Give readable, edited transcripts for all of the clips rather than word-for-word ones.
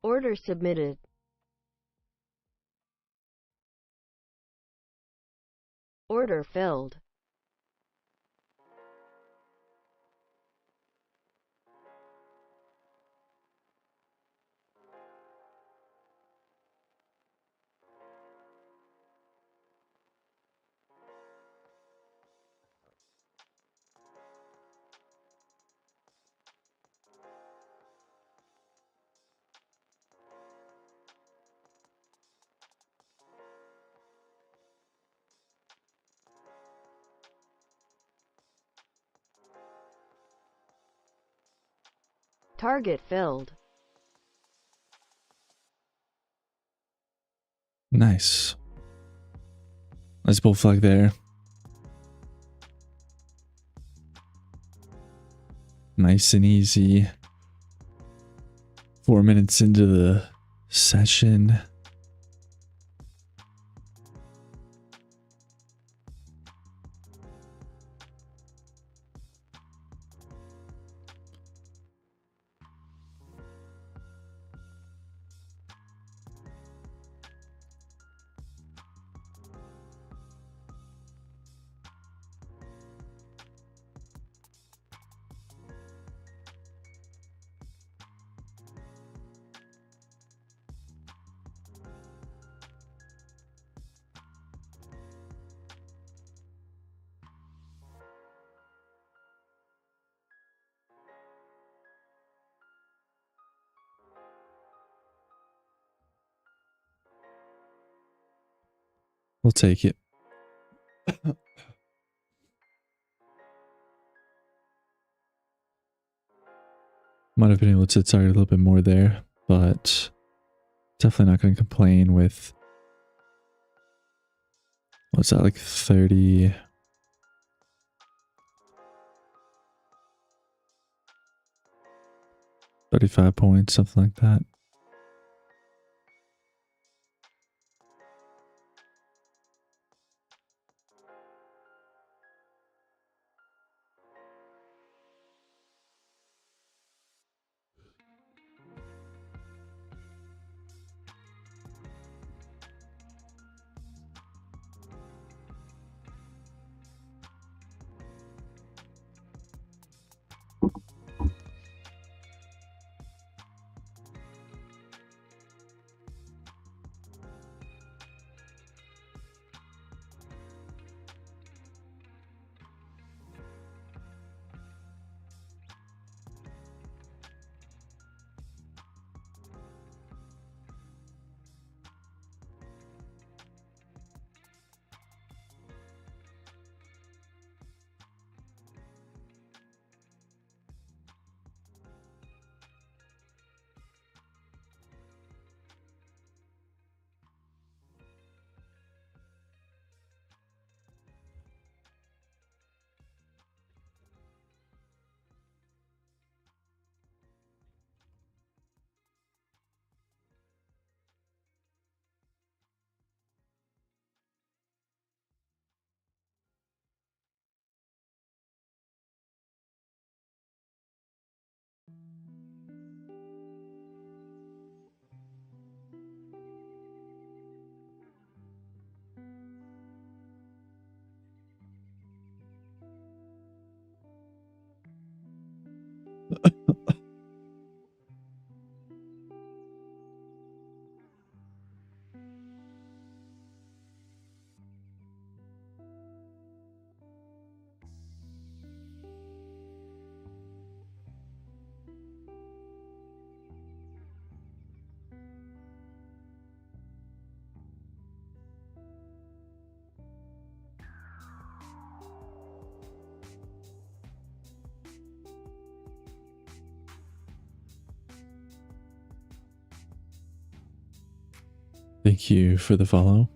Order submitted. Order filled. Target filled. Nice. Nice bull flag there. Nice and easy. 4 minutes into the session. We'll take it. Might have been able to target a little bit more there, but definitely not going to complain with What's that, like 30, 35 points, something like that. Thank you for the follow.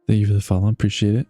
Thank you for the follow. Appreciate it.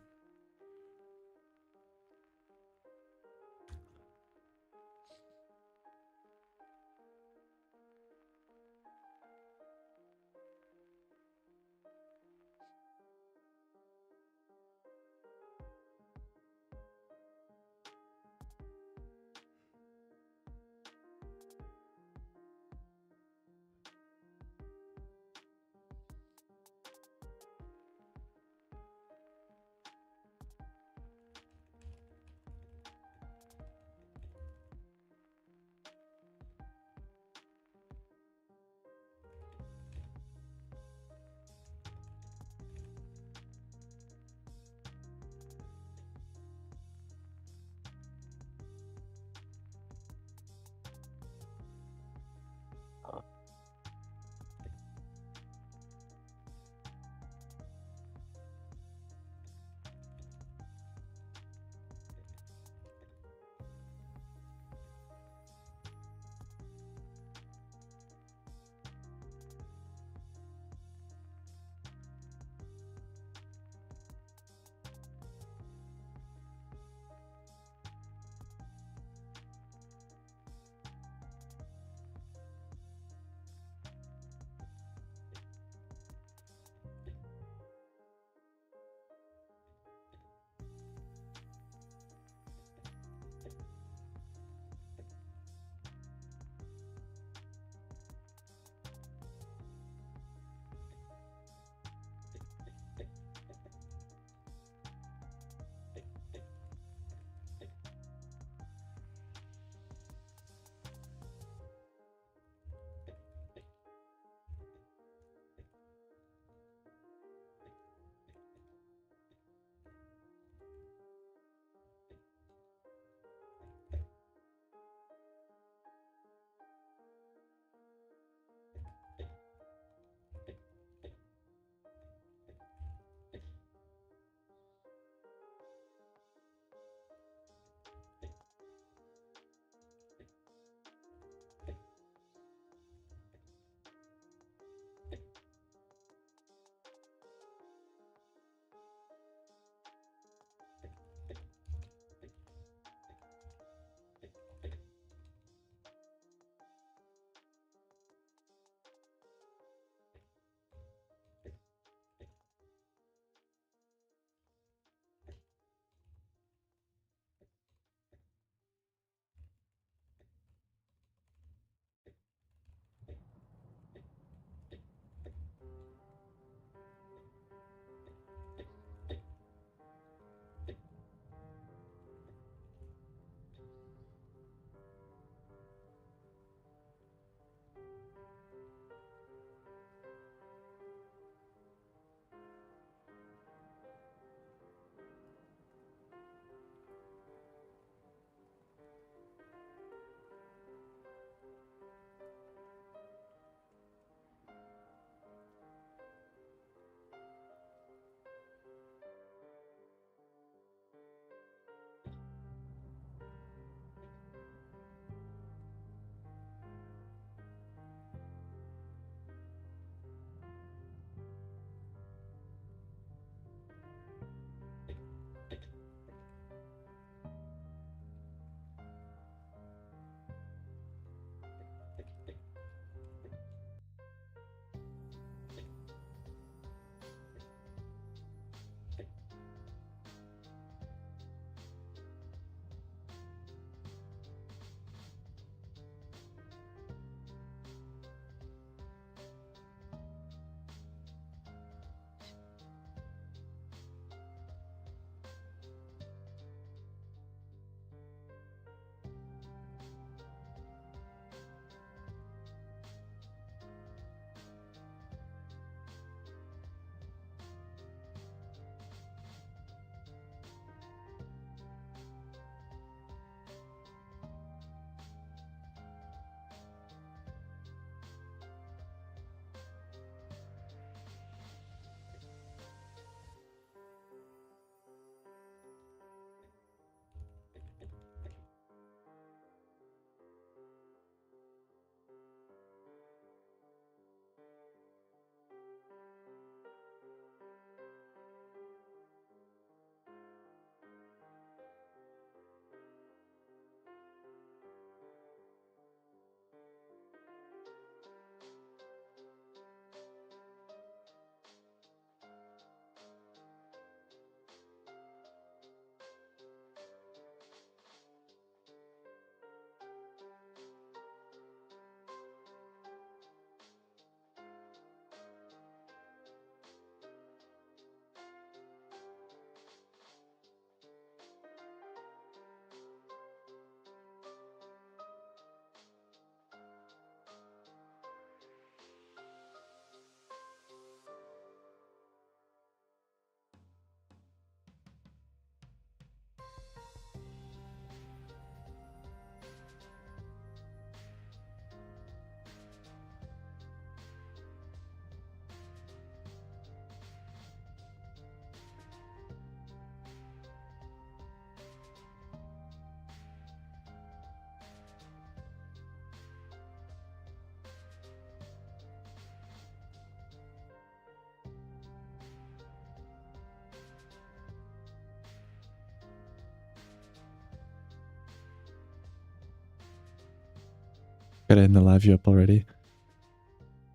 Gotta end the live view up already.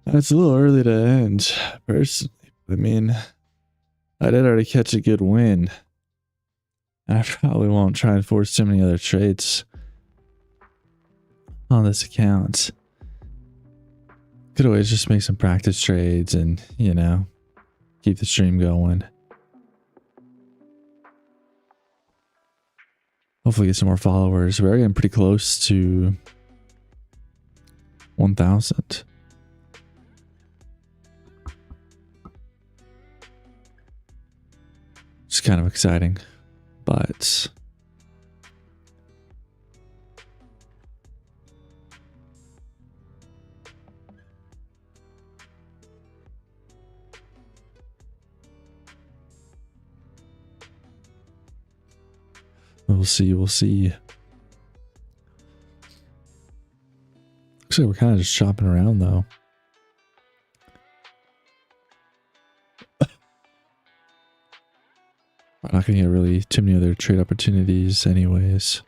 It's a little early to end, personally. I mean, I did already catch a good win. I probably won't try and force too many other trades on this account. Could always just make some practice trades and, you know, keep the stream going. Hopefully get some more followers. We're getting pretty close to 1,000. It's kind of exciting, but we'll see. We'll see. Looks like we're kind of just shopping around, though. I'm not going to get really too many other trade opportunities anyways.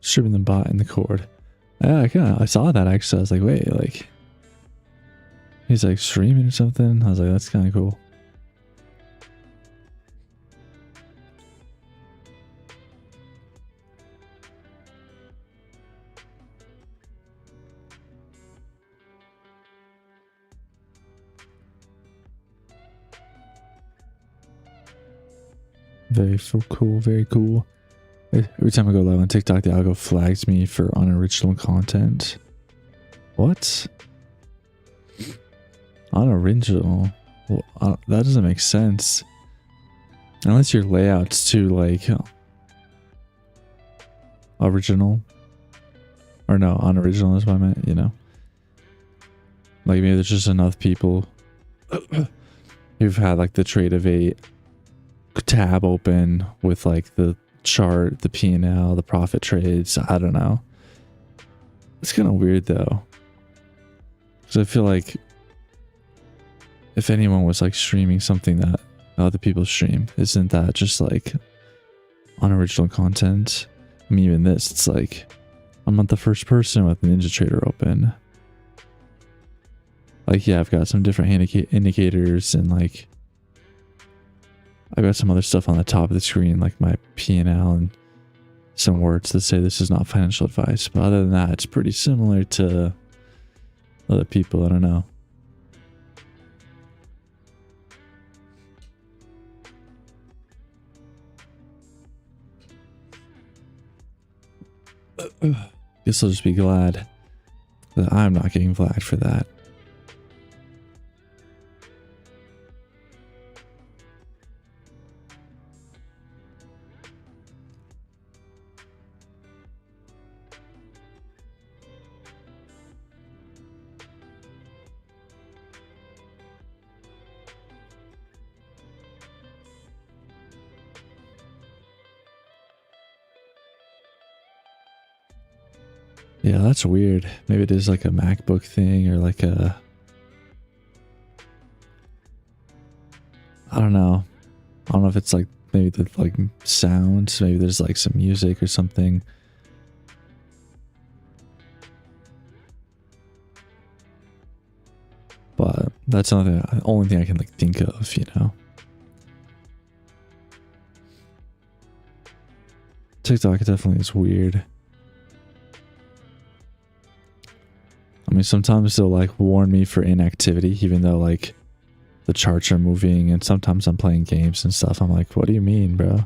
Streaming the bot in the cord. Yeah, I saw that actually. I was like, wait, like he's like streaming or something. I was like, that's kind of cool. Very cool, very cool. Every time I go live on TikTok, the algo flags me for unoriginal content. What? Unoriginal? Well, that doesn't make sense. Unless your layout's too, like, original. Or no, unoriginal is what I meant, you know? Like, maybe there's just enough people who've had, like, the trade of a tab open with, like, the chart, the P&L, the profit trades. I don't know. It's kind of weird though, because I feel like if anyone was like streaming something that other people stream, isn't that just like unoriginal content? I mean, even this, it's like I'm not the first person with an NinjaTrader open. Like, yeah, I've got some different indicators and like I've got some other stuff on the top of the screen, like my P&L and some words that say this is not financial advice. But other than that, it's pretty similar to other people. I don't know. Guess I'll just be glad that I'm not getting flagged for that. Yeah, that's weird. Maybe it is like a MacBook thing or like a... I don't know. I don't know if it's like maybe the like sounds. Maybe there's like some music or something. But that's the only thing I can like think of, you know. TikTok definitely is weird. I mean, sometimes they'll like warn me for inactivity, even though like the charts are moving, and sometimes I'm playing games and stuff. I'm like, what do you mean, bro?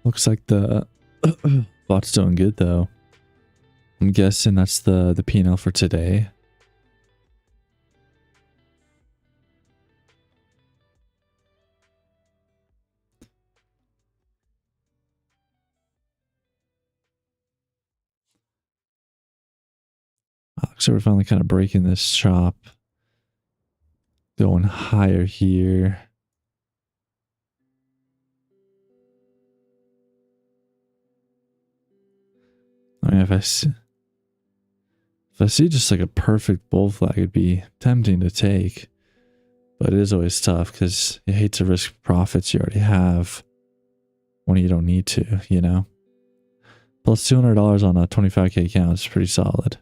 Looks like the bot's doing good though. I'm guessing that's the P&L for today. So we're finally kind of breaking this chop. Going higher here. I mean, if I see just like a perfect bull flag, it'd be tempting to take. But it is always tough because you hate to risk profits you already have when you don't need to, you know? Plus $200 on a 25K account is pretty solid.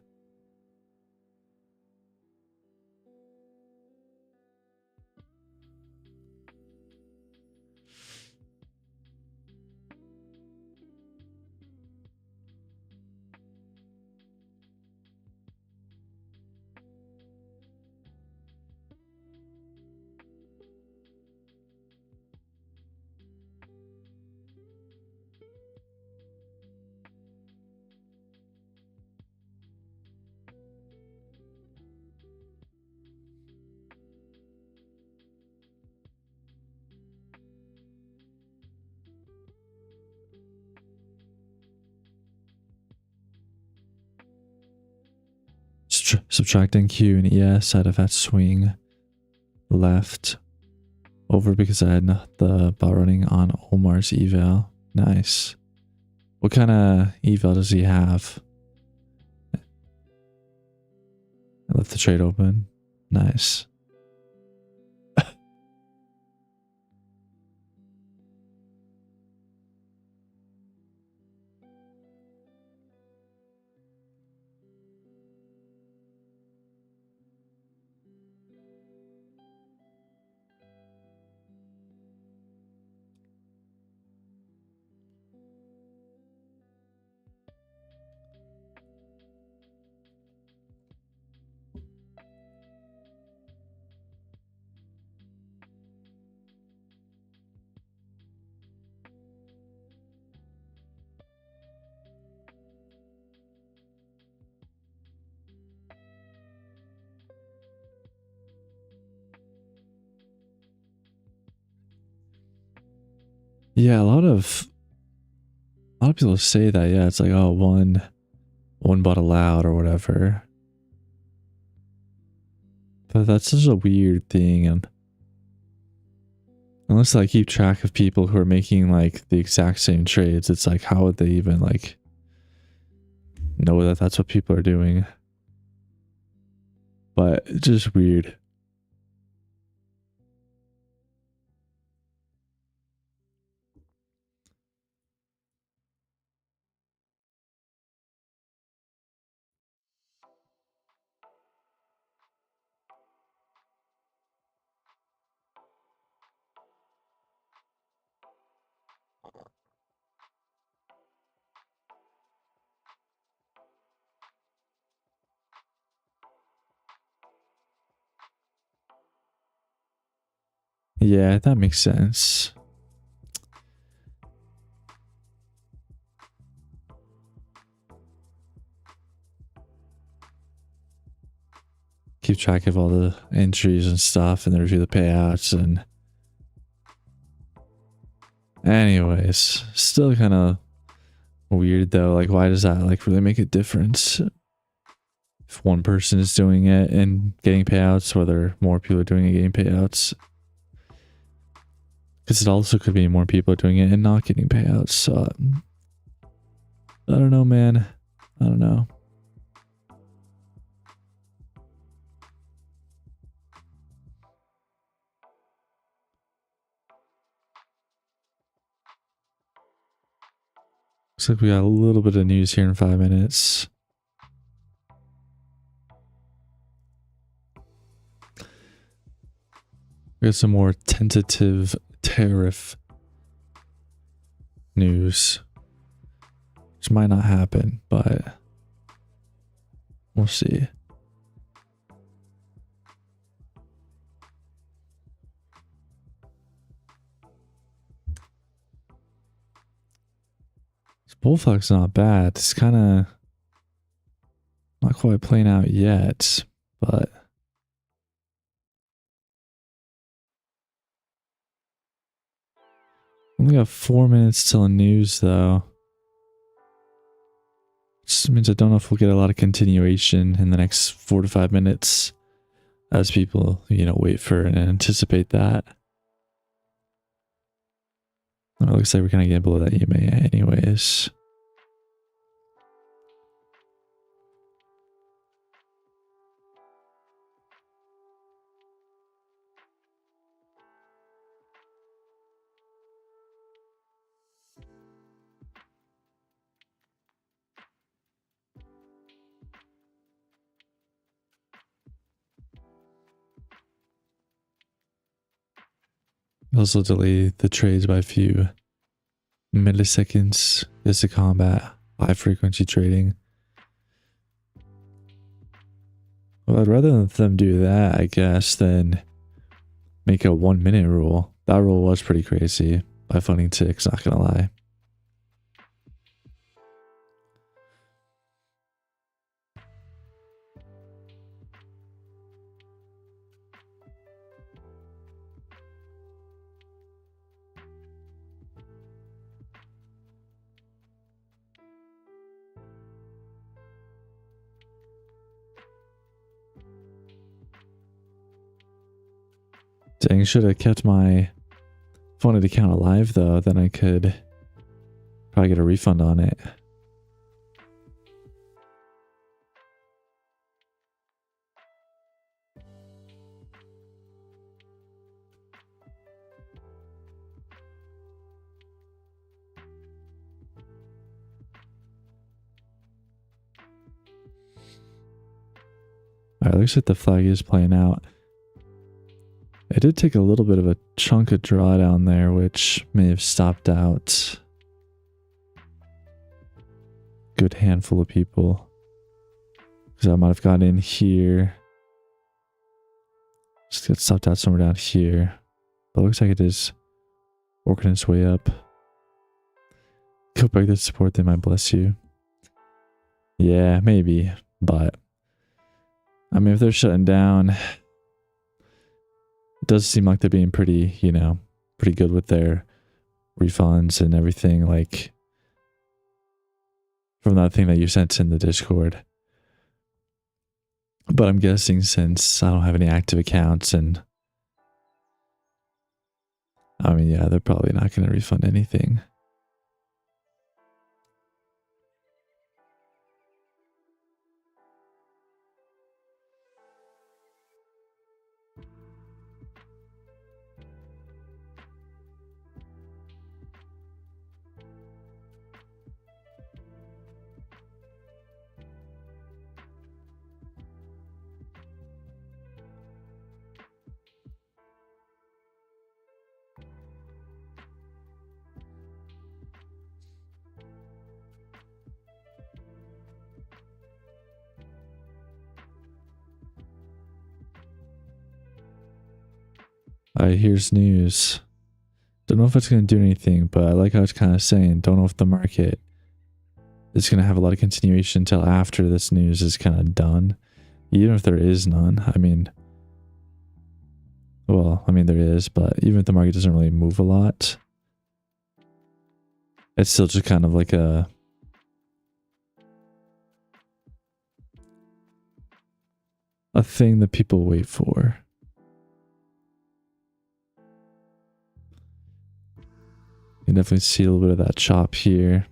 Subtracting Q and ES out of that swing left over because I had the bot running on Omar's eval. Nice. What kind of eval does he have? I left the trade open. Nice. Yeah, a lot of people say that. Yeah, it's like, oh, one bot allowed or whatever. But that's such a weird thing, and unless I keep track of people who are making like the exact same trades, it's like, how would they even like know that that's what people are doing? But it's just weird. Yeah, that makes sense. Keep track of all the entries and stuff and then review the payouts. And anyways, still kind of weird though. Like, why does that like really make a difference if one person is doing it and getting payouts, whether more people are doing it and getting payouts? Because it also could be more people doing it and not getting payouts. So I don't know, man. I don't know. Looks like we got a little bit of news here in 5 minutes. We got some more tentative tariff news, which might not happen, but we'll see. This bullfrog's not bad. It's kind of not quite playing out yet, but only got 4 minutes till news though. Which means I don't know if we'll get a lot of continuation in the next 4 to 5 minutes as people, wait for and anticipate that. It looks like we're kind of getting below that EMA anyways. Also delay the trades by a few milliseconds just to combat high frequency trading. Well, I'd rather them do that, I guess, than make a 1 minute rule. That rule was pretty crazy by funding ticks, not gonna lie. Dang, should have kept my funded account alive though, then I could probably get a refund on it. Alright, looks like the flag is playing out. It did take a little bit of a chunk of drawdown there, which may have stopped out a good handful of people. Because I might have gotten in here. Just got stopped out somewhere down here. But it looks like it is working its way up. Go back to support, they might bless you. Yeah, maybe. But I mean, if they're shutting down, it does seem like they're being pretty, pretty good with their refunds and everything, like from that thing that you sent in the Discord. But I'm guessing since I don't have any active accounts and I mean, yeah, they're probably not going to refund anything. Alright, here's news. Don't know if it's going to do anything, but I like how it's kind of saying, don't know if the market is going to have a lot of continuation until after this news is kind of done. Even if there is none, I mean, there is, but even if the market doesn't really move a lot, it's still just kind of like a thing that people wait for. You can definitely see a little bit of that chop here.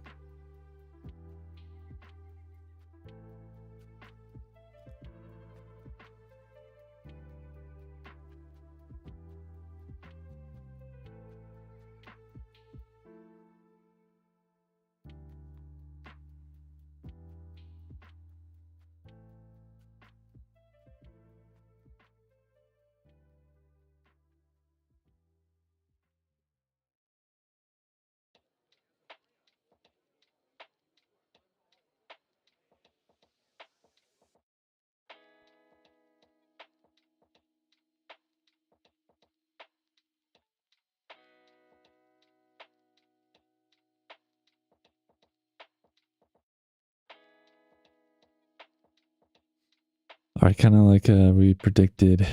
Alright, kind of like we predicted.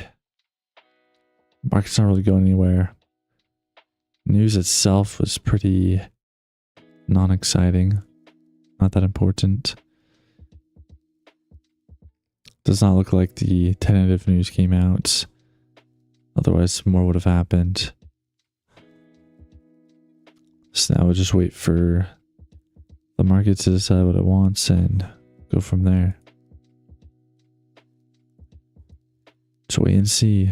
Market's not really going anywhere. News itself was pretty non-exciting. Not that important. Does not look like the tentative news came out. Otherwise, more would have happened. So now we'll just wait for the market to decide what it wants and go from there. So wait and see.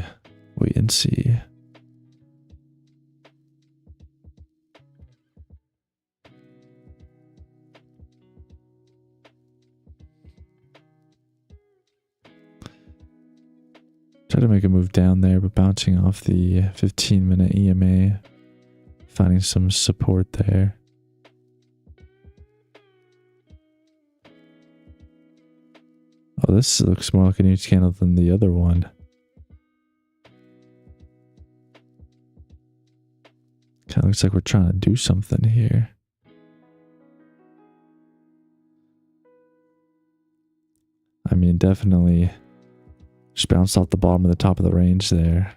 Wait and see. Try to make a move down there, but bouncing off the 15-minute EMA. Finding some support there. Oh, this looks more like a news candle than the other one. Kind of looks like we're trying to do something here. I mean, definitely just bounced off the bottom of the top of the range there.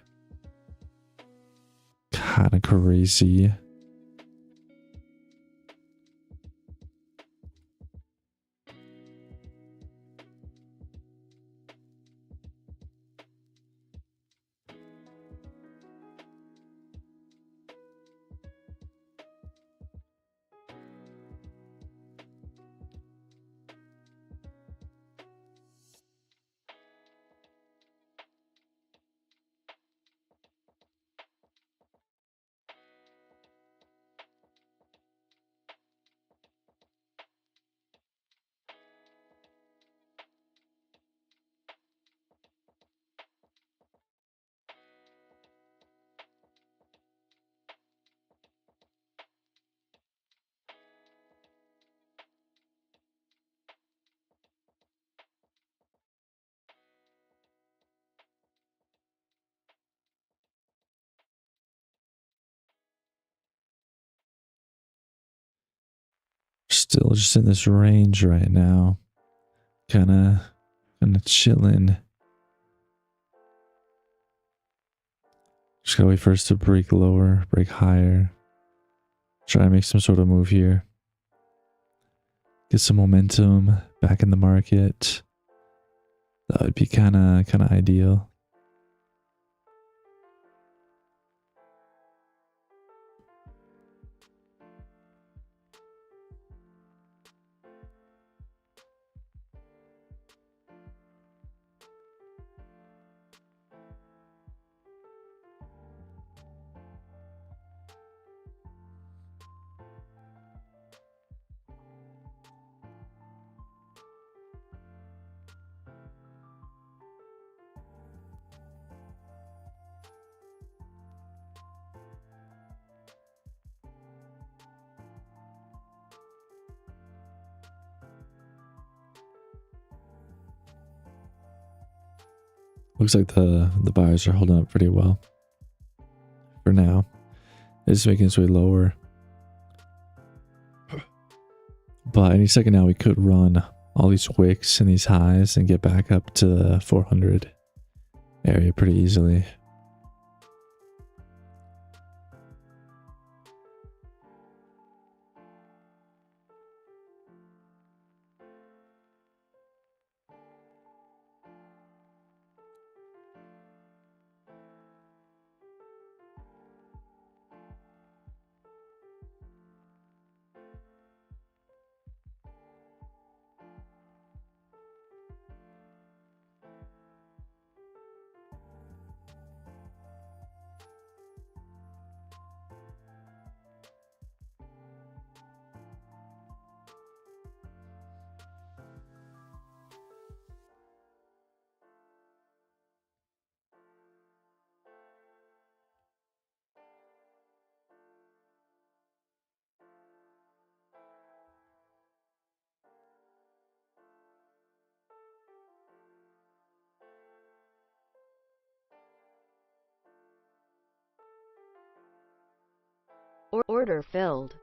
Kind of crazy. Still just in this range right now. Kinda chilling. Just gotta wait for us to break lower, break higher. Try to make some sort of move here. Get some momentum back in the market. That would be kinda ideal. Looks like the buyers are holding up pretty well. For now. It's making its way lower. But any second now we could run all these wicks and these highs and get back up to the 400 area pretty easily. Order filled.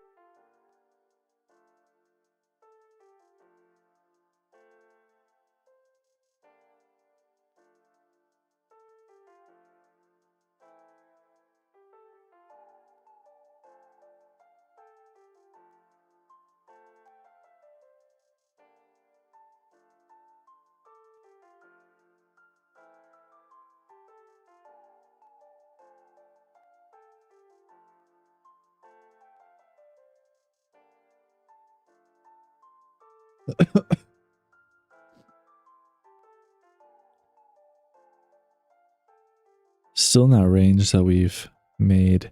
Still in that range that we've made,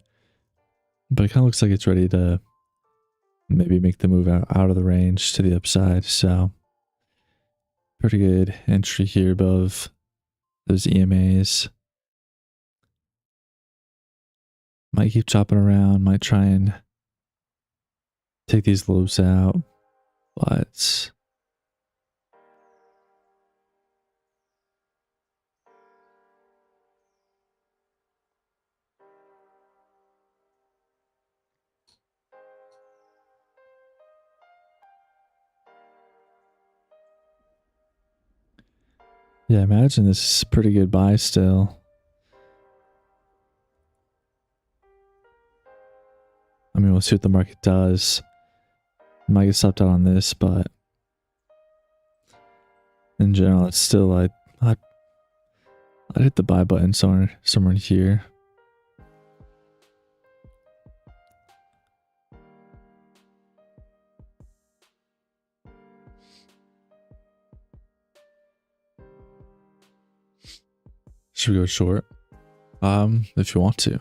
but it kind of looks like it's ready to maybe make the move out of the range to the upside. So pretty good entry here above those EMAs. Might keep chopping around, might try and take these lows out, but yeah, imagine this is a pretty good buy still. I mean, we'll see what the market does. Might get stopped out on this, but in general, it's still I'd hit the buy button somewhere in here. Should we go short? If you want to.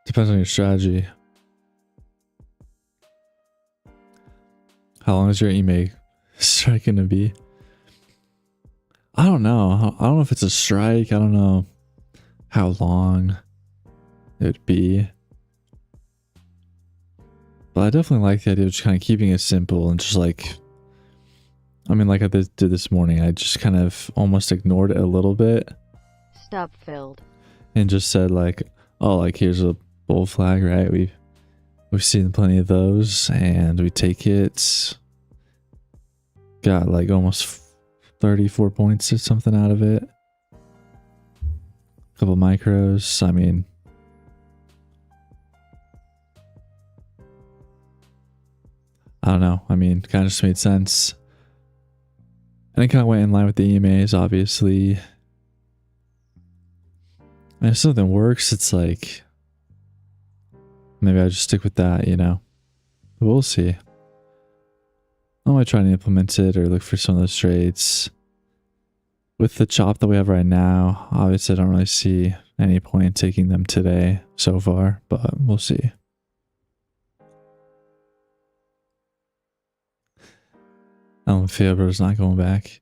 Depends on your strategy. How long is your EMA strike gonna be? I don't know. I don't know if it's a strike. I don't know how long it would be. But I definitely like the idea of just kind of keeping it simple and just like, I mean, like I did this morning, I just kind of almost ignored it a little bit. Stop filled. And just said like, oh, like here's a bull flag, right? We've seen plenty of those and we take it. Got like almost 34 points or something out of it. A couple micros. I mean, I don't know. I mean, kind of just made sense. And it kind of went in line with the EMAs, obviously. And if something works, it's like, maybe I just stick with that, you know. But we'll see. I might try to implement it or look for some of those trades. With the chop that we have right now, obviously I don't really see any point in taking them today so far, but we'll see. Faber's not going back.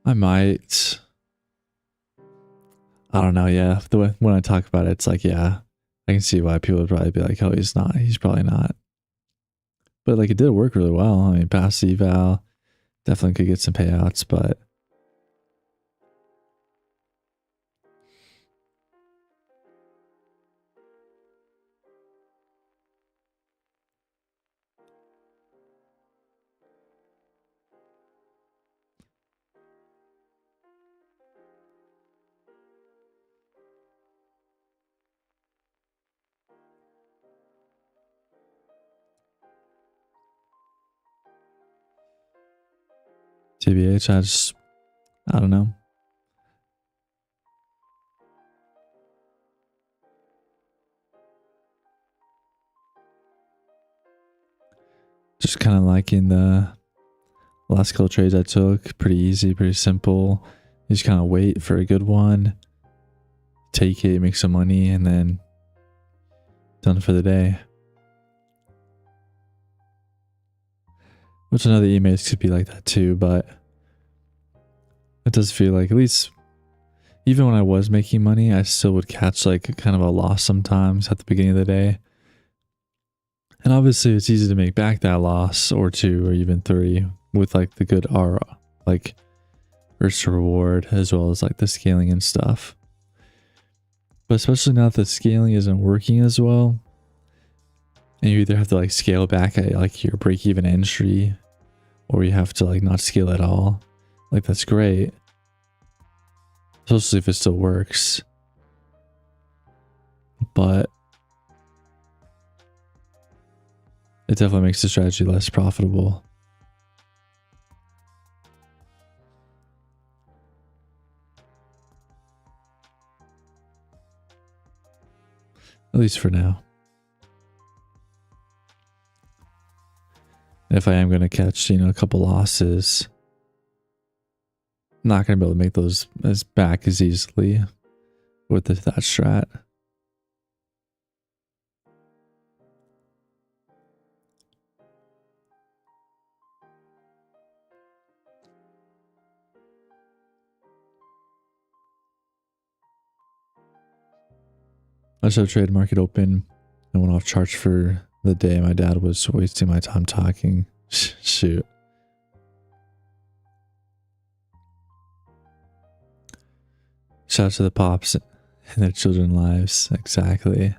I might. I don't know, yeah. When I talk about it, it's like, yeah, I can see why people would probably be like, oh, he's not. He's probably not. But like, it did work really well. I mean, past the eval, definitely could get some payouts, but TBH, I don't know. Just kind of liking the last couple trades I took. Pretty easy, pretty simple. You just kind of wait for a good one, take it, make some money, and then done for the day. Which I know the emails could be like that too, but it does feel like, at least even when I was making money, I still would catch like kind of a loss sometimes at the beginning of the day. And obviously it's easy to make back that loss or two or even three with like the good R, like risk to reward, as well as like the scaling and stuff. But especially now that the scaling isn't working as well, and you either have to like scale back at like your break-even entry, or you have to like not scale at all. Like that's great, especially if it still works. But it definitely makes the strategy less profitable. At least for now. If I am going to catch, a couple losses, I'm not going to be able to make those as back as easily with that strat. I saw trade market open. I went off charge for the day. My dad was wasting my time talking. Shoot. Shout out to the pops and their children's lives. Exactly.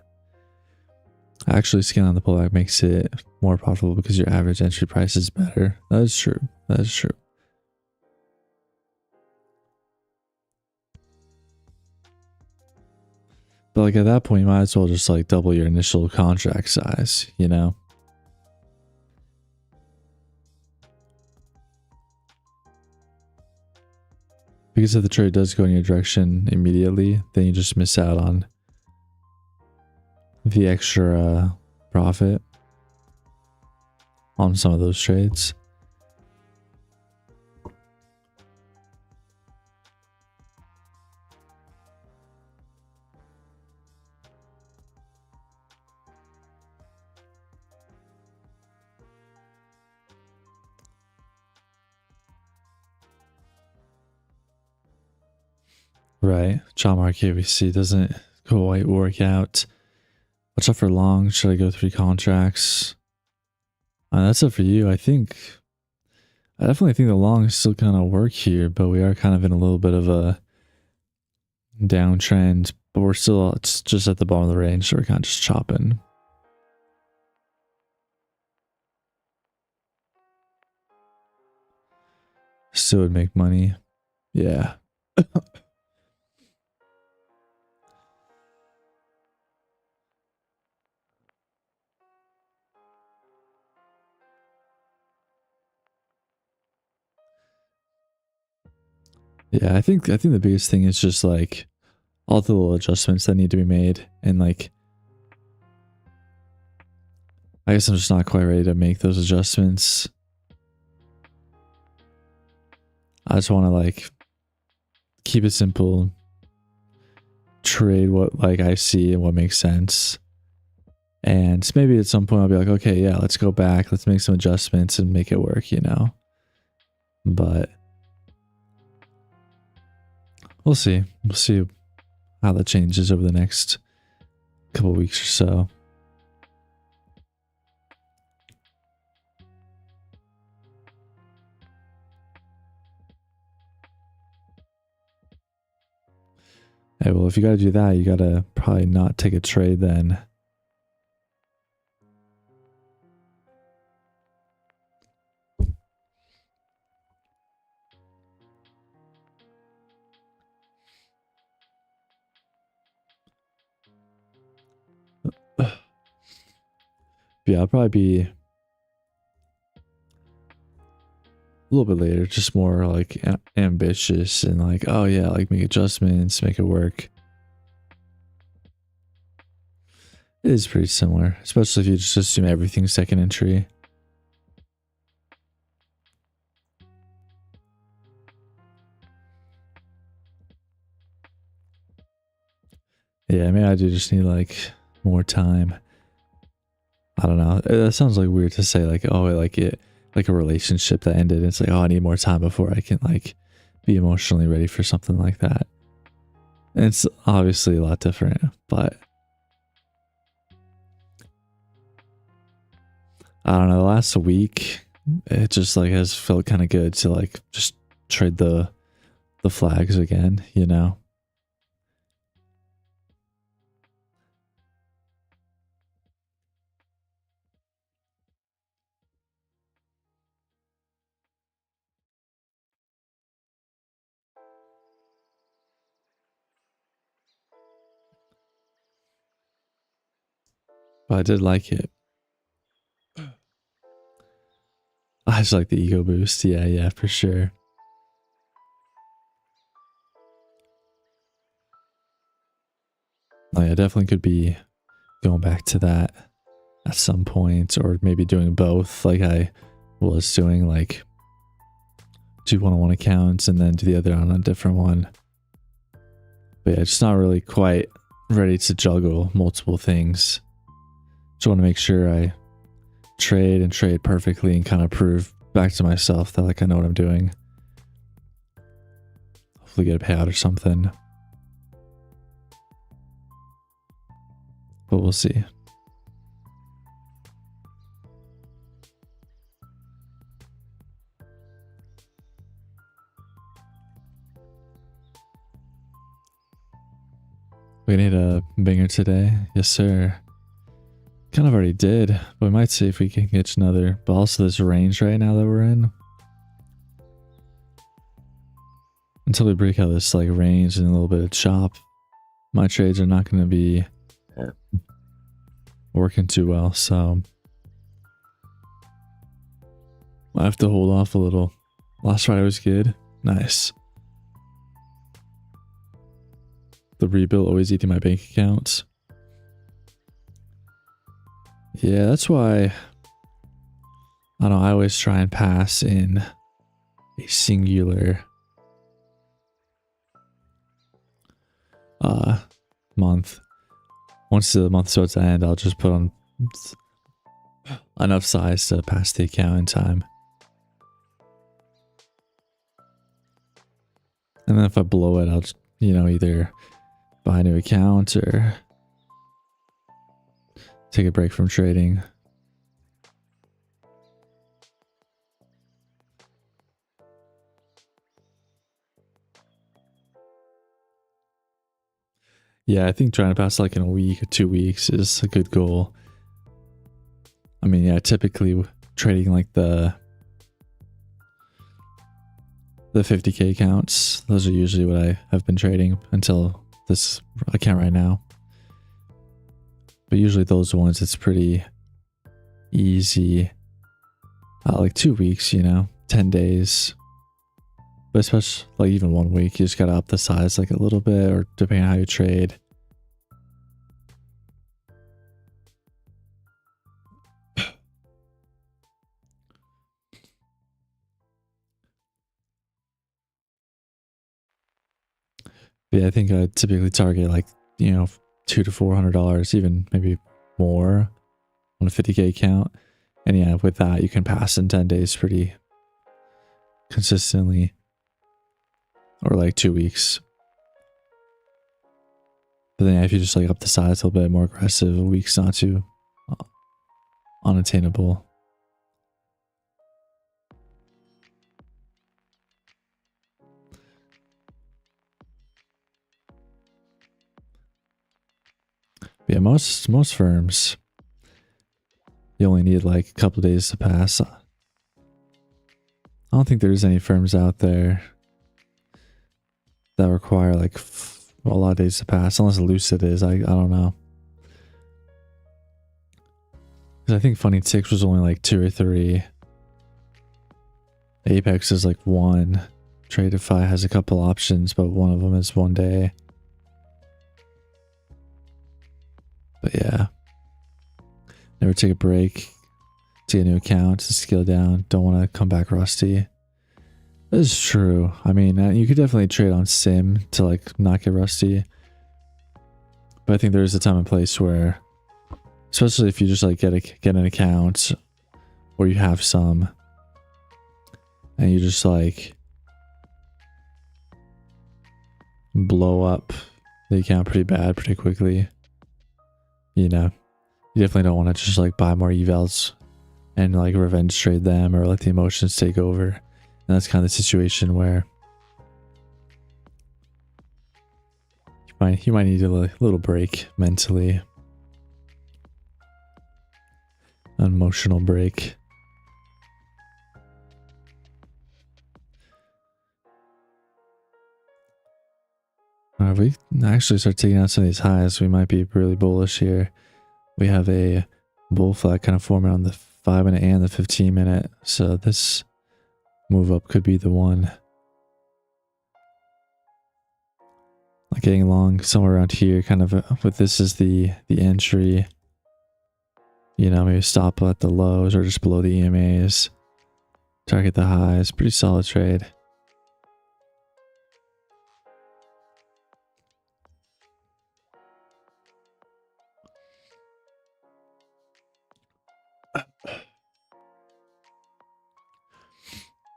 Actually, scanning on the pullback makes it more profitable because your average entry price is better. That is true. That is true. But like at that point, you might as well just like double your initial contract size, Because if the trade does go in your direction immediately, then you just miss out on the extra profit on some of those trades. Right. Chop market we see doesn't quite work out. Watch out for long. Should I go 3 contracts? That's up for you. I definitely think the longs still kind of work here, but we are kind of in a little bit of a downtrend, but it's just at the bottom of the range, so we're kind of just chopping. Still would make money. Yeah. Yeah, I think the biggest thing is just like all the little adjustments that need to be made, and like I guess I'm just not quite ready to make those adjustments. I just want to like keep it simple, trade what like I see and what makes sense. And maybe at some point I'll be like, okay, yeah, let's go back, let's make some adjustments and make it work, But we'll see. We'll see how that changes over the next couple weeks or so. Hey, well, if you got to do that, you got to probably not take a trade then. Yeah, I'll probably be a little bit later, just more like ambitious and like, oh yeah, like make adjustments, make it work. It is pretty similar, especially if you just assume everything's second entry. Yeah, maybe I do just need like more time. I don't know. That sounds like weird to say, like, oh, like a relationship that ended. It's like, oh, I need more time before I can like be emotionally ready for something like that. And it's obviously a lot different, but I don't know. The last week, it just like has felt kind of good to like just trade the flags again, But I did like it. I just like the ego boost. Yeah, for sure. Oh, yeah, definitely could be going back to that at some point, or maybe doing both. Like I was doing like 2 1-on-1 accounts and then do the other on a different one. But yeah, just not really quite ready to juggle multiple things. Just want to make sure I trade and trade perfectly and kind of prove back to myself that like I know what I'm doing. Hopefully get a payout or something. But we'll see. We need a banger today. Yes, sir. Kind of already did, but we might see if we can get another. But also this range right now that we're in. Until we break out this like range and a little bit of chop, my trades are not going to be working too well. So I have to hold off a little. Last Friday was good. Nice. The rebuild always eating my bank accounts. Yeah, that's why I don't know, I always try and pass in a singular month. Once the month starts to end, I'll just put on enough size to pass the account in time. And then if I blow it, I'll just, you know, either buy a new account or take a break from trading. Yeah, I think trying to pass like in a week or 2 weeks is a good goal. I mean, yeah, typically trading like the 50k accounts, those are usually what I have been trading until this account right now. But usually those ones, it's pretty easy. Like 2 weeks, you know, 10 days. But especially like even 1 week, you just gotta up the size like a little bit, or depending on how you trade. Yeah, I think I typically target like, you know, $200 to $400, even maybe more on a 50k account. And yeah, with that, you can pass in 10 days pretty consistently, or like 2 weeks. But then yeah, if you just like up the size a little bit, more aggressive, a week's not too unattainable. Yeah, most firms, you only need like a couple days to pass. I don't think there's any firms out there that require like a lot of days to pass, unless Lucid is. I don't know. Because I think Funny Ticks was only like 2 or 3. Apex is like 1. Tradeify has a couple options, but one of them is 1 day. But yeah, never take a break to get a new account, to scale down. Don't want to come back rusty. This is true. I mean, you could definitely trade on sim to like not get rusty. But I think there's a time and place where, especially if you just like get an account, or you have some, and you just like blow up the account pretty bad pretty quickly. You know, you definitely don't want to just like buy more evals and like revenge trade them, or let the emotions take over. And that's kind of the situation where you might need a little break mentally, an emotional break. If we actually start taking out some of these highs, we might be really bullish here. We have a bull flag kind of forming on the 5-minute and the 15-minute. So this move up could be the one. Like getting along somewhere around here, kind of with this as the entry. You know, maybe stop at the lows or just below the EMAs. Target the highs. Pretty solid trade.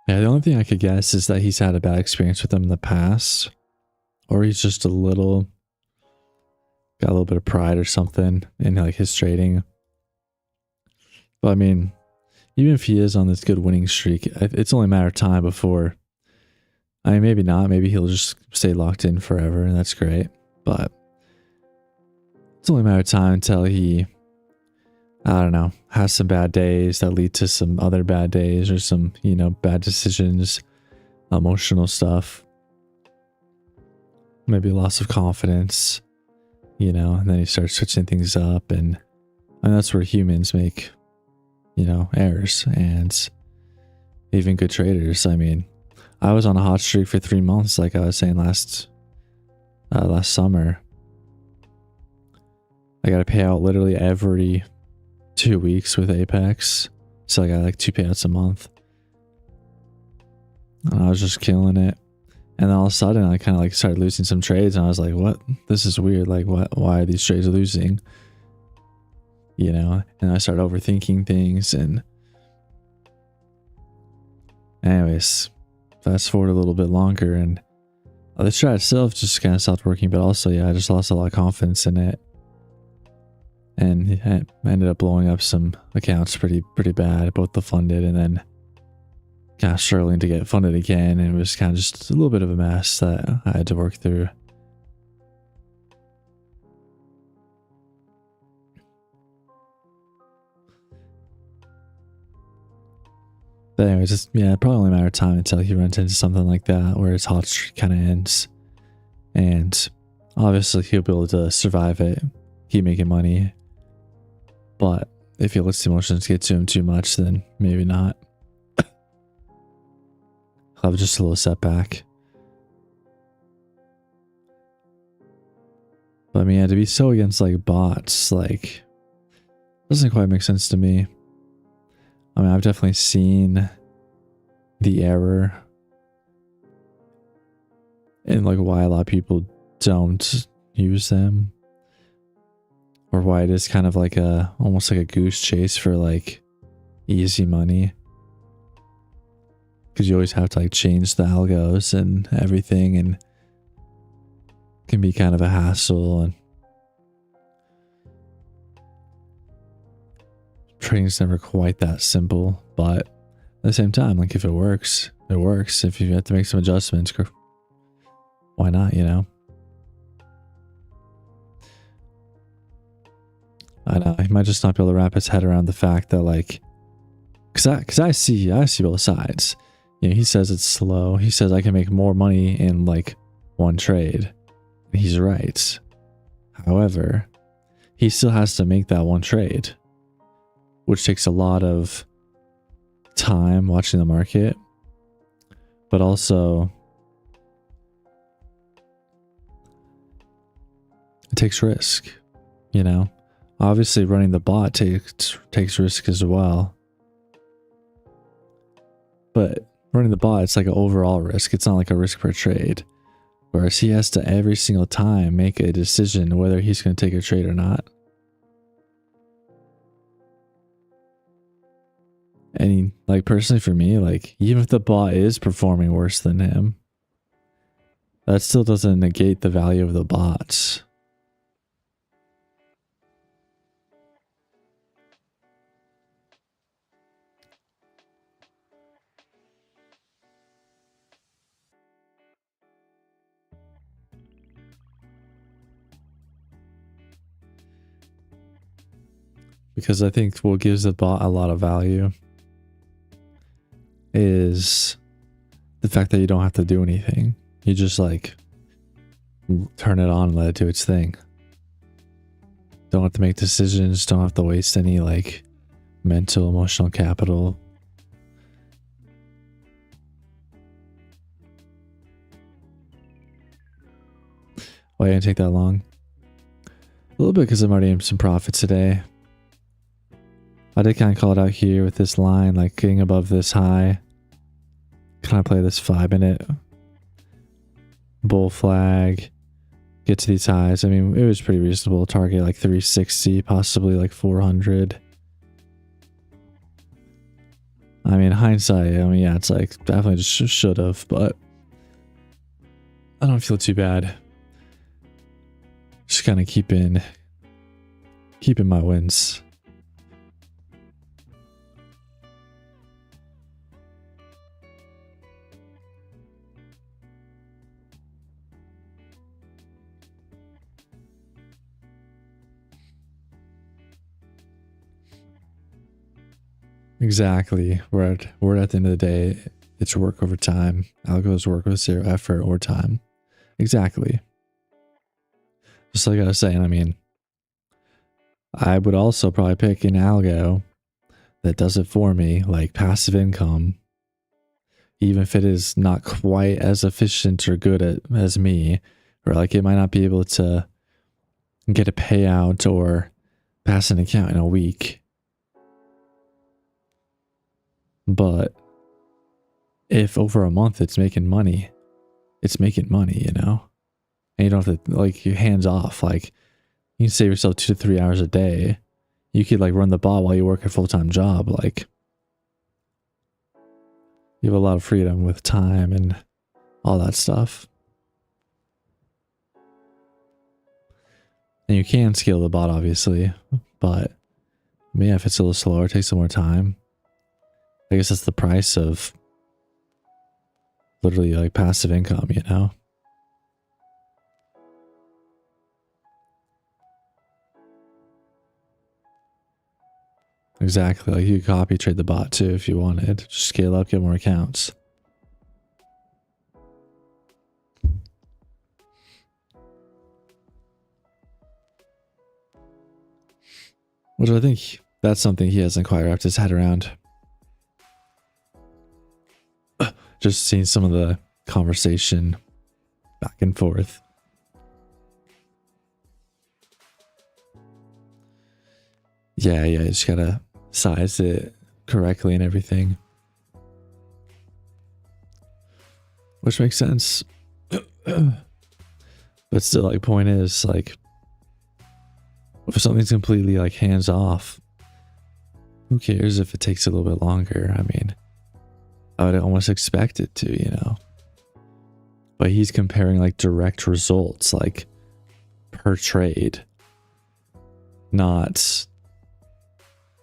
Yeah, the only thing I could guess is that he's had a bad experience with them in the past. Or he's just got a little bit of pride or something in like his trading. But I mean, even if he is on this good winning streak, it's only a matter of time before, I mean, maybe not, maybe he'll just stay locked in forever and that's great. But it's only a matter of time until he, I don't know, has some bad days that lead to some other bad days or some, you know, bad decisions, emotional stuff. Maybe loss of confidence, you know, and then he starts switching things up. And that's where humans make, you know, errors. And even good traders. I mean, I was on a hot streak for 3 months, like I was saying last summer. I got a payout literally every 2 weeks with Apex. So I got like 2 payouts a month. And I was just killing it. And then all of a sudden I kind of like started losing some trades and I was like, what? This is weird. Like why are these trades losing? You know, and I started overthinking things. And anyways, fast forward a little bit longer and the strat itself just kind of stopped working, but also, yeah, I just lost a lot of confidence in it. And I ended up blowing up some accounts pretty bad, both the funded and then kind of struggling to get funded again. And it was kind of just a little bit of a mess that I had to work through. But anyways, just, yeah, probably only a matter of time until he runs into something like that where his hot streak kind of ends. And obviously he'll be able to survive it, keep making money. But if he lets the emotions get to him too much, then maybe not. I'll have just a little setback. But I mean, yeah, to be so against like bots, like, doesn't quite make sense to me. I mean, I've definitely seen the error and like why a lot of people don't use them, or why it is kind of like almost like a goose chase for like easy money, because you always have to like change the algos and everything, and it can be kind of a hassle. And trading's never quite that simple, but at the same time, like if it works, it works. If you have to make some adjustments, why not, you know? I know, he might just not be able to wrap his head around the fact that like, cause I see both sides. You know, he says it's slow. He says I can make more money in like one trade. He's right. However, he still has to make that one trade, which takes a lot of time watching the market, but also it takes risk, you know? Obviously running the bot takes risk as well, but running the bot, it's like an overall risk. It's not like a risk per trade, whereas he has to every single time make a decision whether he's going to take a trade or not. And like personally for me, like even if the bot is performing worse than him, that still doesn't negate the value of the bots. Because I think what gives the bot a lot of value is the fact that you don't have to do anything. You just like turn it on and let it do its thing. Don't have to make decisions, don't have to waste any like mental, emotional capital. Why didn't it take that long? A little bit because I'm already in some profits today. I did kind of call it out here with this line, like getting above this high. Can I play this 5-minute bull flag? Get to these highs. I mean, it was pretty reasonable. Target like 360, possibly like 400. I mean, hindsight, I mean, yeah, it's like definitely just should have, but I don't feel too bad. Just kind of keeping my wins. Exactly. We're at the end of the day, it's work over time. Algos work with zero effort or time. Exactly. Just like I was saying, I mean, I would also probably pick an algo that does it for me, like passive income, even if it is not quite as efficient or good as me, or like it might not be able to get a payout or pass an account in a week. But if over a month it's making money, you know? And you don't have to, like, your hands off. Like, you can save yourself 2 to 3 hours a day. You could, like, run the bot while you work a full-time job. Like, you have a lot of freedom with time and all that stuff. And you can scale the bot, obviously. But, yeah, if it's a little slower, it takes some more time. I guess that's the price of literally, like, passive income, you know? Exactly. Like, you could copy trade the bot too if you wanted. Just scale up, get more accounts. Which I think that's something he hasn't quite wrapped his head around. Just seeing some of the conversation back and forth. Yeah, you just gotta size it correctly and everything. Which makes sense. But still, like, point is, like, if something's completely, like, hands off, who cares if it takes a little bit longer? I mean, I would almost expect it to, you know? But he's comparing, like, direct results, like, per trade. Not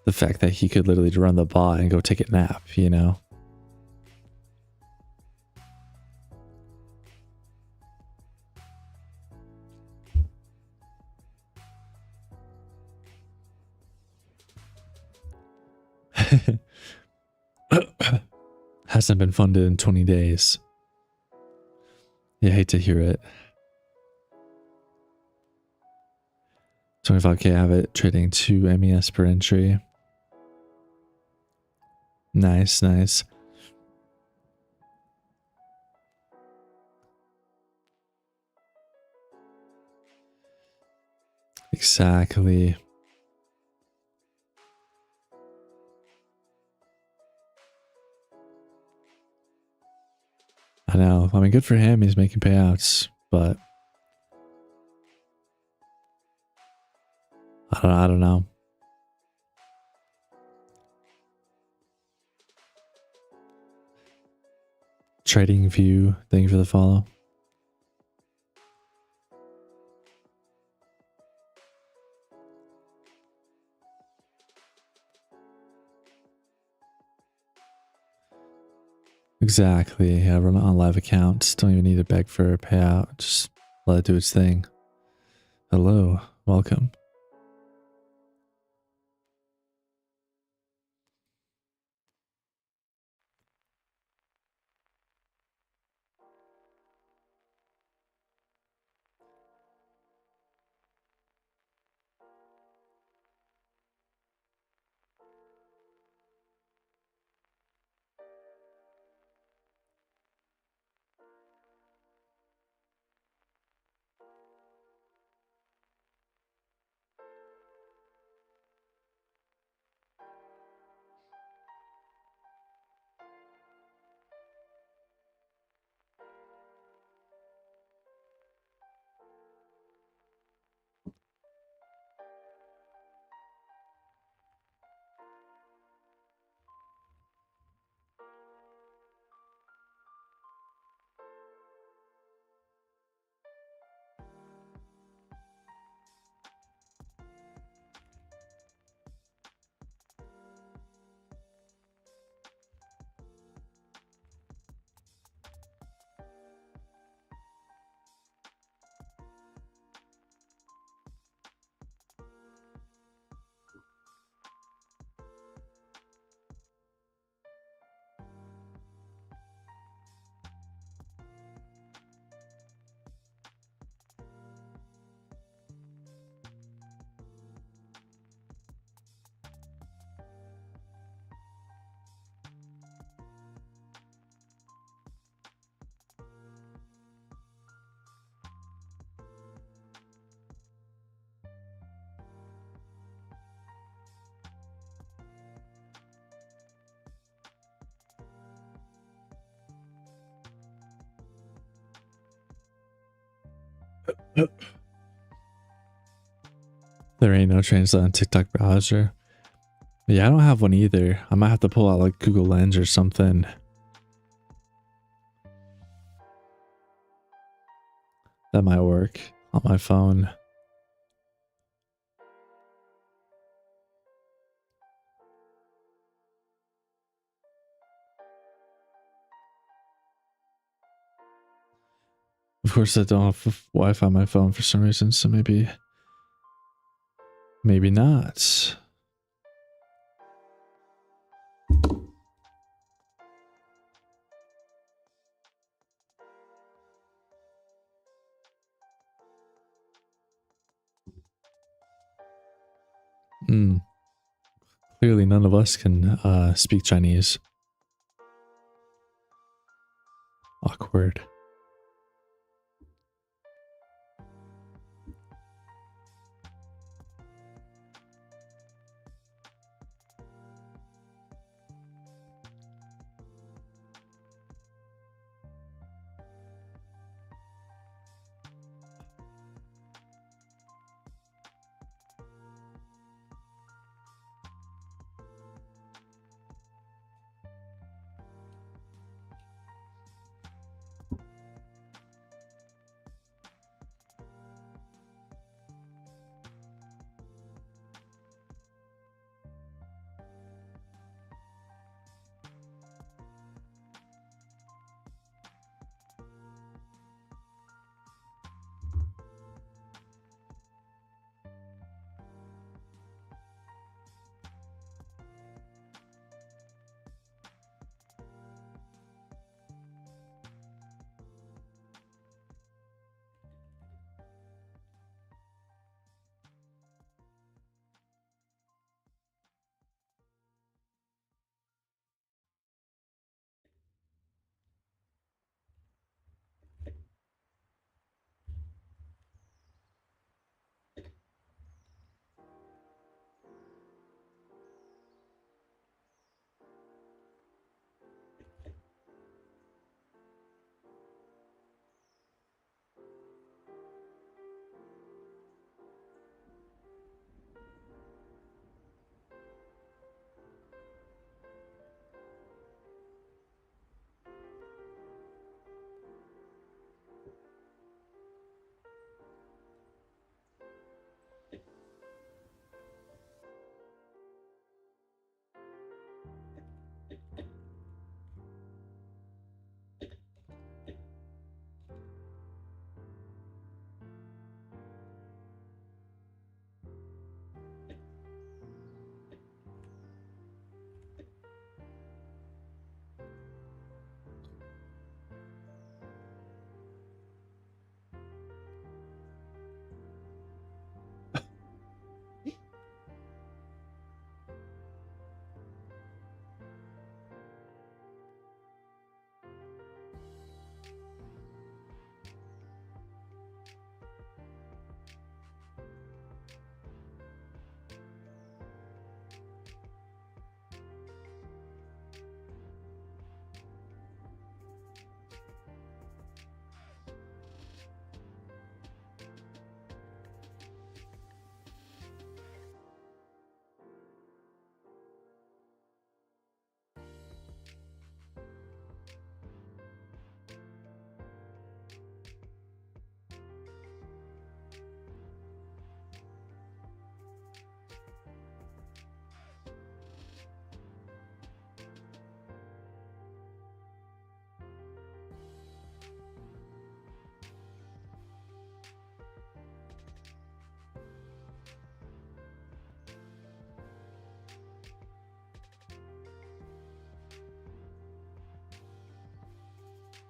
the fact that he could literally run the bot and go take a nap, you know? Hasn't been funded in 20 days. Yeah, I hate to hear it. 25k, I have it trading 2 MES per entry. Nice, nice. Exactly. I know. I mean, good for him. He's making payouts, but I don't know. Trading View, thank you for the follow. Exactly. Yeah, run it on live accounts. Don't even need to beg for a payout. Just let it do its thing. Hello. Welcome. There ain't no translate on TikTok browser. Yeah, I don't have one either. I might have to pull out like Google Lens or something. That might work on my phone. Of course, I don't have Wi-Fi on my phone for some reason, so maybe not. Clearly, none of us can speak Chinese. Awkward.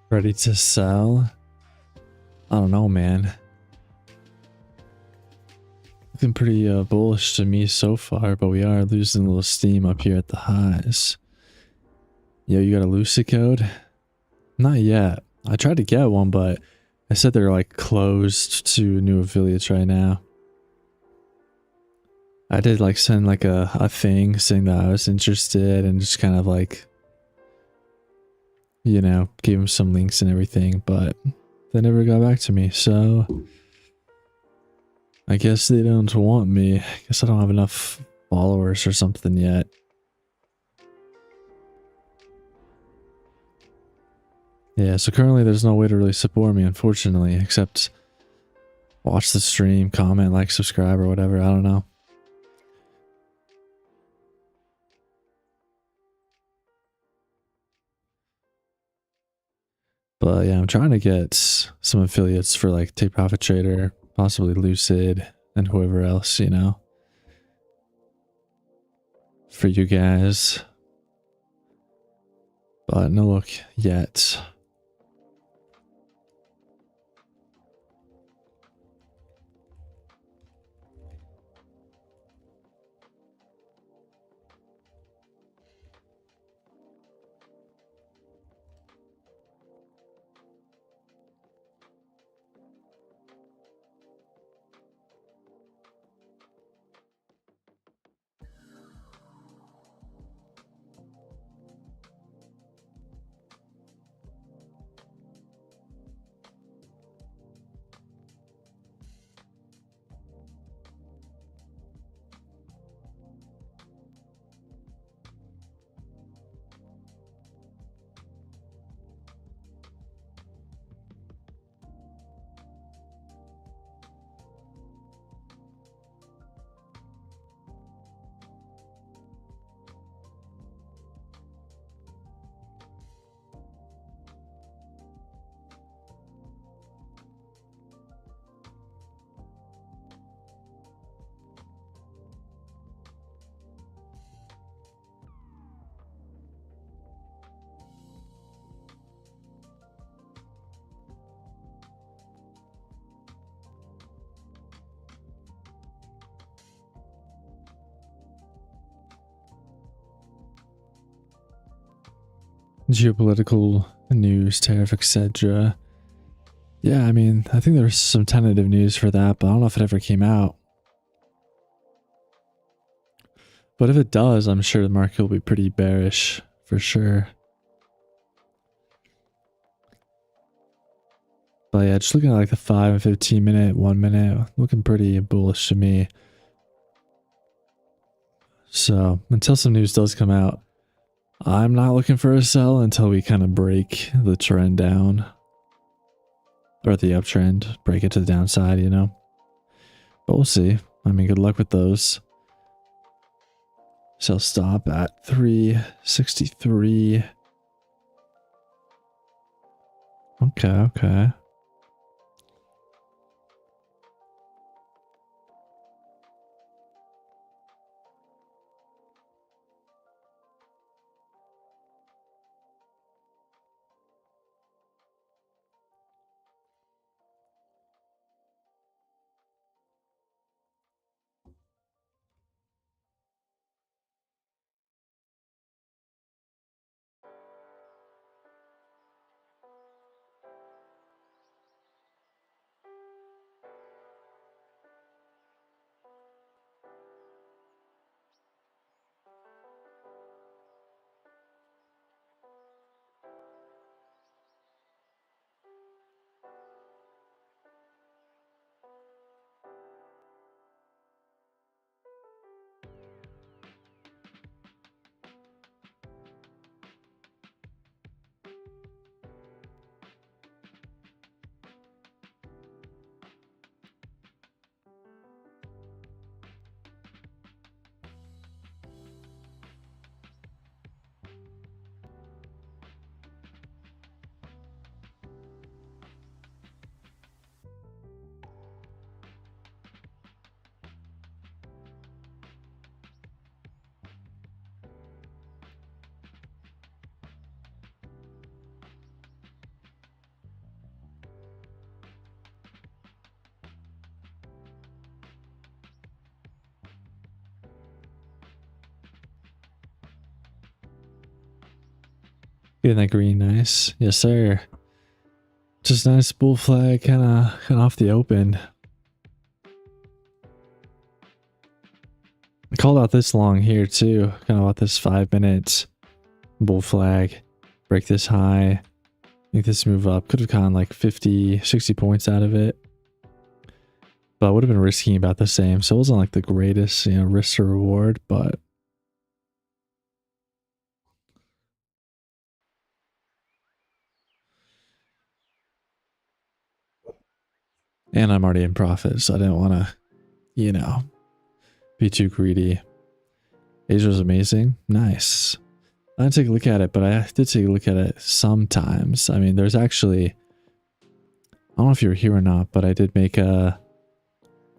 Ready to sell? I don't know, man. Looking pretty bullish to me so far, but we are losing a little steam up here at the highs. Yo, you got a Lucid code? Not yet. I tried to get one, but I said they're like closed to new affiliates right now. I did like send like a thing saying that I was interested and just kind of like, you know, gave them some links and everything, but they never got back to me. So I guess they don't want me. I guess I don't have enough followers or something yet. Yeah, so currently there's no way to really support me, unfortunately, except watch the stream, comment, like, subscribe, or whatever. I don't know. But yeah, I'm trying to get some affiliates for like Take Profit Trader, possibly Lucid, and whoever else, you know, for you guys. But no luck yet. Geopolitical news, tariff, etc. Yeah, I mean, I think there's some tentative news for that, but I don't know if it ever came out. But if it does, I'm sure the market will be pretty bearish for sure. But yeah, just looking at like the 5 and 15 minute, 1 minute, looking pretty bullish to me. So until some news does come out, I'm not looking for a sell until we kind of break the trend down. Or the uptrend, break it to the downside, you know. But we'll see. I mean, good luck with those. So I'll stop at 363. Okay. Getting that green, nice. Yes, sir. Just nice bull flag, kind of off the open. I called out this long here too, kind of about this 5 minutes. Bull flag, break this high, make this move up. Could have gone like 50, 60 points out of it. but I would have been risking about the same. So it wasn't like the greatest, you know, risk to reward, but and I'm already in profit, so I didn't want to, you know, be too greedy. Asia was amazing. Nice. I didn't take a look at it, but I did take a look at it sometimes. I mean, there's actually, I don't know if you were here or not, but I did make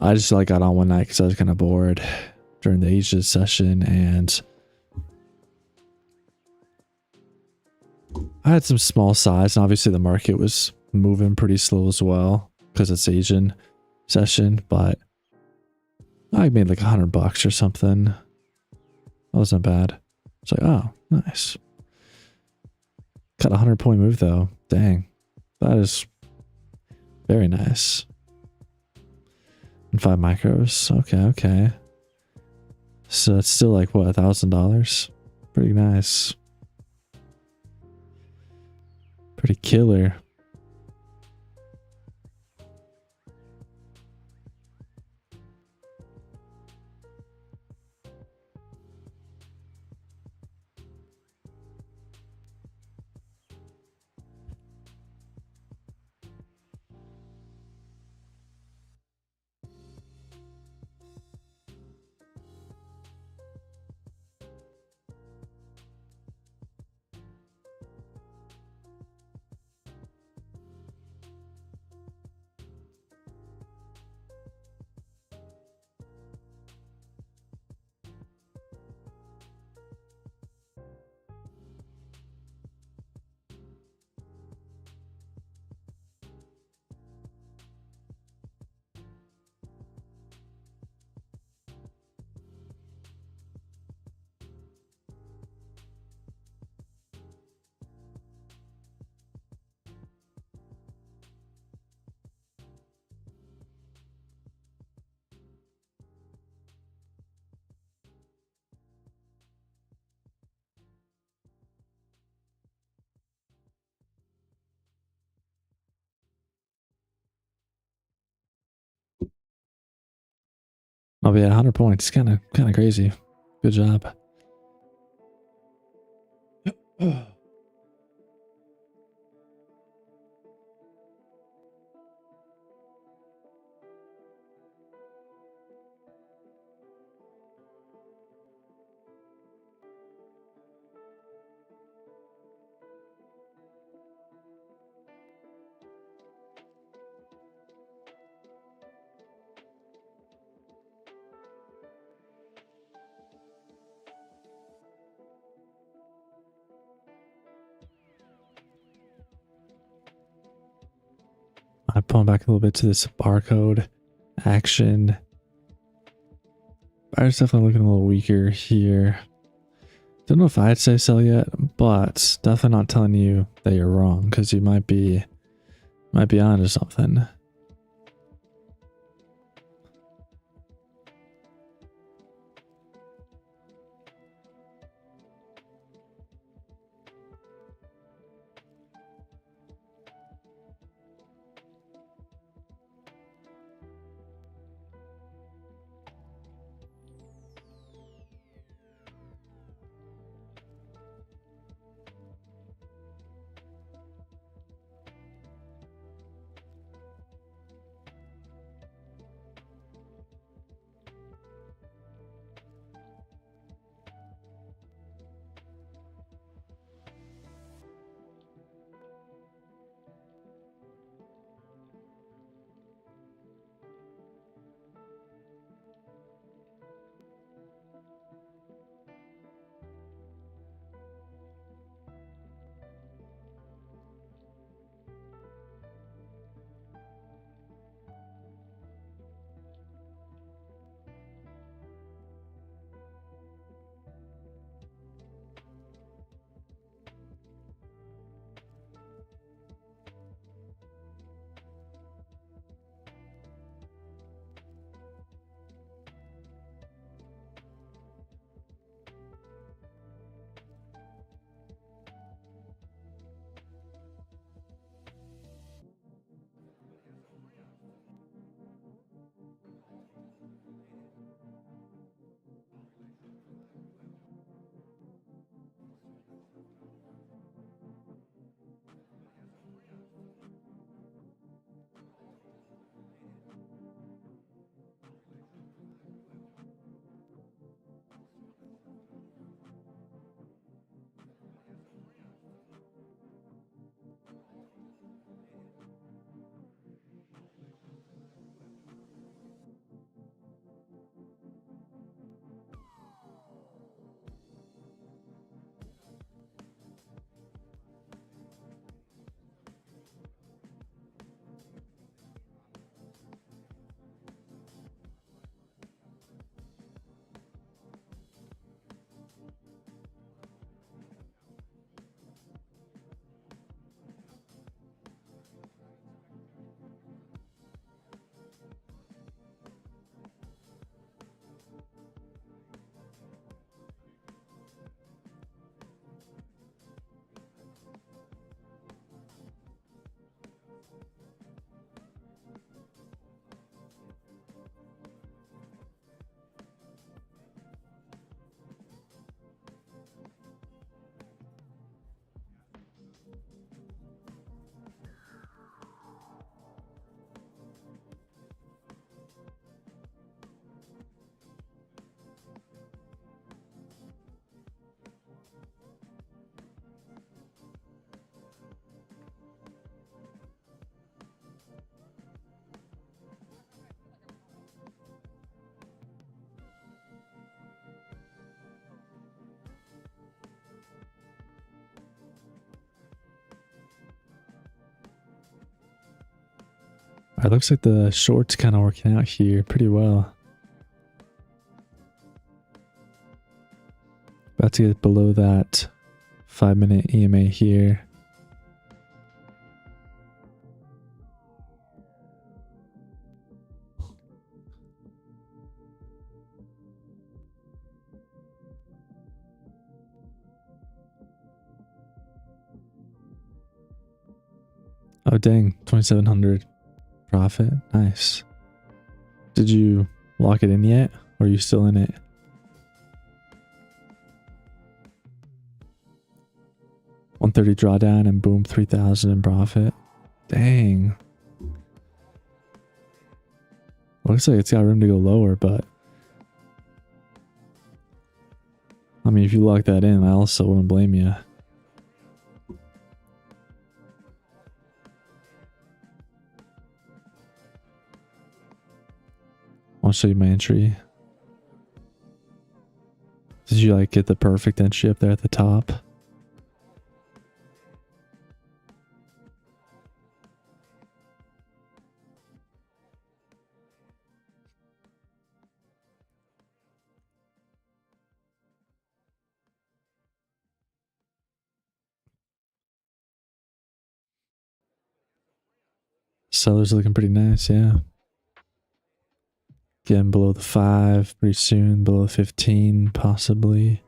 I just like got on one night because I was kind of bored during the Asia session, and I had some small size, and obviously the market was moving pretty slow as well because it's Asian session, but I made like $100 or something. That wasn't bad. It's like, oh, nice. Got a 100-point move though. Dang. That is very nice. And 5 micros. Okay, okay. So it's still like what, $1,000? Pretty nice. Pretty killer. Oh yeah, 100 points. Kind of crazy. Good job. I'm pulling back a little bit to this barcode action. Buyer's definitely looking a little weaker here. Don't know if I'd say sell yet, but definitely not telling you that you're wrong because you might be onto something. It looks like the short's kind of working out here pretty well. About to get below that 5-minute EMA here. Oh dang, 2,700 profit. Nice. Did you lock it in yet? Or are you still in it? $130 drawdown and boom, 3,000 in profit. Dang. Looks like it's got room to go lower, but I mean, if you lock that in, I also wouldn't blame you. I'll show you my entry. Did you like get the perfect entry up there at the top? Sellers looking pretty nice, yeah. Getting below the 5 pretty soon, below 15 possibly.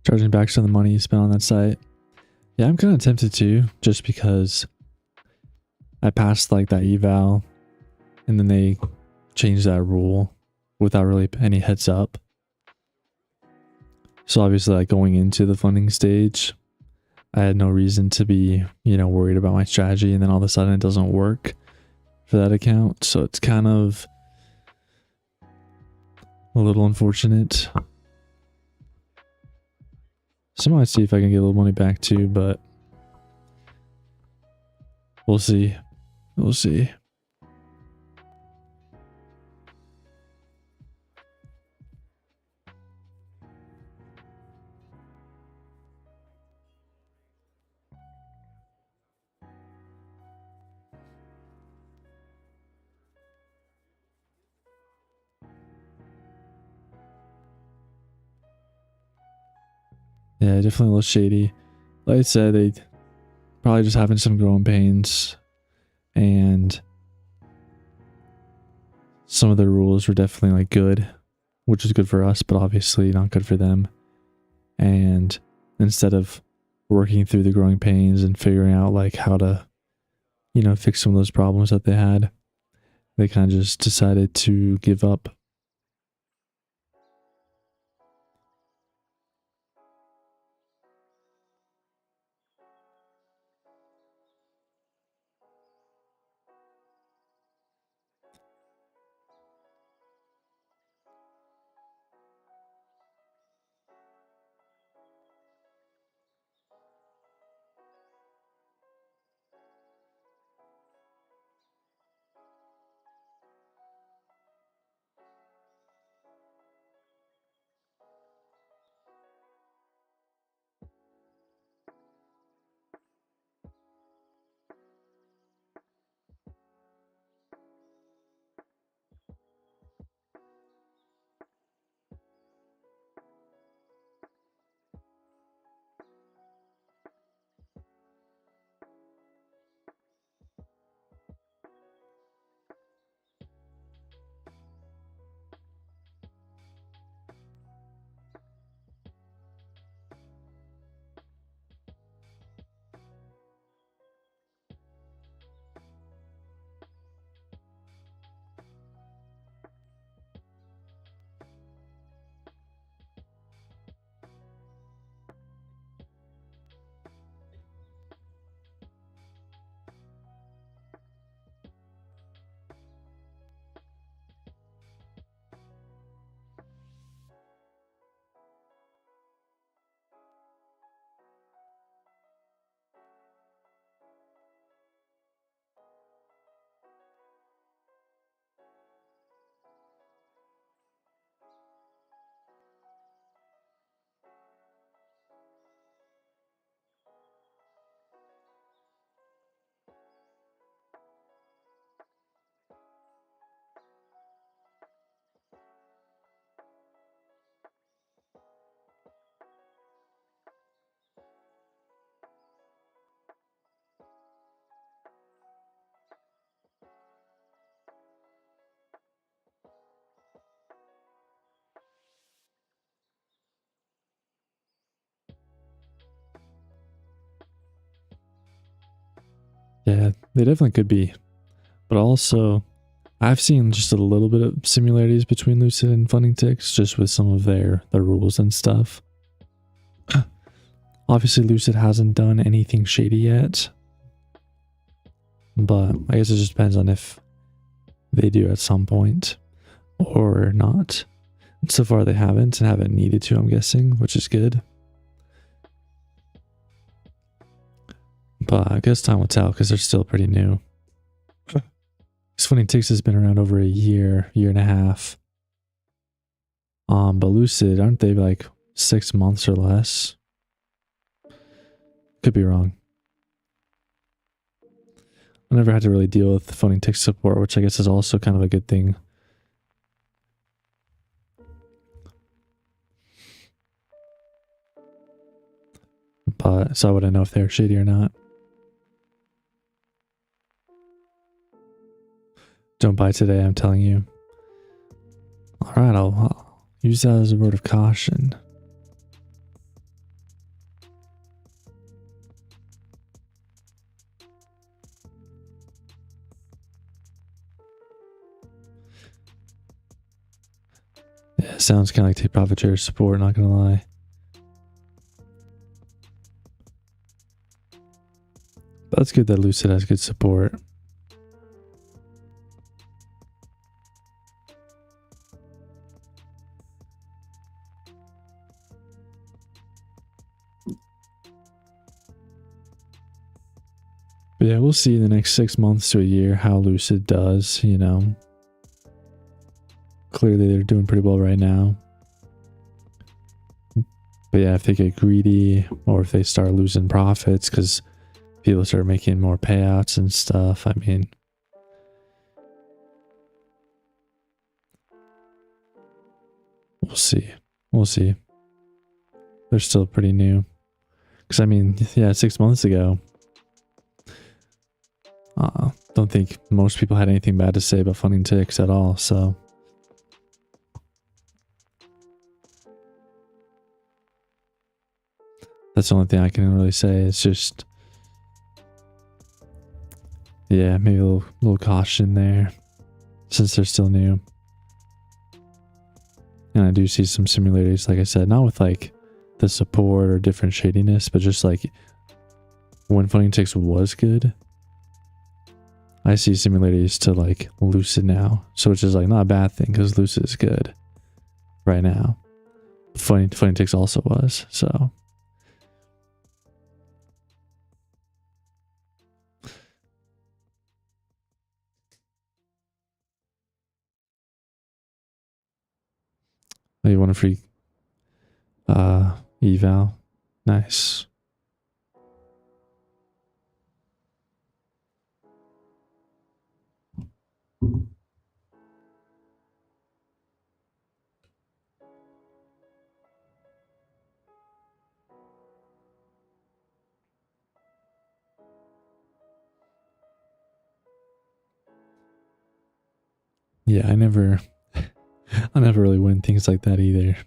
Charging back some of the money you spent on that site. Yeah, I'm kind of tempted to, just because I passed like that eval and then they changed that rule without really any heads up. So obviously, like going into the funding stage, I had no reason to be, you know, worried about my strategy, and then all of a sudden it doesn't work for that account. So it's kind of a little unfortunate. So I might see if I can get a little money back too, but we'll see. We'll see. Yeah, definitely a little shady. Like I said, they probably just having some growing pains, and some of the rules were definitely like good, which is good for us, but obviously not good for them. And instead of working through the growing pains and figuring out like how to, you know, fix some of those problems that they had, they kind of just decided to give up. Yeah, they definitely could be. But also, I've seen just a little bit of similarities between Lucid and Funding Ticks, just with some of their rules and stuff. Obviously, Lucid hasn't done anything shady yet, but I guess it just depends on if they do at some point or not. So far, they haven't and haven't needed to, I'm guessing, which is good. But I guess time will tell because they're still pretty new. Funding Ticks has been around over a year and a half. But Lucid, aren't they like 6 months or less? Could be wrong. I never had to really deal with Funding Ticks support, which I guess is also kind of a good thing. But so I wouldn't know if they're shady or not. Don't buy today, I'm telling you. Alright, I'll use that as a word of caution. Yeah, sounds kind of like take profit share support, not gonna lie. But that's good that Lucid has good support. But yeah, we'll see in the next 6 months to a year how Lucid does, you know. Clearly they're doing pretty well right now. But yeah, if they get greedy or if they start losing profits because people start making more payouts and stuff, I mean, we'll see. We'll see. They're still pretty new. Because I mean, yeah, 6 months ago, don't think most people had anything bad to say about Funding Ticks at all, so. That's the only thing I can really say. It's just, yeah, maybe a little caution there since they're still new. And I do see some similarities, like I said, not with like the support or different shadiness, but just like when Funding Ticks was good, I see similarities to like Lucid now. So which is like not a bad thing because Lucid is good right now. Funding Ticks also was, so. Oh, you want a free eval? Nice. Yeah, I never really win things like that either.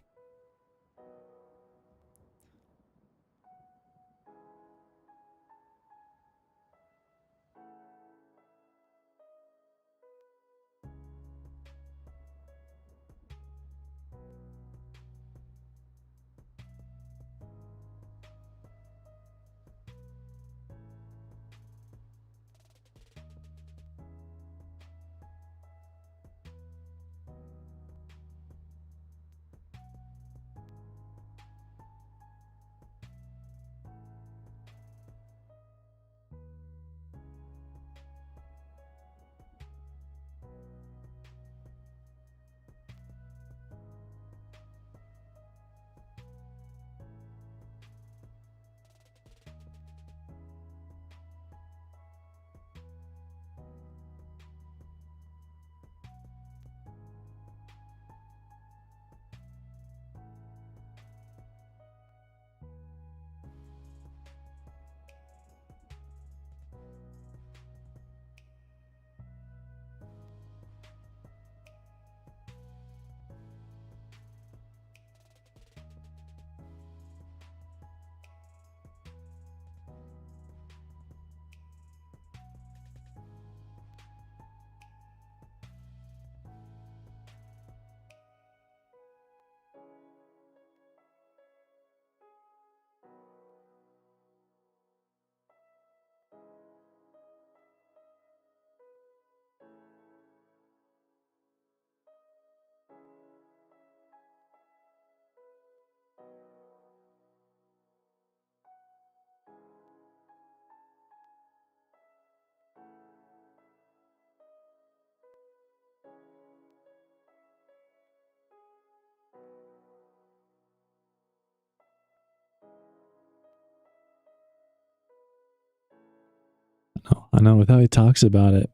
I know with how he talks about it,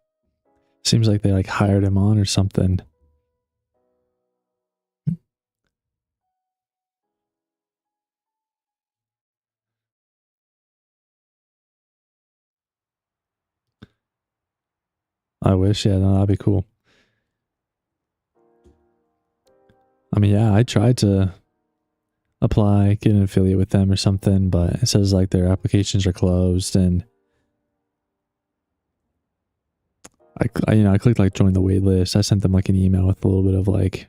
seems like they like hired him on or something. I wish, yeah, no, that'd be cool. I mean, yeah, I tried to apply, get an affiliate with them or something, but it says like their applications are closed, and I clicked like join the wait list. I sent them like an email with a little bit of like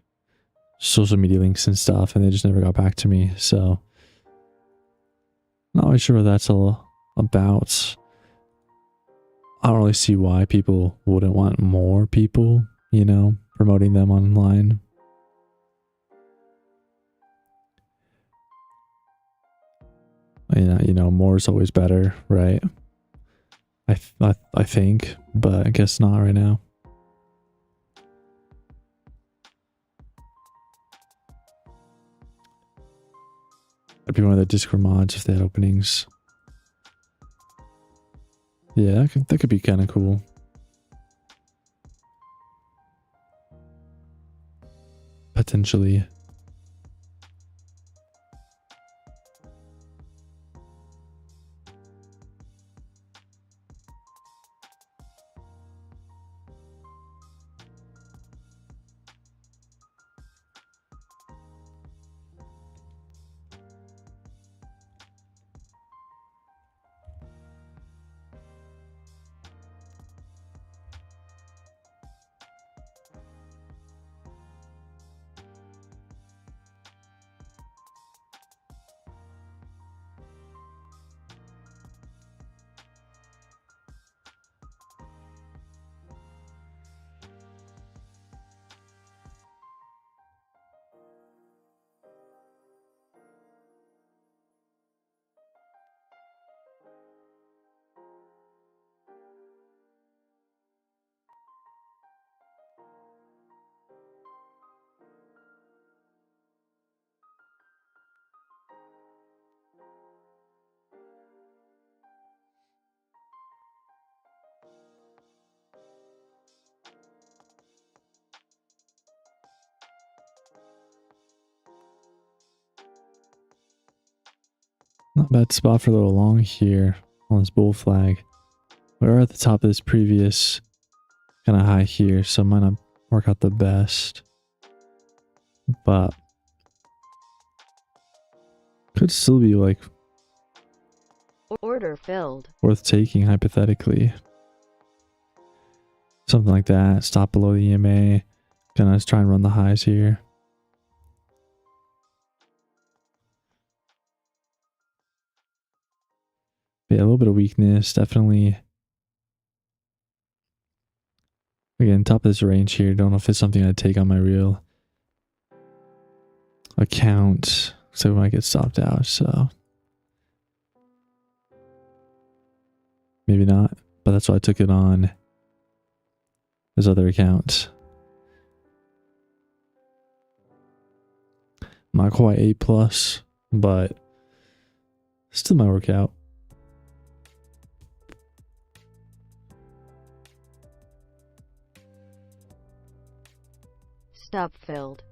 social media links and stuff, and they just never got back to me. So not really sure what that's all about. I don't really see why people wouldn't want more people, promoting them online. More is always better, right? I think, but I guess not right now. I'd be one of the Discord mods if they had openings. Yeah, that could be kind of cool. Potentially. Not a bad spot for a little long here on this bull flag. We're at the top of this previous kind of high here, so it might not work out the best. But could still be like Order filled. worth taking hypothetically. Something like that. Stop below the EMA. Gonna try and run the highs here. Yeah, a little bit of weakness, definitely. Again, top of this range here. Don't know if it's something I'd take on my real account, so we might get stopped out. So maybe not, but that's why I took it on this other account. Not quite A plus, but still might work out. Stop filled.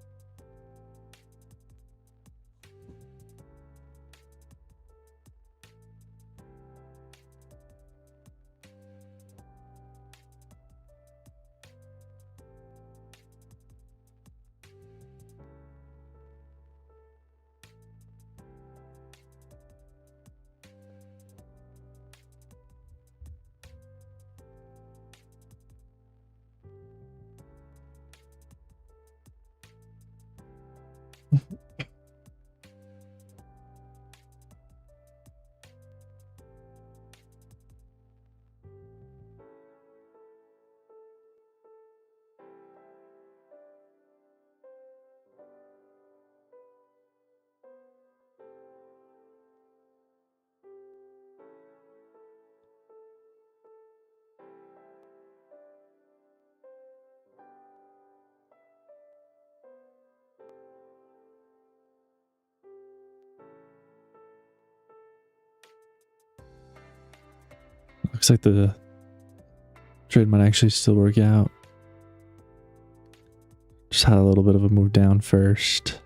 Looks like the Trade might actually still work out. Just had a little bit of a move down first.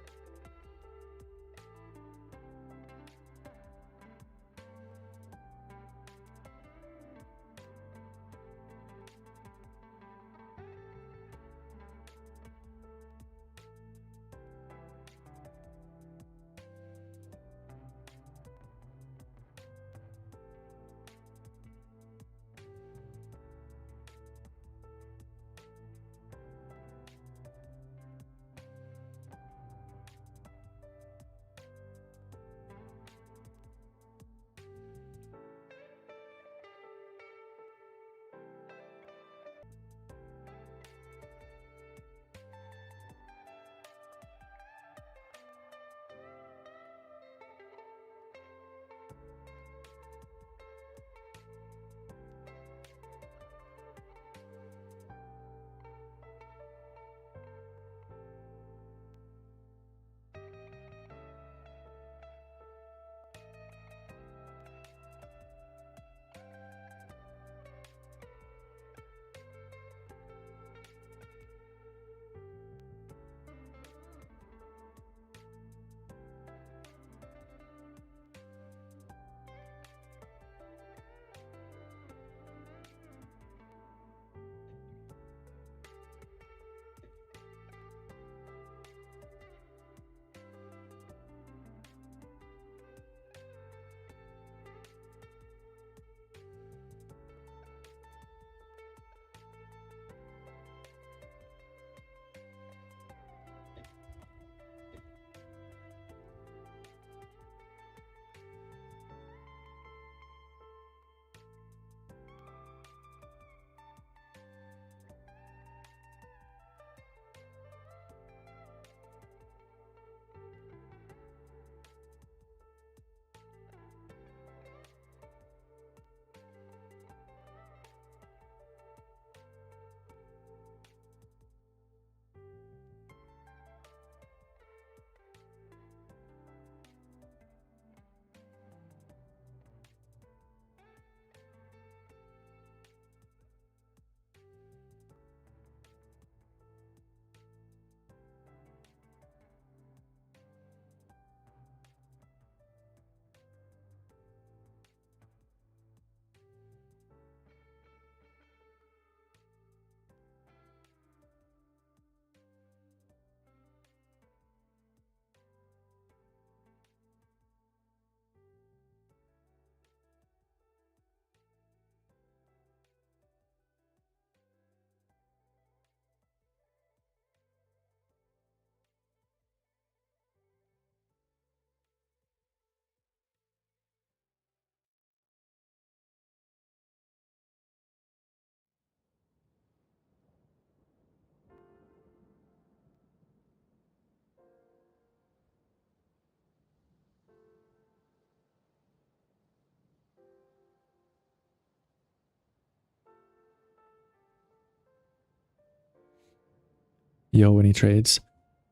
Yo, any trades?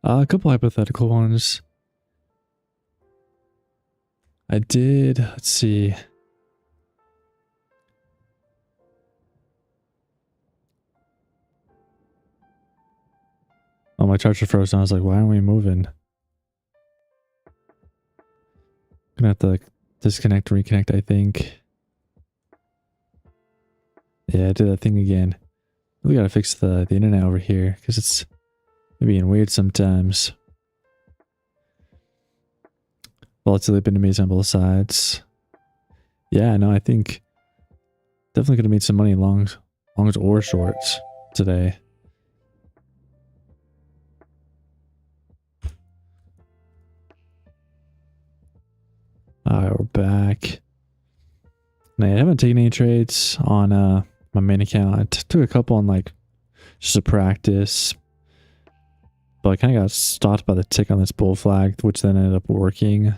A couple hypothetical ones. I did, let's see. Oh, my charger froze and I was like, why aren't we moving? Gonna have to like disconnect, reconnect, I think. Yeah, I did that thing again. We gotta fix the internet over here because it's being weird sometimes. Volatility been amazing on both sides. Yeah, no, I think definitely could have made some money longs or shorts today. Alright, we're back. Now, I haven't taken any trades on my main account. I took a couple on like just a practice, but I kind of got stopped by the tick on this bull flag, which then ended up working.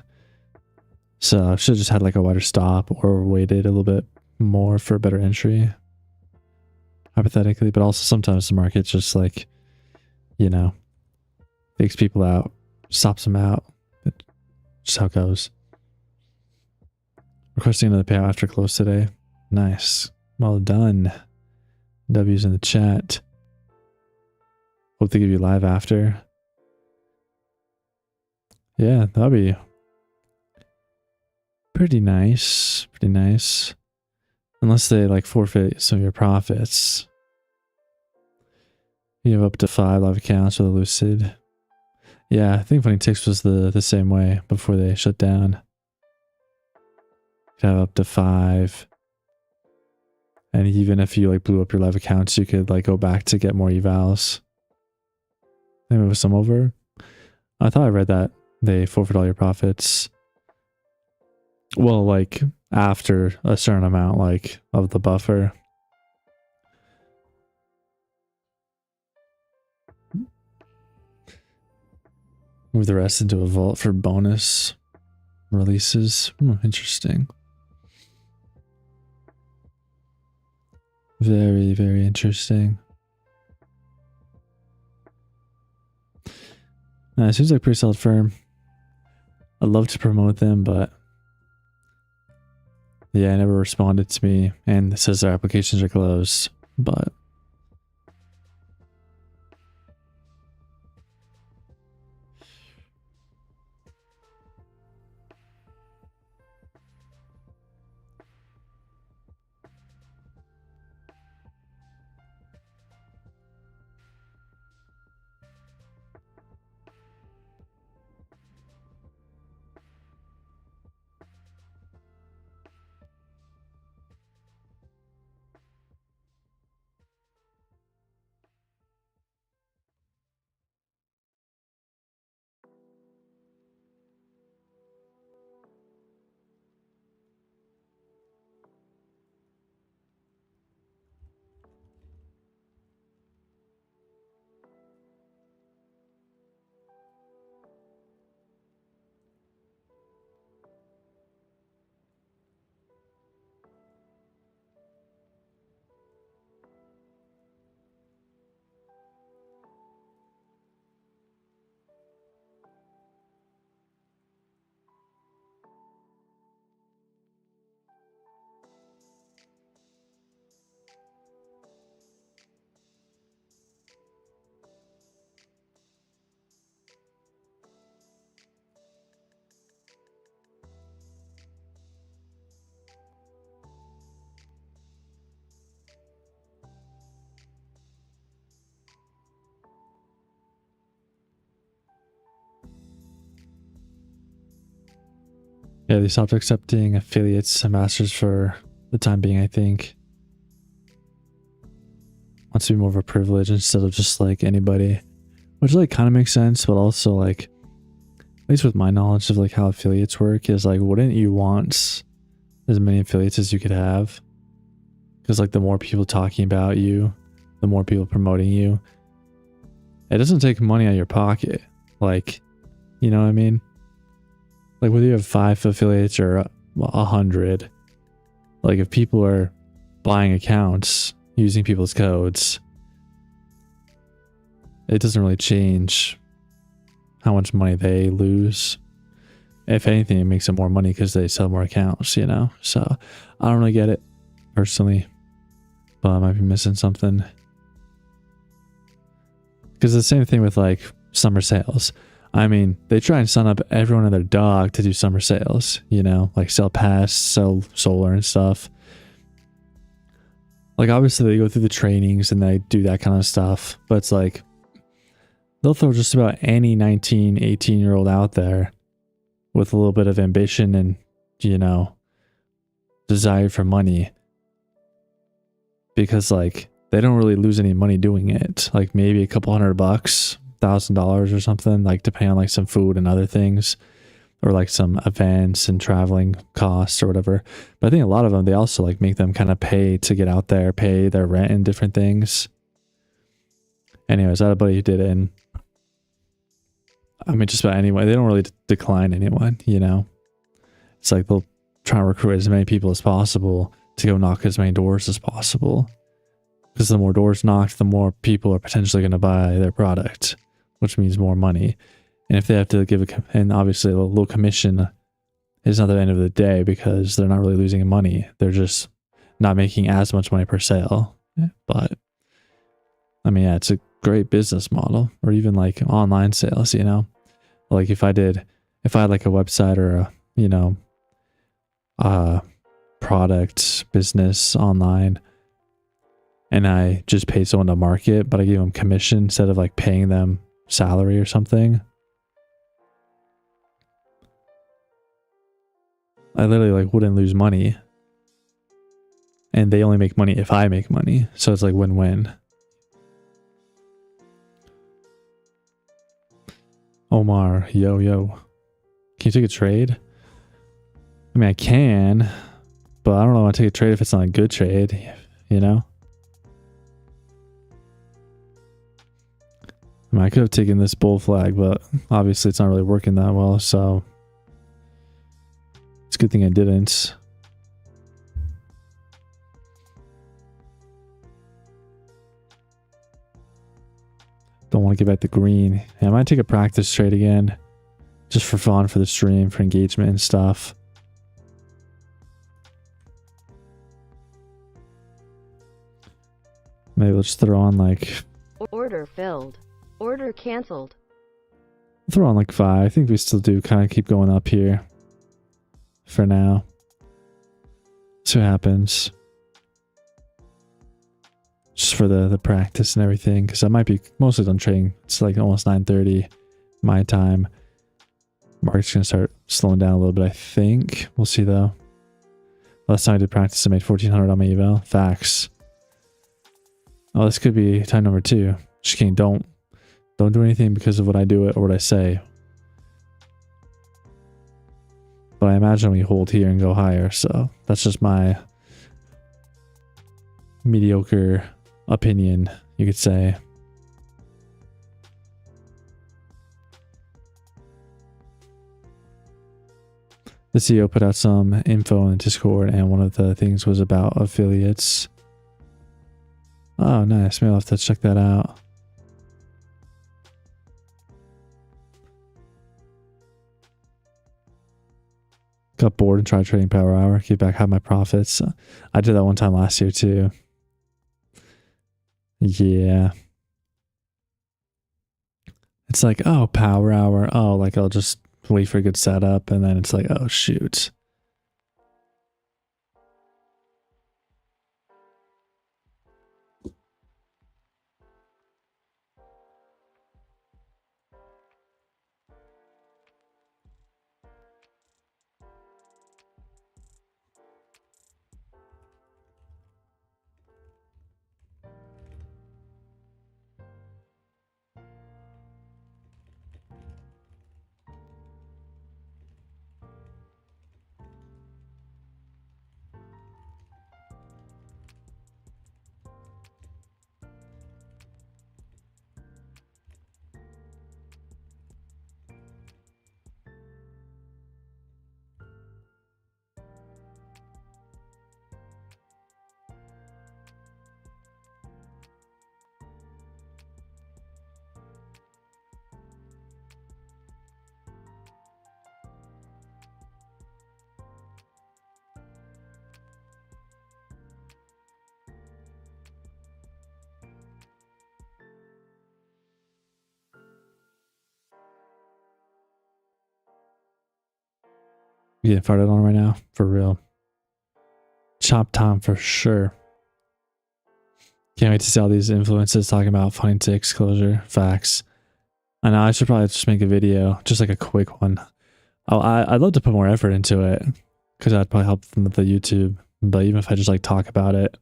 So I should have just had like a wider stop or waited a little bit more for a better entry, hypothetically. But also sometimes the market's just like, you know, takes people out, stops them out. It's just how it goes. Requesting another payout after close today. Nice. Well done. W's in the chat. Hope they give you live after. Yeah, that'd be pretty nice. Pretty nice. Unless they like forfeit some of your profits. You have up to 5 live accounts with a Lucid. Yeah, I think Funny Ticks was the same way before they shut down. You have up to 5. And even if you like blew up your live accounts, you could like go back to get more evals. Maybe it was some over. I thought I read that they forfeit all your profits. Well, like after a certain amount, like of the buffer. Move the rest into a vault for bonus releases. Interesting. Very, very interesting. It seems like a pretty solid firm. I'd love to promote them, but yeah, it never responded to me, and it says their applications are closed, but yeah, they stopped accepting affiliates, ambassadors for the time being, I think. Wants to be more of a privilege instead of just like anybody, which like kind of makes sense, but also like, at least with my knowledge of like how affiliates work, is like, wouldn't you want as many affiliates as you could have? Because like the more people talking about you, the more people promoting you, it doesn't take money out of your pocket. Like, you know what I mean? Like whether you have 5 affiliates or 100, like if people are buying accounts using people's codes, it doesn't really change how much money they lose. If anything, it makes them more money because they sell more accounts, you know? So I don't really get it personally, but I might be missing something. Because the same thing with like summer sales. I mean, they try and sign up everyone and their dog to do summer sales, you know, like sell pass, sell solar and stuff. Like obviously they go through the trainings and they do that kind of stuff, but it's like they'll throw just about any 19, 18-year-old out there with a little bit of ambition and, you know, desire for money, because like they don't really lose any money doing it. Like maybe a couple $100, $1,000 or something, like depending on like some food and other things, or like some events and traveling costs or whatever. But I think a lot of them, they also like make them kind of pay to get out there, pay their rent and different things. Anyways, I had a buddy who did it, and I mean, just about anyone, they don't really decline anyone, you know? It's like they'll try and recruit as many people as possible to go knock as many doors as possible. Because the more doors knocked, the more people are potentially going to buy their product, which means more money. And if they have to give and obviously a little commission is not the end of the day, because they're not really losing money. They're just not making as much money per sale. But I mean, yeah, it's a great business model, or even like online sales, you know, like if I had like a website or a, you know, product business online, and I just paid someone to market, but I gave them commission instead of like paying them salary or something. I literally like wouldn't lose money, and they only make money if I make money. So it's like win-win. Omar, yo. Can you take a trade? I mean, I can, but I don't know. I take a trade if it's not a good trade, you know? I mean, I could have taken this bull flag, but obviously it's not really working that well, so it's a good thing I didn't. Don't want to get back to green. Yeah, I might take a practice trade again, just for fun, for the stream, for engagement and stuff. Maybe we'll just throw on like... Order filled. Order cancelled. Throw on like 5. I think we still do kind of keep going up here for now. See what happens. Just for the practice and everything, because I might be mostly done trading. It's like almost 9:30 my time. Market's gonna start slowing down a little bit, I think. We'll see though. Last time I did practice, I made 1400 on my eval. Facts. Oh, this could be time number 2. Just kidding. Don't do anything because of what I do or what I say. But I imagine we hold here and go higher, so that's just my mediocre opinion, you could say. The CEO put out some info in Discord, and one of the things was about affiliates. Oh, nice. Maybe I'll have to check that out. Got bored and tried trading Power Hour. Keep back half my profits. I did that one time last year too. Yeah. It's like, oh, Power Hour. Oh, like I'll just wait for a good setup, and then it's like, oh, shoot. You getting farted on right now? For real. Chop time for sure. Can't wait to see all these influencers talking about funding to exposure. Facts. I know I should probably just make a video, just like a quick one. I'd love to put more effort into it, because that'd probably help them with the YouTube. But even if I just like talk about it,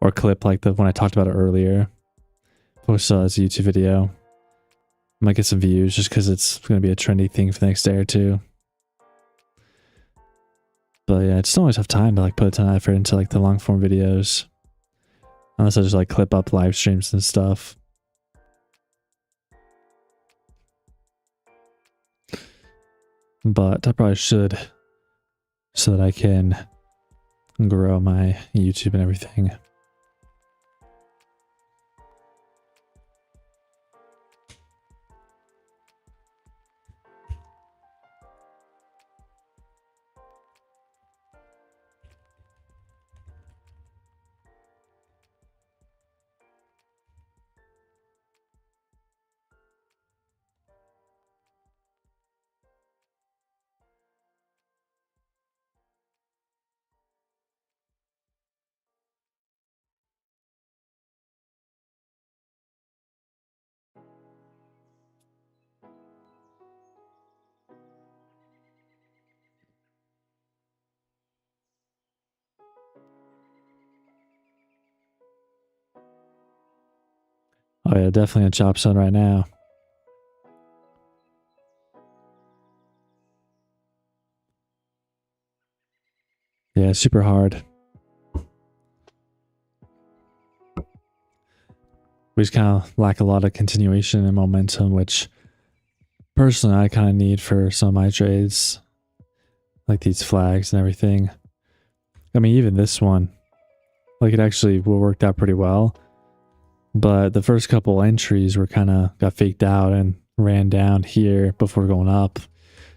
or clip like the when I talked about it earlier, post it as a YouTube video, might get some views just because it's going to be a trendy thing for the next day or two. But yeah, I just don't always have time to like put a ton of effort into like the long form videos, unless I just like clip up live streams and stuff. But I probably should, so that I can grow my YouTube and everything. Oh yeah, definitely a chop zone right now. Yeah, super hard. We just kind of lack a lot of continuation and momentum, which personally I kind of need for some of my trades, like these flags and everything. I mean, even this one, like it actually worked out pretty well, but the first couple entries were kind of got faked out and ran down here before going up.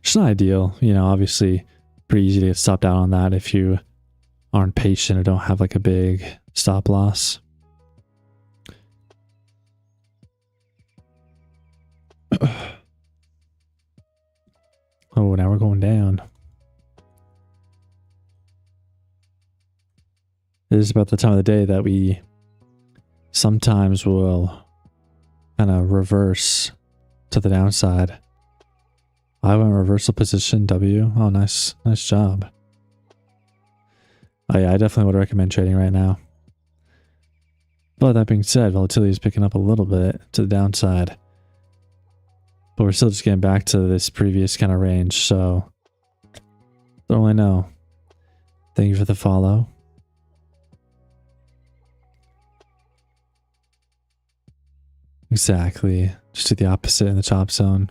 It's not ideal, you know, obviously pretty easy to get stopped out on that if you aren't patient or don't have like a big stop loss. Oh, now we're going down. It is about the time of the day that we sometimes will kind of reverse to the downside. I went reversal position W. Oh, nice job. Oh yeah, I definitely would recommend trading right now. But that being said, volatility is picking up a little bit to the downside. But we're still just getting back to this previous kind of range, so don't really know. Thank you for the follow. Exactly. Just do the opposite in the chop zone.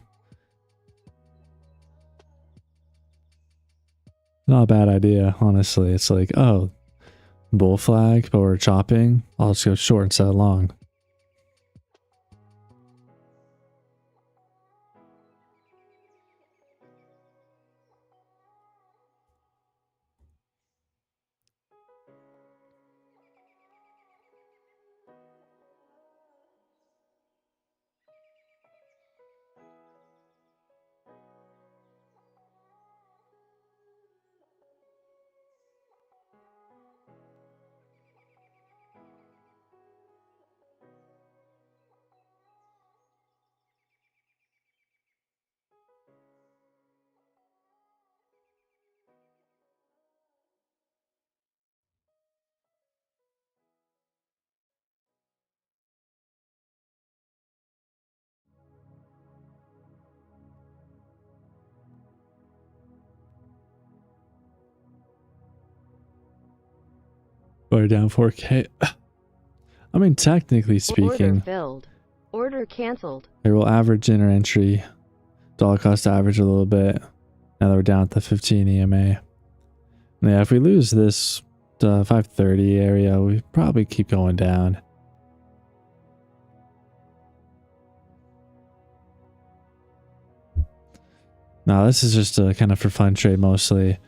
Not a bad idea, honestly. It's like, oh, bull flag, but we're chopping. I'll just go short instead of long. We're down 4K. I mean, technically speaking, Order filled. Order canceled. it will average in our entry. Dollar cost average a little bit. Now that we're down at the 15 EMA. And yeah, if we lose this 530 area, we probably keep going down. Now, this is just a kind of for fun trade mostly.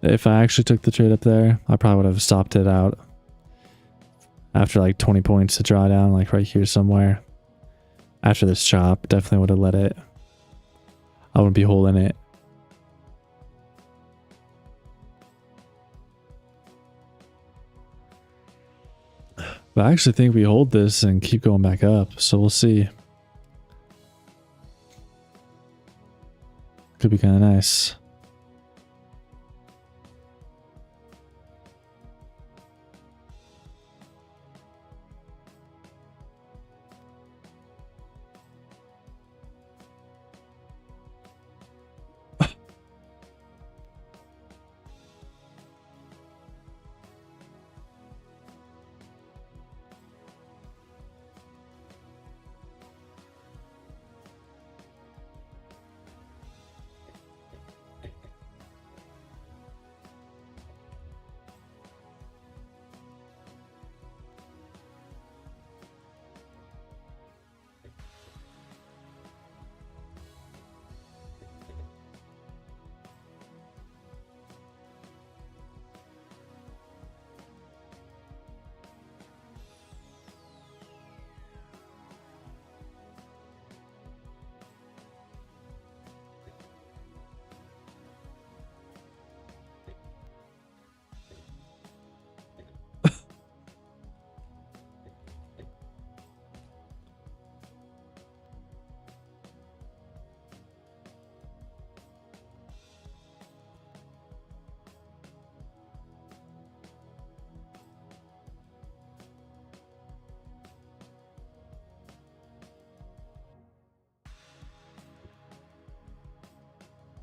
If I actually took the trade up there, I probably would have stopped it out after like 20 points to draw down, like right here somewhere. After this chop, definitely would have let it. I wouldn't be holding it. But I actually think we hold this and keep going back up, so we'll see. Could be kind of nice.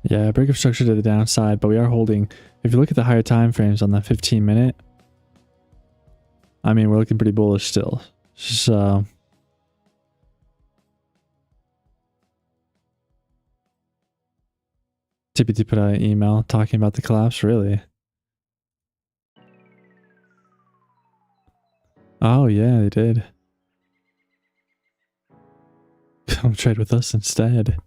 Yeah, break of structure to the downside, but we are holding. If you look at the higher time frames on the 15-minute, I mean, we're looking pretty bullish still. So TPT put out an email talking about the collapse, really? Oh yeah, they did. Come trade with us instead.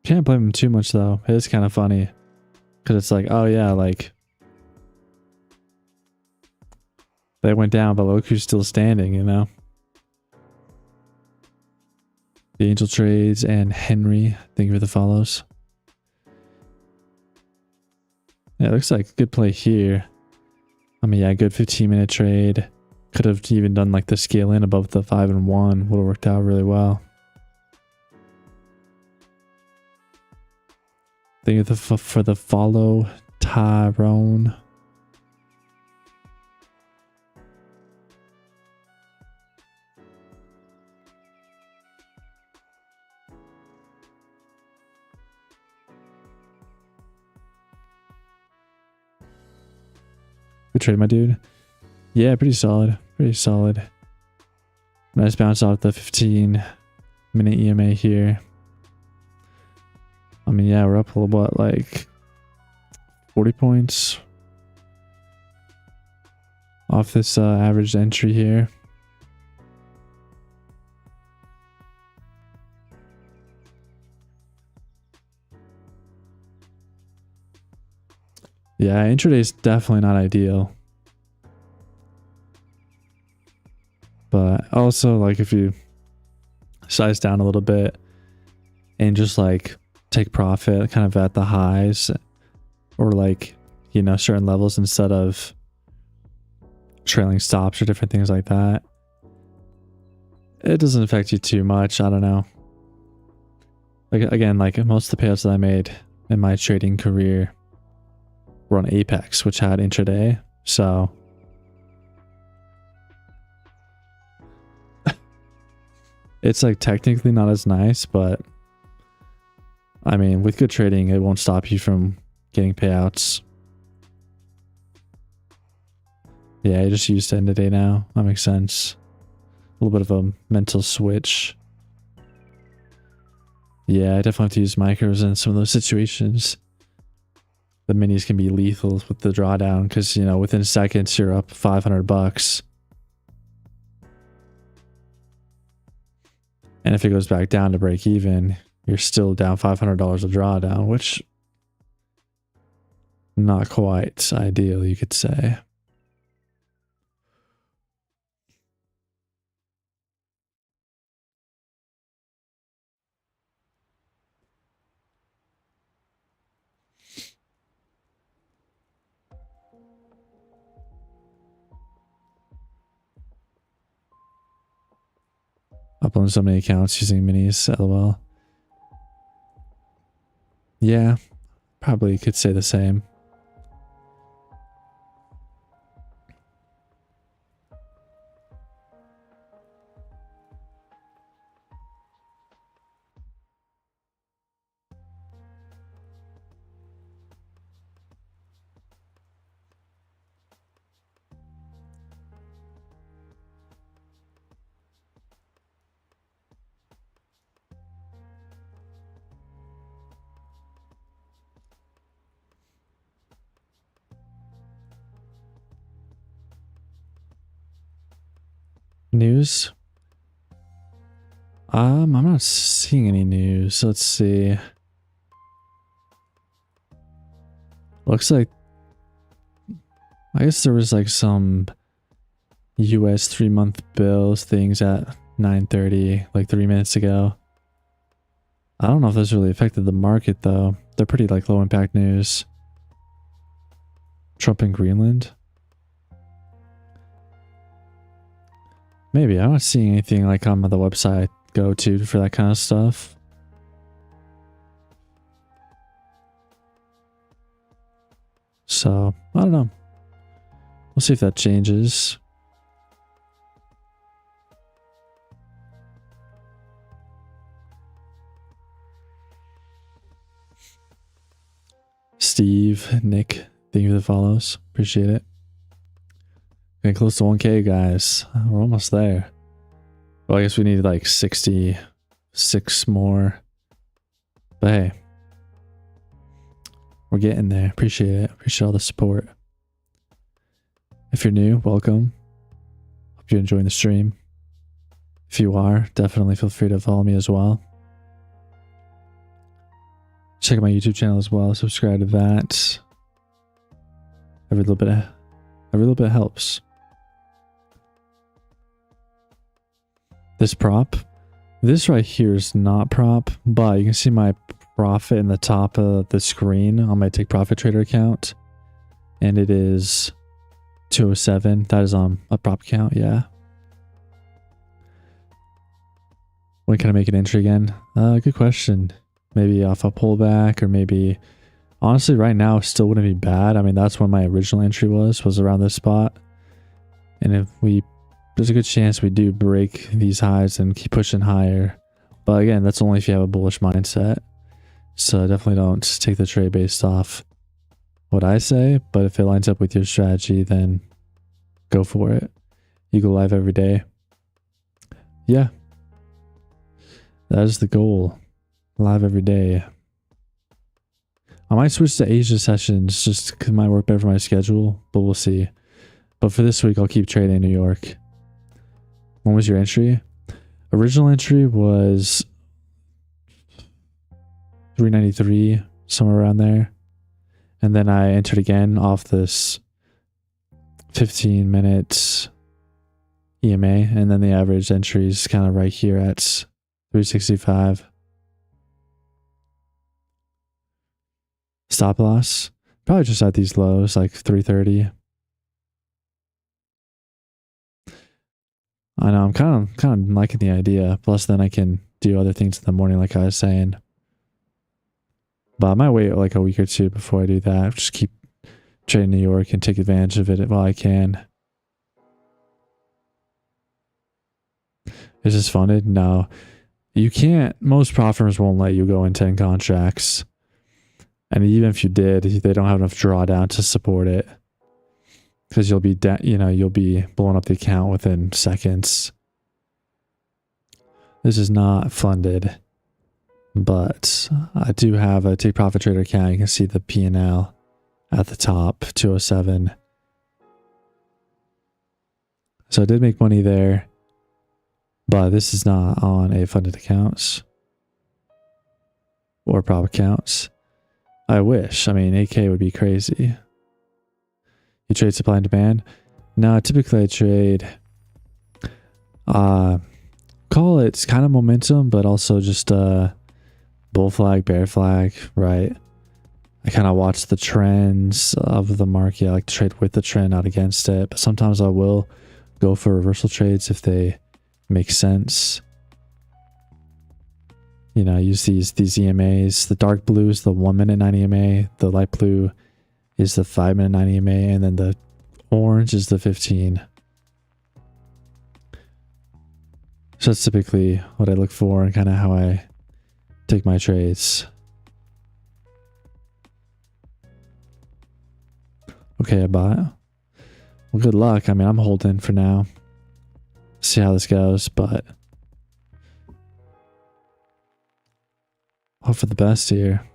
Can't blame him too much though. It is kind of funny. Because it's like, oh yeah, like they went down, but look who's still standing, you know? The BangerTrades and Henry, thank you for the follows. Yeah, it looks like a good play here. I mean, yeah, good 15-minute trade. Could have even done like the scale in above the 5 and 1. Would have worked out really well. Thank you for the follow, Tyrone. Good trade, my dude. Yeah, pretty solid. Pretty solid. Nice bounce off the 15-minute EMA here. I mean, yeah, we're up a little bit, like 40 points off this average entry here. Yeah, intraday is definitely not ideal. But also, like, if you size down a little bit and just like take profit kind of at the highs or like, you know, certain levels instead of trailing stops or different things like that, it doesn't affect you too much. I don't know. Like, again, like most of the payouts that I made in my trading career were on Apex, which had intraday. So it's like technically not as nice, but I mean, with good trading, it won't stop you from getting payouts. Yeah, I just used end of day now. That makes sense. A little bit of a mental switch. Yeah, I definitely have to use micros in some of those situations. The minis can be lethal with the drawdown because, you know, within seconds you're up $500. And if it goes back down to break even, you're still down $500 of drawdown, which not quite ideal, you could say. Uploading so many accounts using minis, lol. Yeah, probably could say the same. News? I'm not seeing any news. Let's see. Looks like, I guess there was like some US 3-month bills things at 9:30, like 3 minutes ago. I don't know if this really affected the market though. They're pretty like low impact news. Trump in Greenland? Maybe. I'm not seeing anything like on the website go to for that kind of stuff. So I don't know. We'll see if that changes. Steve, Nick, thank you for the follows. Appreciate it. Getting close to 1K, guys. We're almost there. Well, I guess we need like 66 more. But hey, we're getting there. Appreciate it. Appreciate all the support. If you're new, welcome. Hope you're enjoying the stream. If you are, definitely feel free to follow me as well. Check out my YouTube channel as well. Subscribe to that. Every little bit helps. This prop, this right here is not prop, but you can see my profit in the top of the screen on my Take Profit Trader account, and it is 207. That is on a prop account. Yeah. When can I make an entry again? Good question. Maybe off a pullback, or maybe honestly right now still wouldn't be bad. I mean, that's when my original entry was around this spot. And if there's a good chance we do break these highs and keep pushing higher. But again, that's only if you have a bullish mindset. So definitely don't take the trade based off what I say. But if it lines up with your strategy, then go for it. You go live every day. Yeah. That is the goal. Live every day. I might switch to Asia sessions just because it might work better for my schedule, but we'll see. But for this week, I'll keep trading in New York. When was your entry? Original entry was 393, somewhere around there. And then I entered again off this 15 minutes EMA. And then the average entry is kind of right here at 365. Stop loss, probably just at these lows, like 330. I know I'm kind of liking the idea. Plus, then I can do other things in the morning, like I was saying. But I might wait like a week or two before I do that. Just keep trading New York and take advantage of it while I can. Is this funded? No, you can't. Most prop firms won't let you go in 10 contracts. And even if you did, they don't have enough drawdown to support it, because you'll be blowing up the account within seconds. This is not funded, but I do have a Take Profit Trader account. You can see the P&L at the top, 207. So I did make money there, but this is not on a funded accounts or prop accounts. I wish. I mean, 8K would be crazy. You trade supply and demand? No, typically I trade, call it kind of momentum, but also just bull flag, bear flag, right? I kind of watch the trends of the market. I like to trade with the trend, not against it. But sometimes I will go for reversal trades if they make sense. You know, I use these EMAs. The dark blue is the 1 minute 9 EMA. The light blue is the 5 minute 9 EMA. And then the orange is the 15. So that's typically what I look for and kind of how I take my trades. Okay, I bought. Well, good luck. I mean, I'm holding for now. See how this goes, but hope for the best here.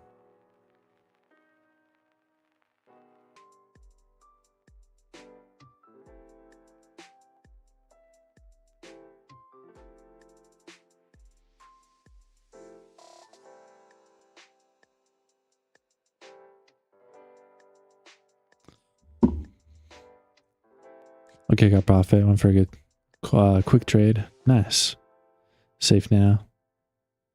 Okay, got profit. Went for a good quick trade. Nice. Safe now.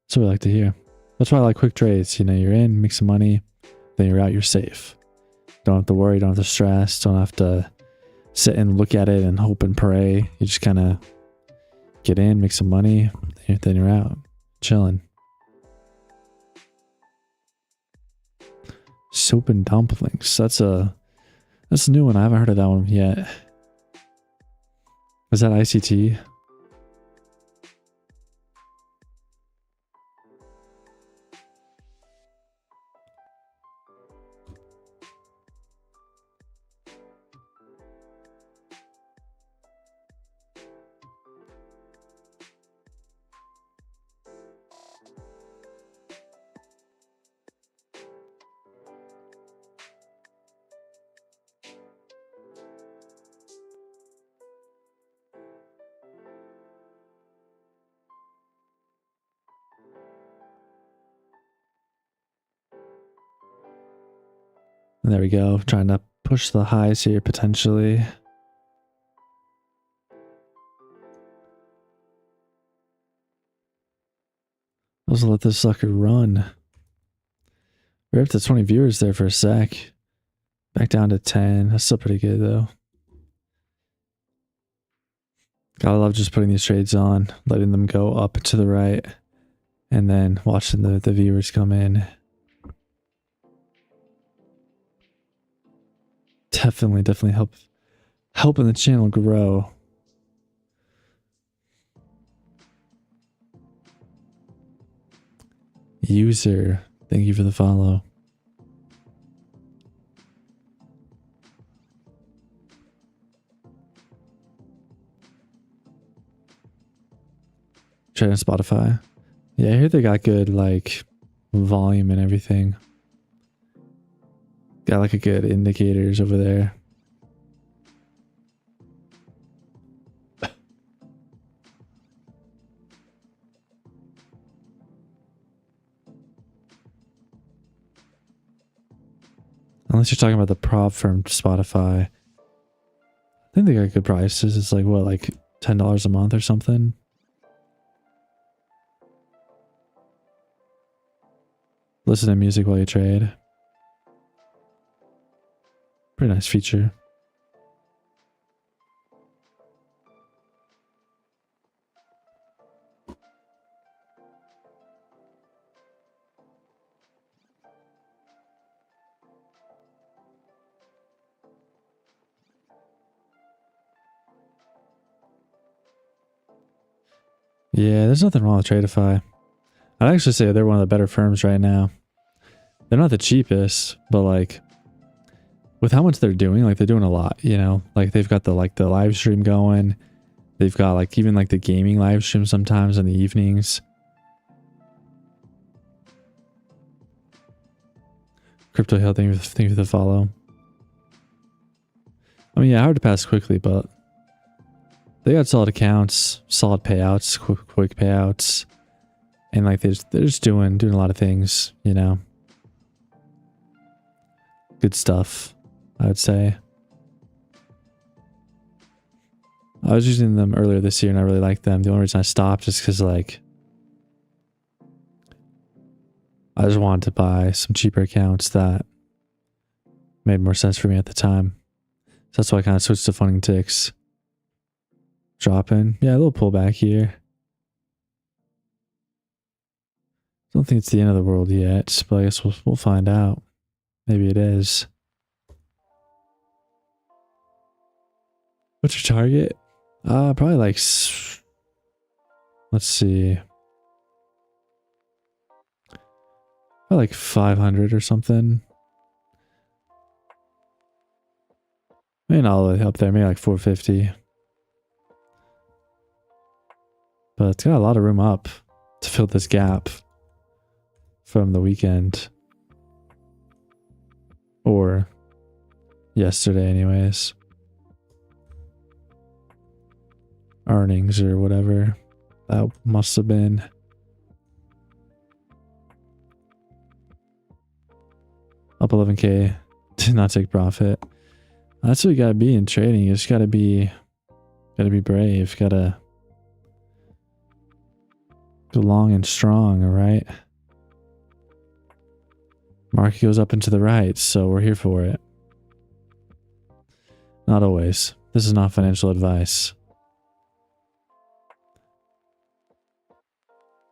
That's what we like to hear. That's why I like quick trades. You know, you're in, make some money, then you're out, you're safe. Don't have to worry, don't have to stress, don't have to sit and look at it and hope and pray. You just kind of get in, make some money, then you're out, chilling. Soap and dumplings. That's a That's a new one. I haven't heard of that one yet. Is that ICT? There we go. Trying to push the highs here potentially. Let's let this sucker run. We're up to 20 viewers there for a sec. Back down to 10. That's still pretty good though. Gotta love just putting these trades on, letting them go up to the right, and then watching the viewers come in. Definitely helping the channel grow. User, thank you for the follow. Try on Spotify. Yeah, I hear they got good like volume and everything. Got like a good indicators over there. Unless you're talking about the prop from Spotify. I think they got good prices. It's like what, like $10 a month or something? Listen to music while you trade. Pretty nice feature. Yeah, there's nothing wrong with Tradeify. I'd actually say they're one of the better firms right now. They're not the cheapest, but like with how much they're doing, like they're doing a lot, you know? Like they've got the live stream going. They've got like even like the gaming live stream sometimes in the evenings. Crypto Hill, thank you for the follow. I mean, yeah, hard to pass quickly, but they got solid accounts, solid payouts, quick payouts, and like they're just doing a lot of things, you know. Good stuff, I would say. I was using them earlier this year and I really liked them. The only reason I stopped is because like I just wanted to buy some cheaper accounts that made more sense for me at the time. So that's why I kind of switched to funding ticks. Dropping. Yeah, a little pullback here. Don't think it's the end of the world yet, but I guess we'll find out. Maybe it is. What's your target? Probably like, let's see. Probably like 500 or something. Maybe not all the way up there, maybe like 450. But it's got a lot of room up to fill this gap from the weekend. Or yesterday anyways. Earnings or whatever that must have been. Up 11k. Did not take profit. That's what you gotta be in trading. You just gotta be brave. Gotta go long and strong, alright? Market goes up and to the right, so we're here for it. Not always. This is not financial advice.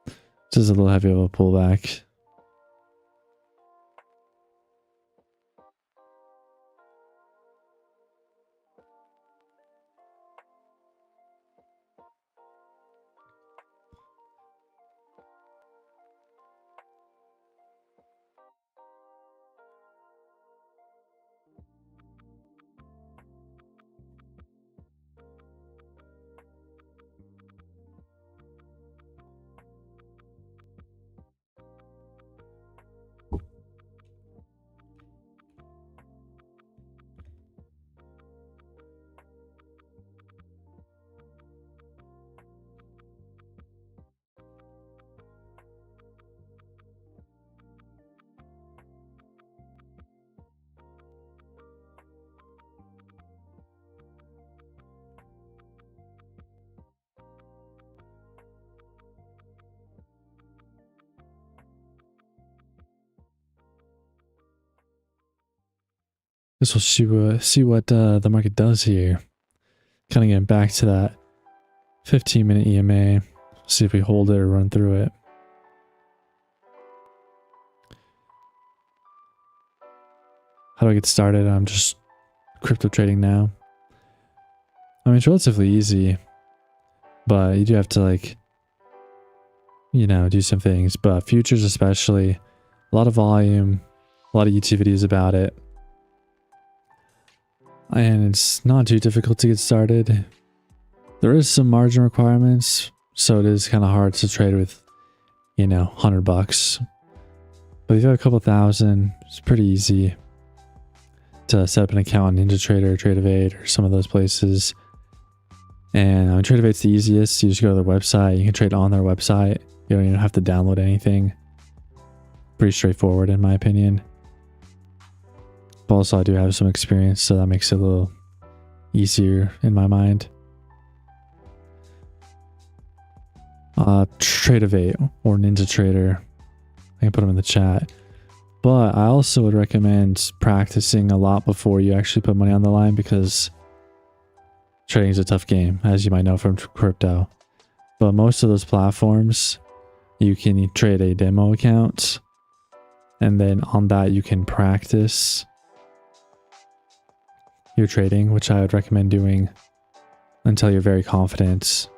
This is a little heavy of a pullback. Guess we'll see what the market does here. Kind of getting back to that 15-minute EMA. See if we hold it or run through it. How do I get started? I'm just crypto trading now. I mean, it's relatively easy, but you do have to, like, you know, do some things. But futures especially, a lot of volume, a lot of YouTube videos about it. And it's not too difficult to get started. There is some margin requirements, so it is kind of hard to trade with, you know, $100. But if you have a couple thousand, it's pretty easy to set up an account on NinjaTrader or Trade-of-8 or some of those places. And Trade-of-8's the easiest. You just go to their website. You can trade on their website. You don't even have to download anything. Pretty straightforward in my opinion. But also I do have some experience, so that makes it a little easier in my mind. Trade-of-8 or NinjaTrader. I can put them in the chat. But I also would recommend practicing a lot before you actually put money on the line, because trading is a tough game, as you might know from crypto. But most of those platforms, you can trade a demo account, and then on that you can practice your trading, which I would recommend doing until you're very confident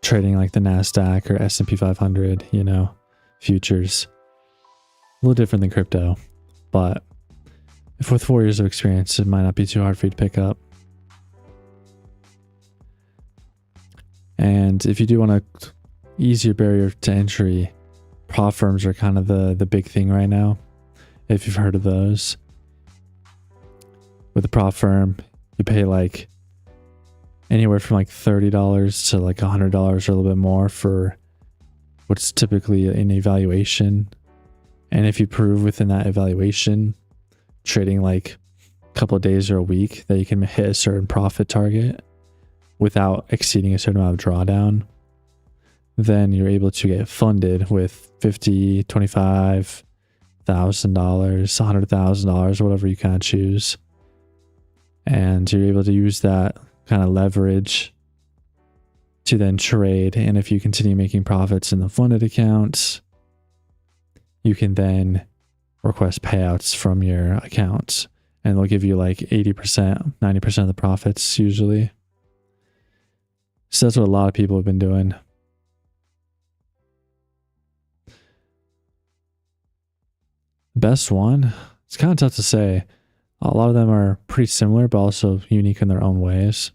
trading like the NASDAQ or S&P 500, you know, futures. A little different than crypto, but if with 4 years of experience, it might not be too hard for you to pick up. And if you do want to ease your barrier to entry, prop firms are kind of the big thing right now, if you've heard of those. With a prop firm, you pay like anywhere from like $30 to like $100 or a little bit more for what's typically an evaluation. And if you prove within that evaluation, trading like a couple of days or a week, that you can hit a certain profit target without exceeding a certain amount of drawdown, then you're able to get funded with $50,000, $25,000, $100,000, whatever you kind of choose. And you're able to use that kind of leverage to then trade. And if you continue making profits in the funded accounts, you can then request payouts from your accounts, and they'll give you like 80%, 90% of the profits usually. So that's what a lot of people have been doing. Best one? It's kind of tough to say. A lot of them are pretty similar, but also unique in their own ways.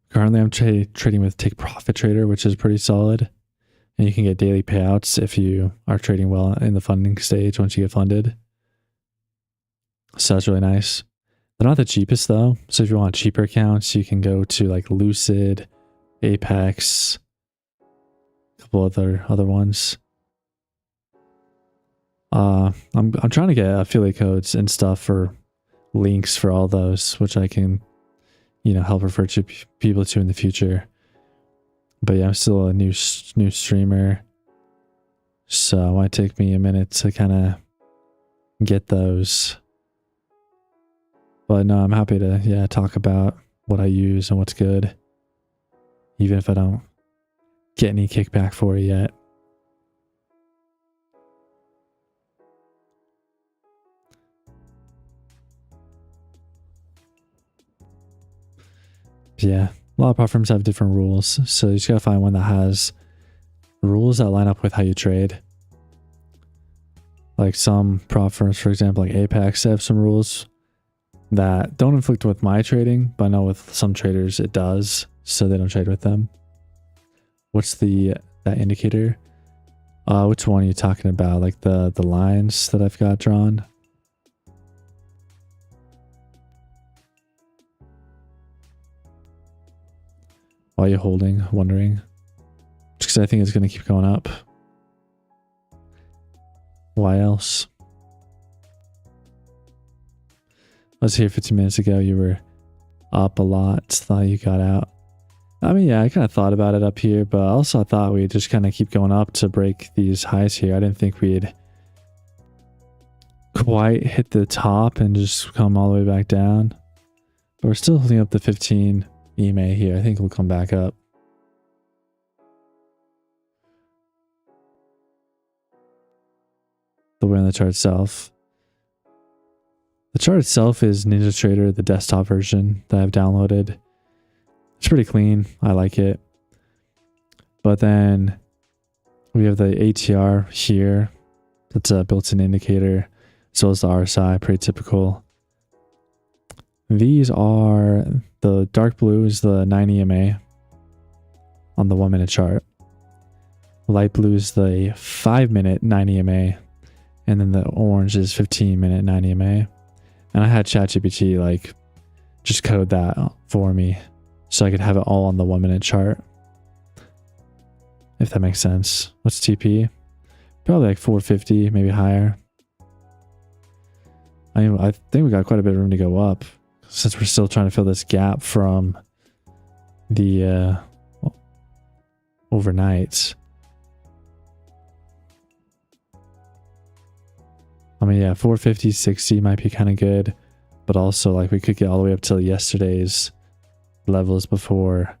Currently, I'm trading with Take Profit Trader, which is pretty solid. And you can get daily payouts if you are trading well in the funding stage once you get funded. So that's really nice. They're not the cheapest though. So if you want cheaper accounts, you can go to like Lucid, Apex, a couple other ones. I'm trying to get affiliate codes and stuff for links for all those, which I can, you know, help refer to people to in the future. But yeah, I'm still a new streamer, so it might take me a minute to kind of get those. But no, I'm happy to talk about what I use and what's good, even if I don't get any kickback for it yet. Yeah, a lot of platforms have different rules, so you just gotta find one that has rules that line up with how you trade. Like some prop firms, for example, like Apex, have some rules that don't conflict with my trading, but I know with some traders it does, so they don't trade with them. What's that indicator? Which one are you talking about? Like the lines that I've got drawn? Why are you holding? Wondering? Just because I think it's going to keep going up. Why else? I was here 15 minutes ago. You were up a lot. Thought you got out. I mean, yeah, I kind of thought about it up here, but also I thought we'd just kind of keep going up to break these highs here. I didn't think we'd quite hit the top and just come all the way back down. But we're still holding up the 15 EMA here. I think we'll come back up. The way on the chart itself. The chart itself is NinjaTrader, the desktop version that I've downloaded. It's pretty clean. I like it. But then we have the ATR here. That's a built-in indicator. So is the RSI, pretty typical. These are, the dark blue is the 9 EMA on the 1 minute chart. Light blue is the 5 minute 9 EMA. And then the orange is 15 minute 9 EMA. And I had ChatGPT like just code that for me so I could have it all on the 1 minute chart. If that makes sense. What's TP? Probably like 450, maybe higher. I think we got quite a bit of room to go up since we're still trying to fill this gap from the overnights. I mean, yeah, 450, 60 might be kind of good, but also like we could get all the way up to yesterday's levels before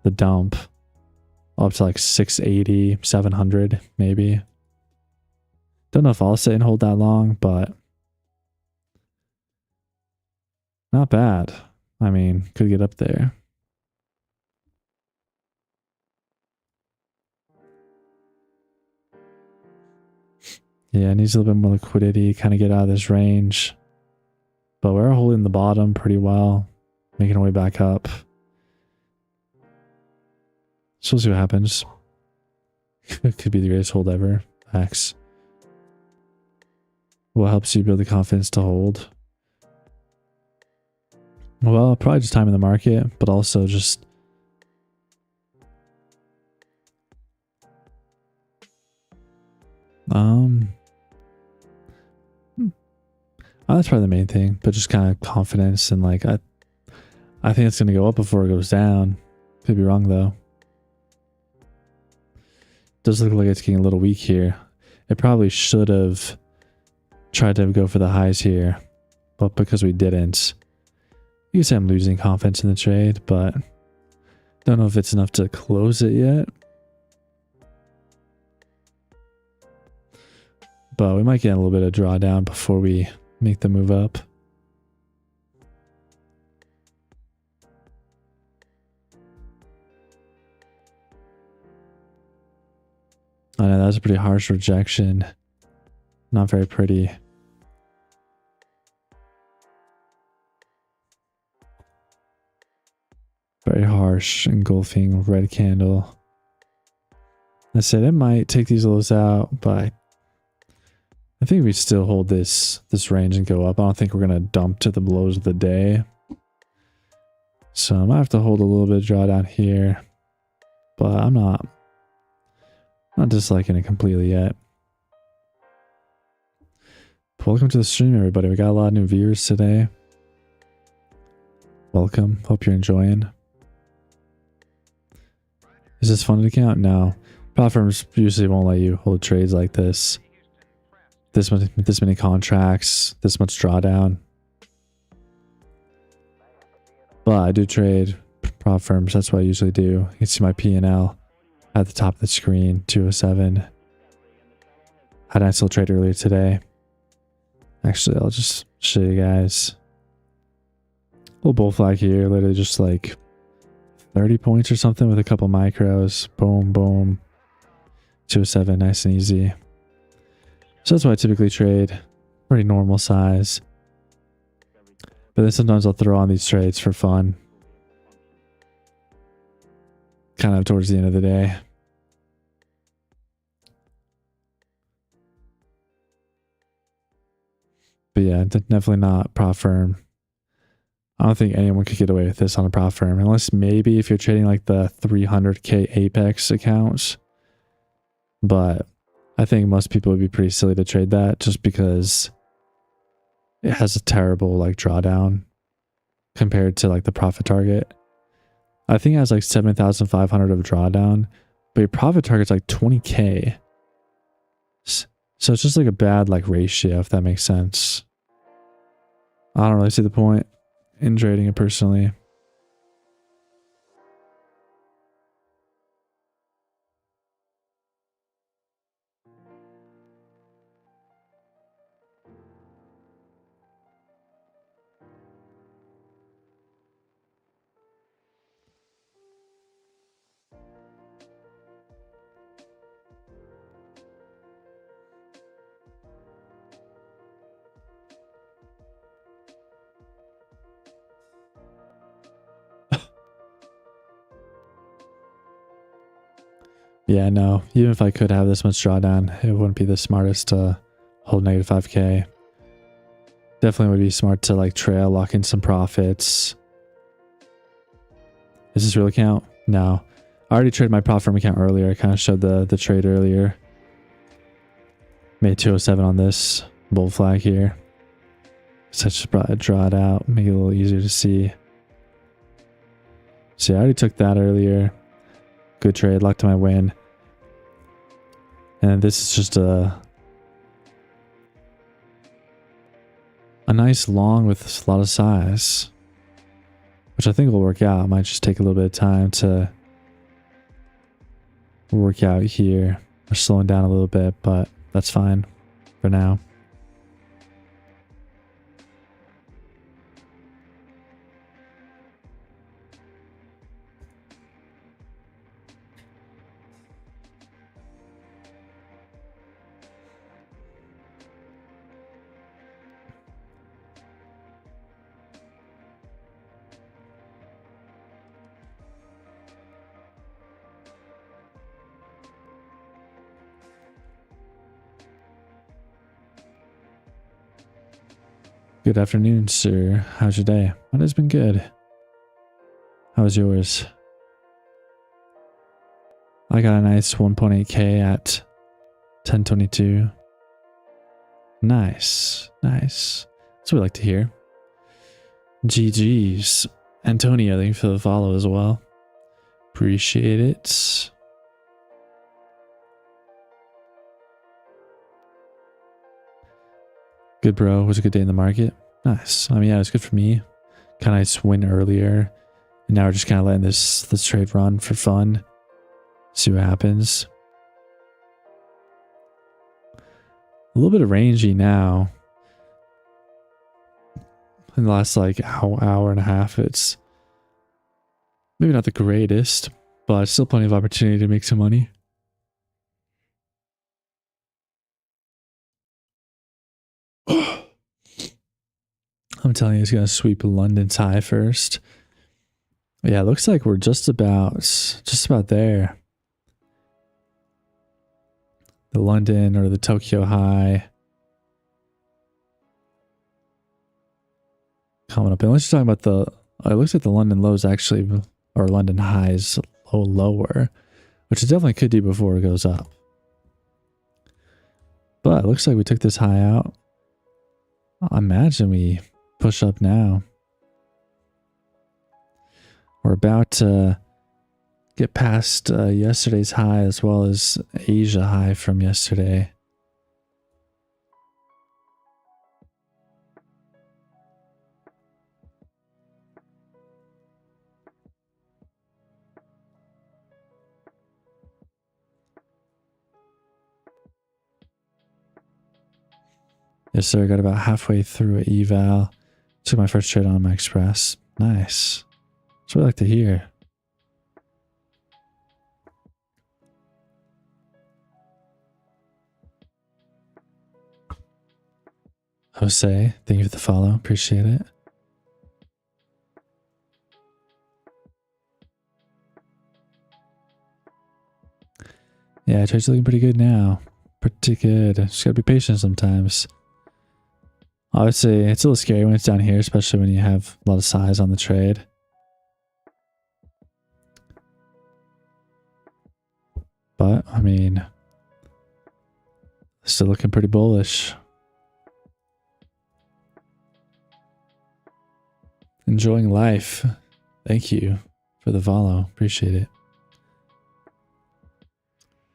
the dump, up to like 680, 700 maybe. Don't know if I'll sit and hold that long, but not bad. I mean, could get up there. Yeah, it needs a little bit more liquidity, kind of get out of this range. But we're holding the bottom pretty well, making our way back up. So we'll see what happens. It could be the greatest hold ever. X. What helps you build the confidence to hold? Well, probably just time in the market, but also just that's probably the main thing, but just kind of confidence and like I think it's gonna go up before it goes down. Could be wrong though. Does look like it's getting a little weak here. It probably should have tried to go for the highs here, but because we didn't, you can say I'm losing confidence in the trade, but don't know if it's enough to close it yet. But we might get a little bit of drawdown before we make the move up. I know that was a pretty harsh rejection. Not very pretty. Very harsh, engulfing red candle. I said it might take these lows out, but I think we still hold this range and go up. I don't think we're gonna dump to the lows of the day. So I might have to hold a little bit of drawdown here, but I'm not disliking it completely yet. Welcome to the stream, everybody. We got a lot of new viewers today. Welcome. Hope you're enjoying. Is this funded account? No. Platforms usually won't let you hold trades like this. This many contracts, this much drawdown. But I do trade prop firms. That's what I usually do. You can see my P&L at the top of the screen. 207. Had a nice little trade earlier today. Actually, I'll just show you guys. Little bull flag here. Literally just like 30 points or something with a couple micros. Boom, boom. 207. Nice and easy. So that's what I typically trade. Pretty normal size. But then sometimes I'll throw on these trades for fun. Kind of towards the end of the day. But yeah, definitely not prop firm. I don't think anyone could get away with this on a prop firm. Unless maybe if you're trading like the 300k Apex accounts. But I think most people would be pretty silly to trade that just because it has a terrible like drawdown compared to like the profit target. I think it has like 7,500 of drawdown, but your profit target's like 20k. So it's just like a bad like ratio, if that makes sense. I don't really see the point in trading it personally. Yeah, no. Even if I could have this much drawdown, it wouldn't be the smartest to hold negative 5k. Definitely would be smart to like trail, lock in some profits. Does this really count? No. I already traded my profit from account earlier. I kind of showed the trade earlier. Made 207 on this bull flag here. So I just draw it out, make it a little easier to see. So yeah, I already took that earlier. Good trade, locked in my win. And this is just a nice long with a lot of size, which I think will work out. It might just take a little bit of time to work out here. We're slowing down a little bit, but that's fine for now. Good afternoon, sir. How's your day? Mine has been good. How's yours? I got a nice 1.8k at 1022. Nice. Nice. That's what we like to hear. GG's. Antonio, thank you for the follow as well. Appreciate it. Good, bro. It was a good day in the market. Nice. I mean, yeah, it was good for me. Kind of nice win earlier. And now we're just kind of letting this trade run for fun. See what happens. A little bit of rangy now. In the last like hour and a half, it's maybe not the greatest, but still plenty of opportunity to make some money. I'm telling you, it's going to sweep London's high first. Yeah, it looks like we're just about there. The London or the Tokyo high. Coming up. Unless you're talking about it looks like the London lows actually, or London highs lower, which it definitely could do before it goes up. But it looks like we took this high out. I imagine we push up now. We're about to get past yesterday's high as well as Asia high from yesterday. Yes, sir. Got about halfway through an eval. Took my first trade on my express. Nice. That's what I like to hear. Jose, thank you for the follow. Appreciate it. Yeah, trade's looking pretty good now. Pretty good. Just gotta be patient sometimes. Obviously, it's a little scary when it's down here, especially when you have a lot of size on the trade. But, I mean, still looking pretty bullish. Enjoying life. Thank you for the follow. Appreciate it.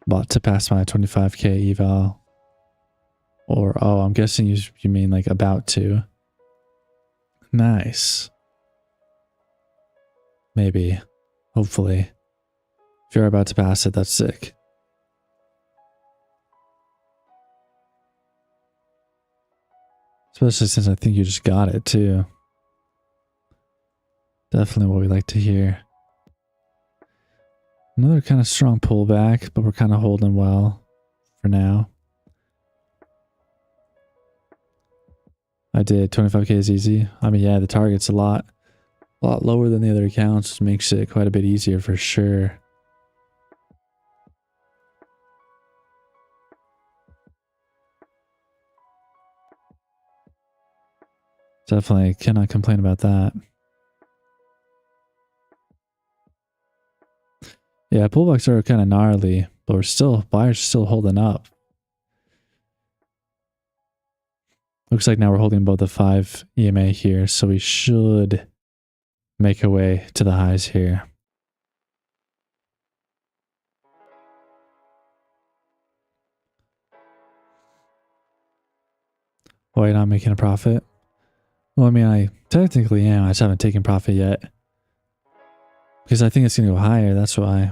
About to pass my 25k eval. Or, oh, I'm guessing you mean like about to. Nice. Maybe. Hopefully. If you're about to pass it, that's sick. Especially since I think you just got it too. Definitely what we like to hear. Another kind of strong pullback, but we're kind of holding well for now. I did 25k is easy. I mean, yeah, the target's a lot lower than the other accounts, which makes it quite a bit easier for sure. Definitely cannot complain about that. Yeah, pullbacks are kind of gnarly, but buyers are still holding up. Looks like now we're holding above the 5 EMA here, so we should make our way to the highs here. Why are you not making a profit? Well, I mean, I technically am. I just haven't taken profit yet. Because I think it's going to go higher, that's why.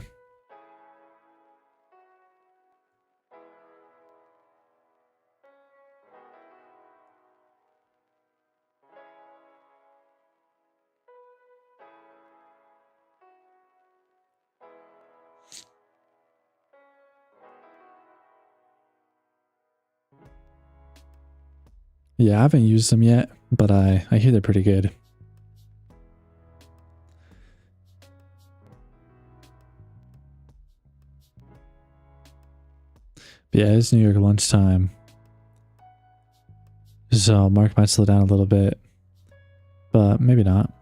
Yeah, I haven't used them yet, but I hear they're pretty good. But yeah, it's New York lunchtime. So market might slow down a little bit, but maybe not.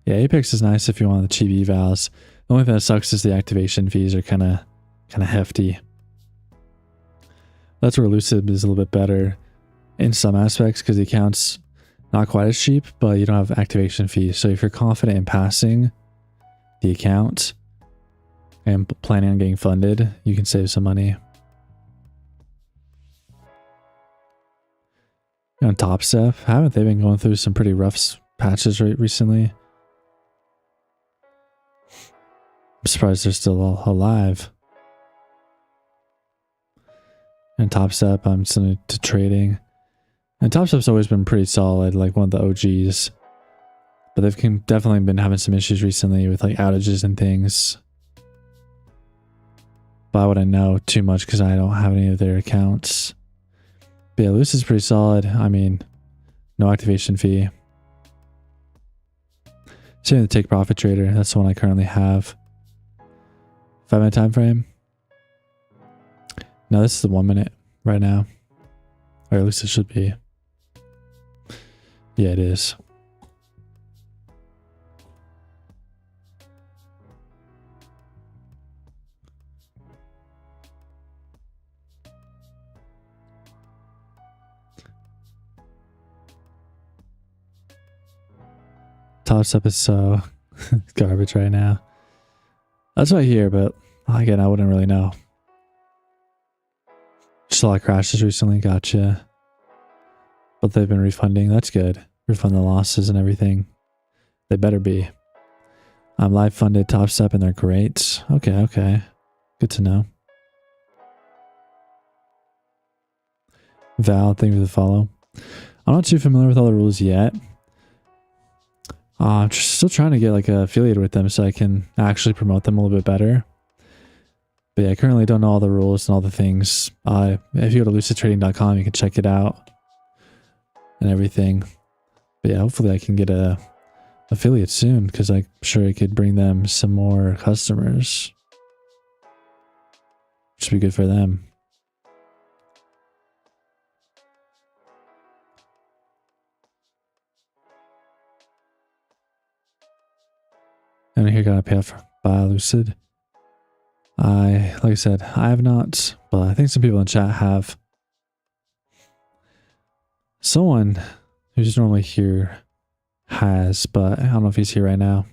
Yeah, Apex is nice if you want the cheap evals. The only thing that sucks is the activation fees are kind of hefty. That's where Lucid is a little bit better in some aspects because the account's not quite as cheap, but you don't have activation fees. So if you're confident in passing the account and planning on getting funded, you can save some money. On Top Step, haven't they been going through some pretty rough patches recently? I'm surprised they're still all alive. And Top Step, I'm still to trading. And Top Step's always been pretty solid, like one of the OGs. But they've definitely been having some issues recently with like outages and things. But I wouldn't know too much because I don't have any of their accounts. But yeah, Lucid's pretty solid. I mean, no activation fee. Same with the Take Profit Trader. That's the one I currently have. 5-minute time frame. No, this is the 1 minute right now. Or at least it should be. Yeah, it is. Top Step is so garbage right now. That's what I hear, but again, I wouldn't really know. Just a lot of crashes recently, gotcha. But they've been refunding, that's good. Refund the losses and everything. They better be. I'm live funded Top Step and they're great. Okay. Good to know. Val, thank you for the follow. I'm not too familiar with all the rules yet. I'm still trying to get like affiliated with them so I can actually promote them a little bit better. But yeah, I currently don't know all the rules and all the things. If you go to lucidtrading.com, you can check it out and everything. But yeah, hopefully I can get a affiliate soon because I'm sure I could bring them some more customers. Which would be good for them. And here got to pay off by Lucid. Like I said, I have not, but I think some people in chat have. Someone who's normally here has, but I don't know if he's here right now.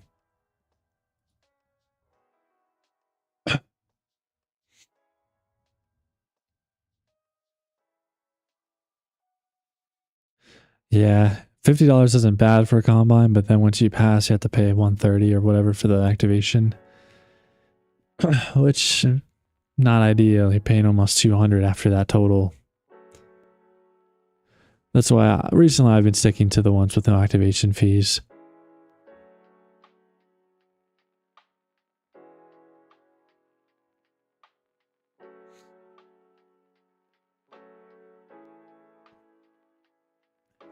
Yeah, $50 isn't bad for a combine, but then once you pass, you have to pay 130 or whatever for the activation, which not ideal. You're paying almost 200 after that total. That's why recently I've been sticking to the ones with no activation fees.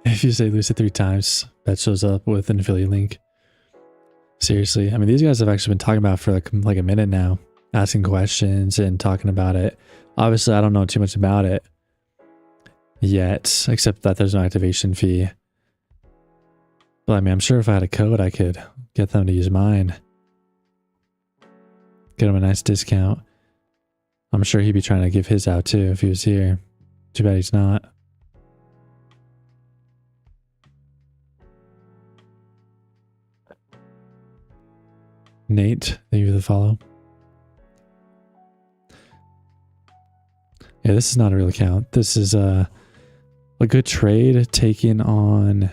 If you say Lucid 3 times, that shows up with an affiliate link. Seriously, I mean, these guys have actually been talking about it for like a minute now, asking questions and talking about it. Obviously, I don't know too much about it yet, except that there's no activation fee. But I mean, I'm sure if I had a code, I could get them to use mine. Get him a nice discount. I'm sure he'd be trying to give his out too if he was here. Too bad he's not. Nate, thank you for the follow. Yeah, this is not a real account. This is a good trade taken on...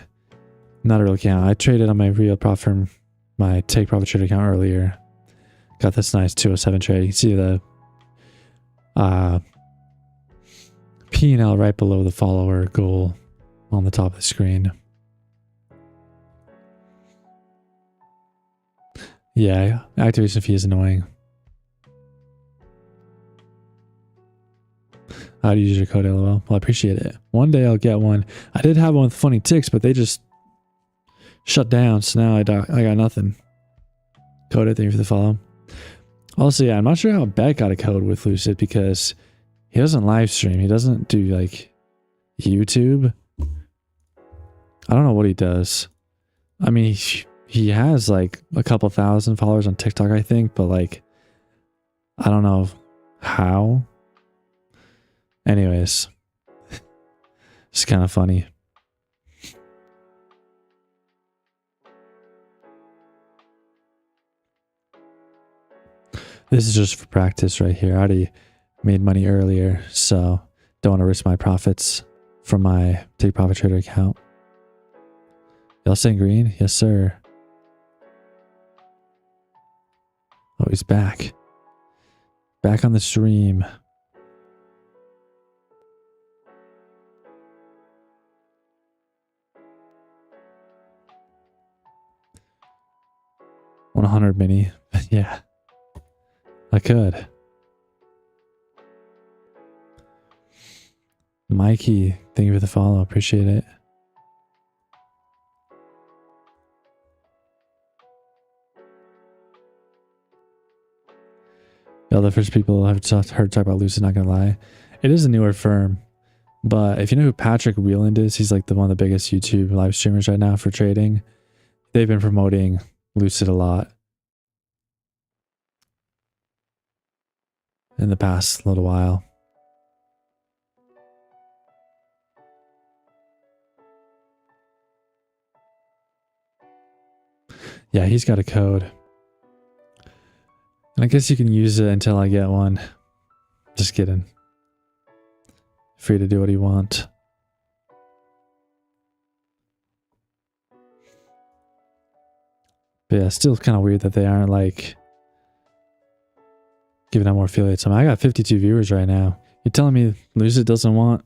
Not a real account. I traded on my real profit from my take profit trade account earlier. Got this nice 207 trade. You can see the P&L right below the follower goal on the top of the screen. Yeah, activation fee is annoying. How do you use your code, LOL? Well, I appreciate it. One day I'll get one. I did have one with funny ticks, but they just shut down, so now I got nothing. Code it, thank you for the follow. Also, yeah, I'm not sure how Beck got a code with Lucid because he doesn't live stream. He doesn't do like YouTube. I don't know what he does. I mean, he has like a couple thousand followers on TikTok, I think, but like, I don't know how. Anyways, it's kind of funny. This is just for practice right here. I already made money earlier, so don't want to risk my profits from my take profit trader account. Y'all saying green? Yes, sir. Oh, he's back. Back on the stream. $100 mini. Yeah. I could. Mikey, thank you for the follow. Appreciate it. Y'all the first people I've heard talk about Lucid, not gonna lie. It is a newer firm. But if you know who Patrick Wieland is, he's like one of the biggest YouTube live streamers right now for trading. They've been promoting Lucid a lot in the past little while. Yeah, he's got a code. And I guess you can use it until I get one. Just kidding. Free to do what you want. But yeah, still kind of weird that they aren't like giving out more affiliates. I mean, I got 52 viewers right now. You're telling me Lucid doesn't want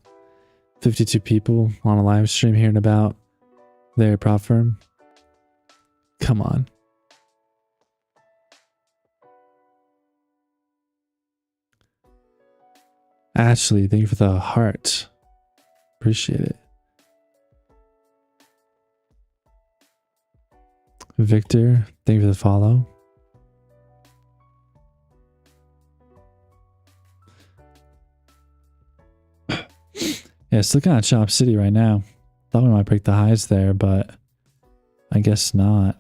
52 people on a live stream hearing about their prop firm? Come on. Ashley, thank you for the heart. Appreciate it. Victor, thank you for the follow. Yeah, still kind of Chop City right now. Thought we might break the highs there, but I guess not.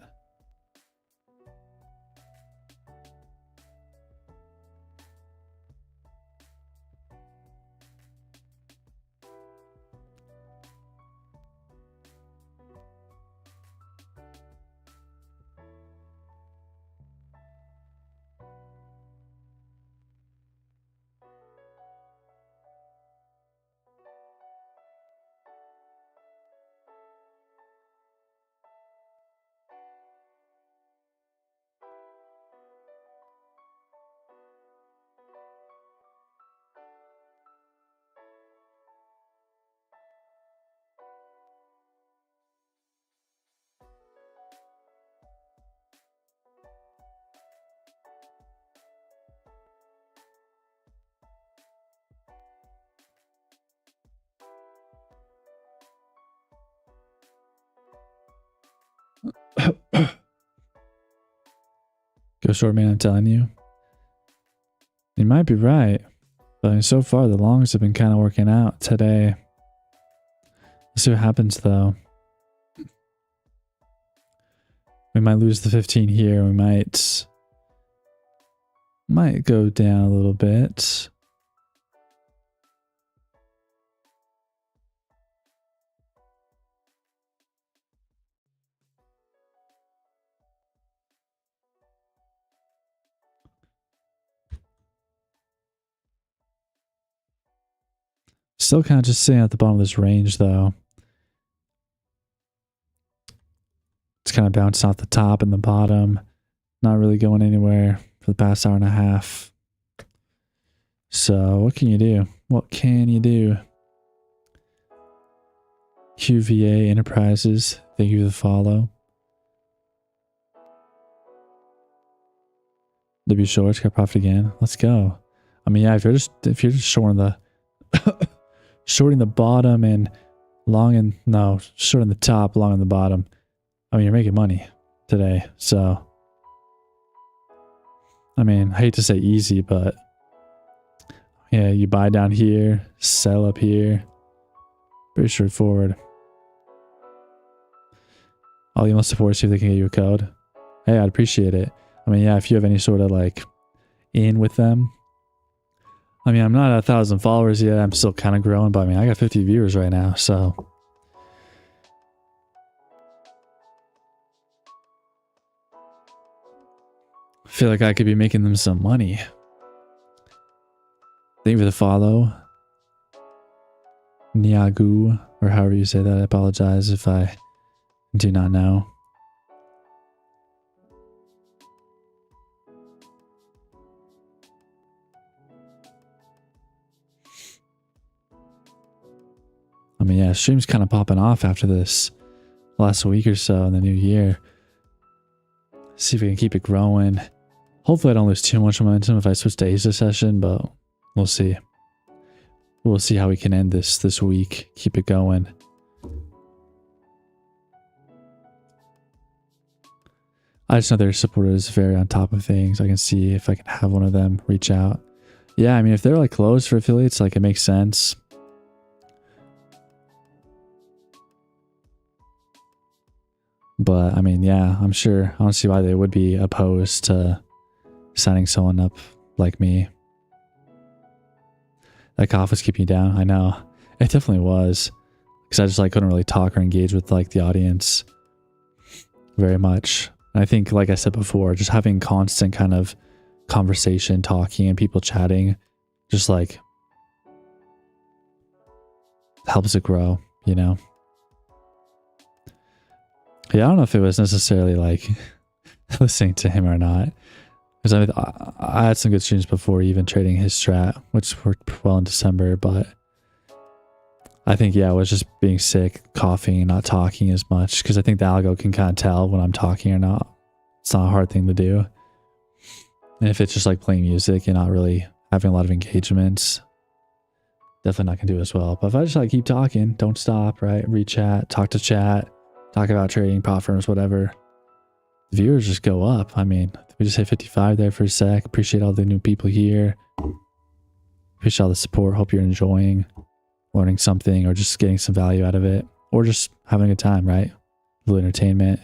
Go short, man, I'm telling you. You might be right. But I mean, so far, the longs have been kind of working out today. Let's see what happens, though. We might lose the 15 here. We might go down a little bit. Still kind of just sitting at the bottom of this range, though. It's kind of bouncing off the top and the bottom. Not really going anywhere for the past hour and a half. So what can you do? What can you do? QVA Enterprises, thank you for the follow. W shorts got profit again. Let's go. I mean, yeah, if you're just shorting the shorting the bottom and long shorting the top, long on the bottom. I mean, you're making money today. So I mean, I hate to say easy, but yeah, you buy down here, sell up here. Pretty straightforward. I'll email support, see if they can get you a code. Hey, I'd appreciate it. I mean, yeah, if you have any sort of like in with them. I mean, I'm not at 1,000 followers yet. I'm still kind of growing, but I mean, I got 50 viewers right now, so. I feel like I could be making them some money. Thank you for the follow. Niagu, or however you say that. I apologize if I do not know. I mean, yeah, stream's kind of popping off after this last week or so in the new year. See if we can keep it growing. Hopefully I don't lose too much momentum if I switch to Asia session, but we'll see. We'll see how we can end this week. Keep it going. I just know their supporters very on top of things. I can see if I can have one of them reach out. Yeah, I mean, if they're like closed for affiliates, like it makes sense. But I mean, yeah, I'm sure. I don't see why they would be opposed to signing someone up like me. That cough was keeping you down. I know. It definitely was. Because I just like couldn't really talk or engage with like the audience very much. And I think, like I said before, just having constant kind of conversation, talking, and people chatting just like helps it grow, you know? Yeah, I don't know if it was necessarily like listening to him or not. Because I had some good streams before even trading his strat, which worked well in December. But I think, yeah, it was just being sick, coughing, and not talking as much. Because I think the algo can kind of tell when I'm talking or not. It's not a hard thing to do. And if it's just like playing music and not really having a lot of engagements, definitely not going to do as well. But if I just like keep talking, don't stop, right? Read chat, talk to chat. Talk about trading, prop firms, whatever. The viewers just go up. I mean, we just hit 55 there for a sec. Appreciate all the new people here. Appreciate all the support. Hope you're enjoying learning something or just getting some value out of it. Or just having a good time, right? A little entertainment.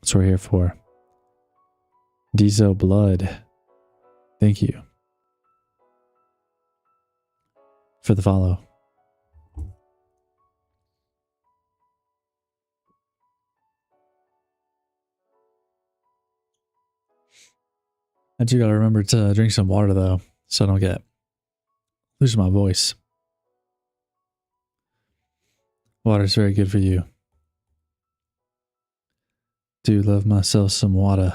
That's what we're here for. Dizo Blood. Thank you for the follow. I do gotta remember to drink some water though, so I don't lose my voice. Water is very good for you. Do love myself some water.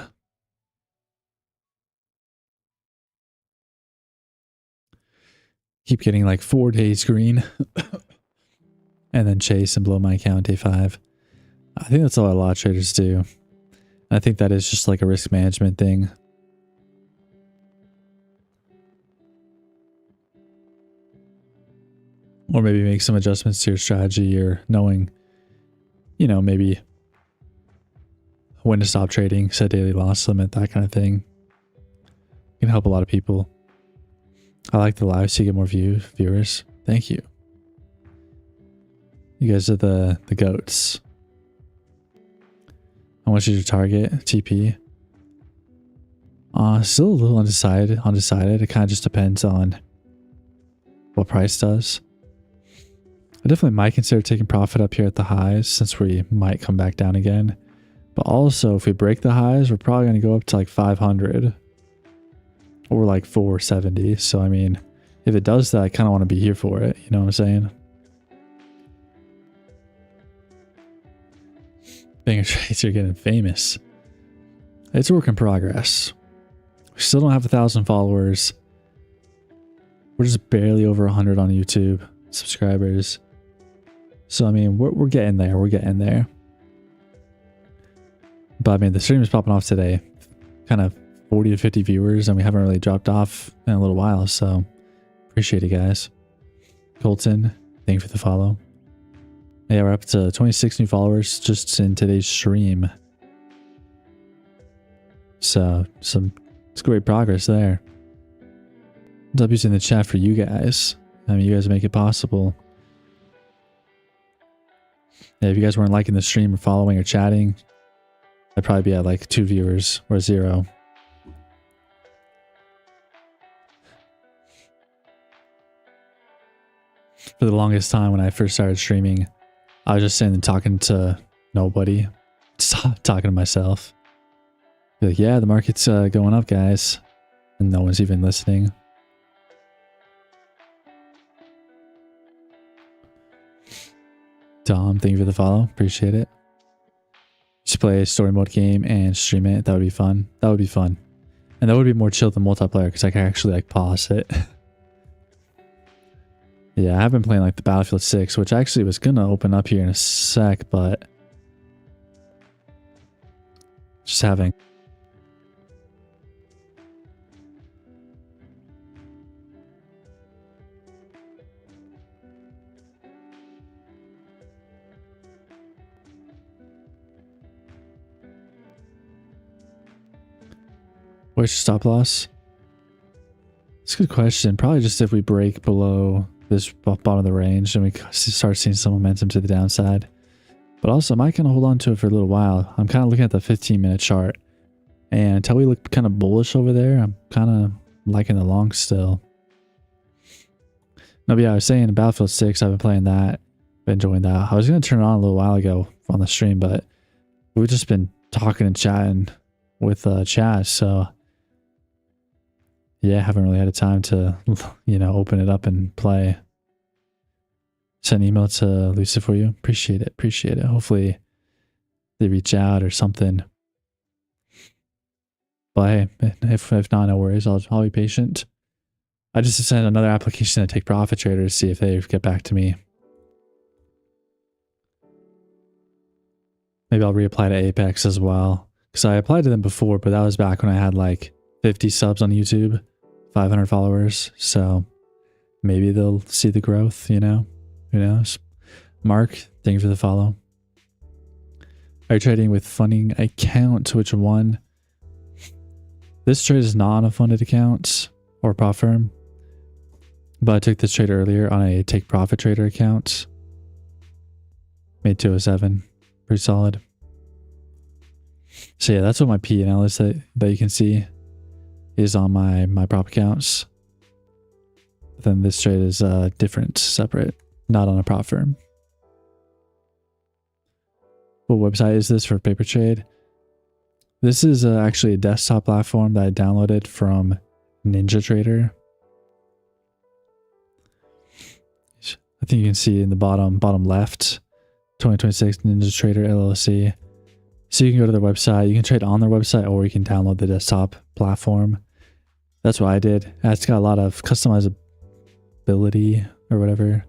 Keep getting like 4 days green. And then chase and blow my account day 5. I think that's all a lot of traders do. I think that is just like a risk management thing. Or maybe make some adjustments to your strategy or knowing, you know, maybe when to stop trading, set daily loss limit, that kind of thing. Can help a lot of people. I like the live so you get more viewers. Thank you. You guys are the goats. How much is your target TP? Still a little undecided. It kind of just depends on what price does. I definitely might consider taking profit up here at the highs since we might come back down again. But also, if we break the highs, we're probably going to go up to like 500 or like 470. So, I mean, if it does that, I kind of want to be here for it. You know what I'm saying? BangerTrades are getting famous. It's a work in progress. We still don't have 1,000 followers. We're just barely over 100 on YouTube subscribers. So, I mean, we're getting there. We're getting there. But, I mean, the stream is popping off today. Kind of 40 to 50 viewers, and we haven't really dropped off in a little while. So, appreciate it, guys. Colton, thank you for the follow. Yeah, we're up to 26 new followers just in today's stream. So, it's great progress there. W's in the chat for you guys. I mean, you guys make it possible. Yeah, if you guys weren't liking the stream or following or chatting, I'd probably be at like 2 viewers or 0. For the longest time when I first started streaming, I was just sitting and talking to nobody, just talking to myself. Be like, yeah, the market's going up, guys. And no one's even listening. Tom, thank you for the follow. Appreciate it. Just play a story mode game and stream it. That would be fun. That would be fun. And that would be more chill than multiplayer because I can actually like pause it. Yeah, I have been playing like the Battlefield 6, which actually was going to open up here in a sec, but just having... Where's your stop loss? It's a good question. Probably just if we break below this bottom of the range and we start seeing some momentum to the downside. But also, I might kind of hold on to it for a little while. I'm kind of looking at the 15-minute chart. And until we look kind of bullish over there, I'm kind of liking the long still. No, but yeah, I was saying in Battlefield 6, I've been playing that. Been enjoying that. I was going to turn it on a little while ago on the stream, but we've just been talking and chatting with chat, so... Yeah, I haven't really had a time to, you know, open it up and play. Send an email to Lisa for you. Appreciate it. Appreciate it. Hopefully they reach out or something. But hey, if not, no worries. I'll be patient. I just sent another application to Take Profit Trader to see if they get back to me. Maybe I'll reapply to Apex as well. Because I applied to them before, but that was back when I had like 50 subs on YouTube. 500 followers, so maybe they'll see the growth, you know? Who knows? Mark, thank you for the follow. Are you trading with funding account? Which one? This trade is not on a funded account or prop firm, but I took this trade earlier on a Take Profit Trader account. Made 207. Pretty solid. So yeah, that's what my P&L is that you can see. Is on my prop accounts. Then this trade is different, separate, not on a prop firm. What website is this for paper trade? This is actually a desktop platform that I downloaded from NinjaTrader. I think you can see in the bottom left, 2026 NinjaTrader LLC. So you can go to their website, you can trade on their website, or you can download the desktop platform. That's what I did. It's got a lot of customizability or whatever.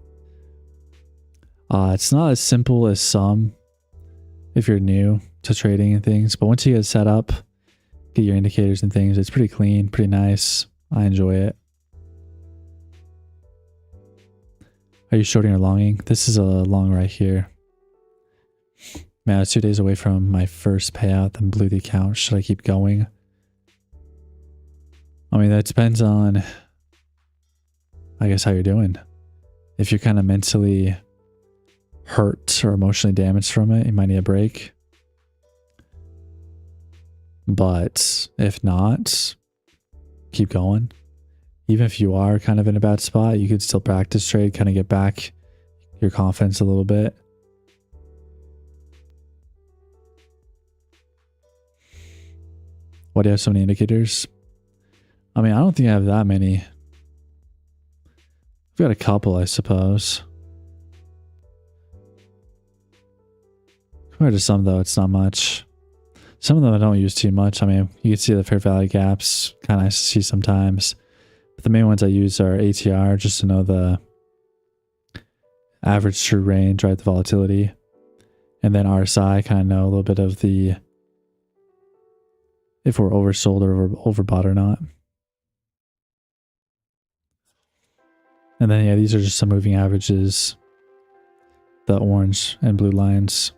It's not as simple as some if you're new to trading and things, but once you get set up, get your indicators and things, it's pretty clean, pretty nice. I enjoy it. Are you shorting or longing? This is a long right here. Man, I was 2 days away from my first payout, then blew the account. Should I keep going? I mean, that depends on, I guess, how you're doing. If you're kind of mentally hurt or emotionally damaged from it, you might need a break. But if not, keep going. Even if you are kind of in a bad spot, you could still practice trade, kind of get back your confidence a little bit. Why do you have so many indicators? I mean, I don't think I have that many. I've got a couple, I suppose. Compared to some, though, it's not much. Some of them I don't use too much. I mean, you can see the fair value gaps, kind of nice to see sometimes. But the main ones I use are ATR, just to know the average true range, right? The volatility. And then RSI, kind of know a little bit of the, if we're oversold or overbought or not. And then, yeah, these are just some moving averages. The orange and blue lines.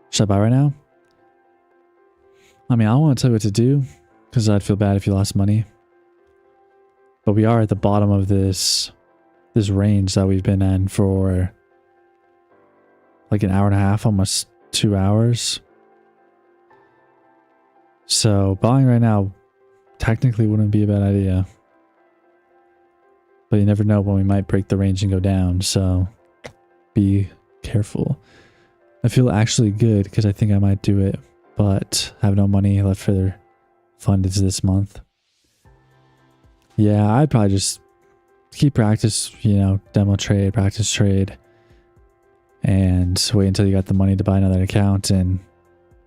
Should I buy right now? I mean, I don't want to tell you what to do because I'd feel bad if you lost money. But we are at the bottom of this range that we've been in for like an hour and a half, almost 2 hours. So buying right now technically wouldn't be a bad idea. But you never know when we might break the range and go down, so be careful. I feel actually good because I think I might do it, but I have no money left for the funded this month. Yeah, I'd probably just keep practice, you know, demo trade, practice trade, and wait until you got the money to buy another account and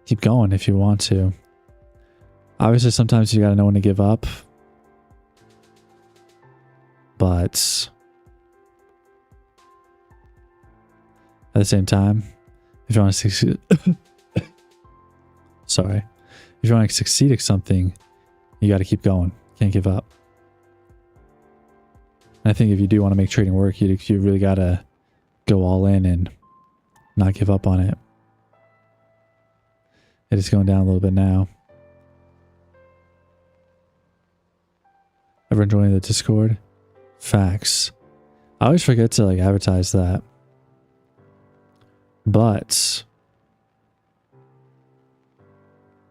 keep going if you want to. Obviously, sometimes you got to know when to give up. But at the same time, if you want to succeed, sorry, if you want to succeed at something, you got to keep going. Can't give up. And I think if you do want to make trading work, you really got to go all in and not give up on it. It is going down a little bit now. Everyone joining the Discord? Facts. I always forget to like advertise that. But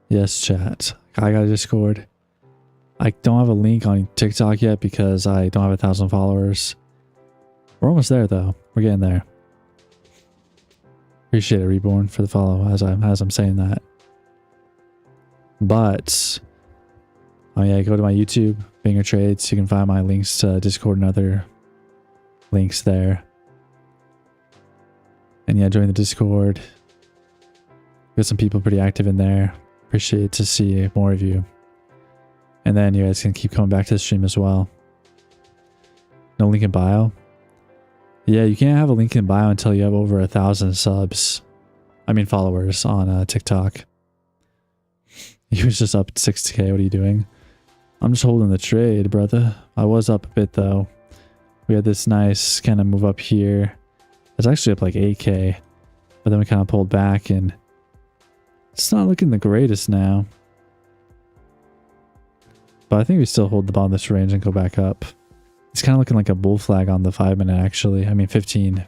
yes, chat. I got a Discord. I don't have a link on TikTok yet because I don't have 1,000 followers. We're almost there though. We're getting there. Appreciate it, Reborn, for the follow as I'm saying that. But oh yeah, go to my YouTube, BangerTrades. You can find my links to Discord and other links there. And yeah, join the Discord. Got some people pretty active in there. Appreciate to see more of you. And then you guys can keep coming back to the stream as well. No link in bio. Yeah, you can't have a link in bio until you have over 1,000 subs. I mean followers on TikTok. He was just up 60K. What are you doing? I'm just holding the trade, brother. I was up a bit though. We had this nice kind of move up here. It's actually up like 8K. But then we kind of pulled back and it's not looking the greatest now. But I think we still hold the bottom of this range and go back up. It's kind of looking like a bull flag on the 5 minute actually. I mean 15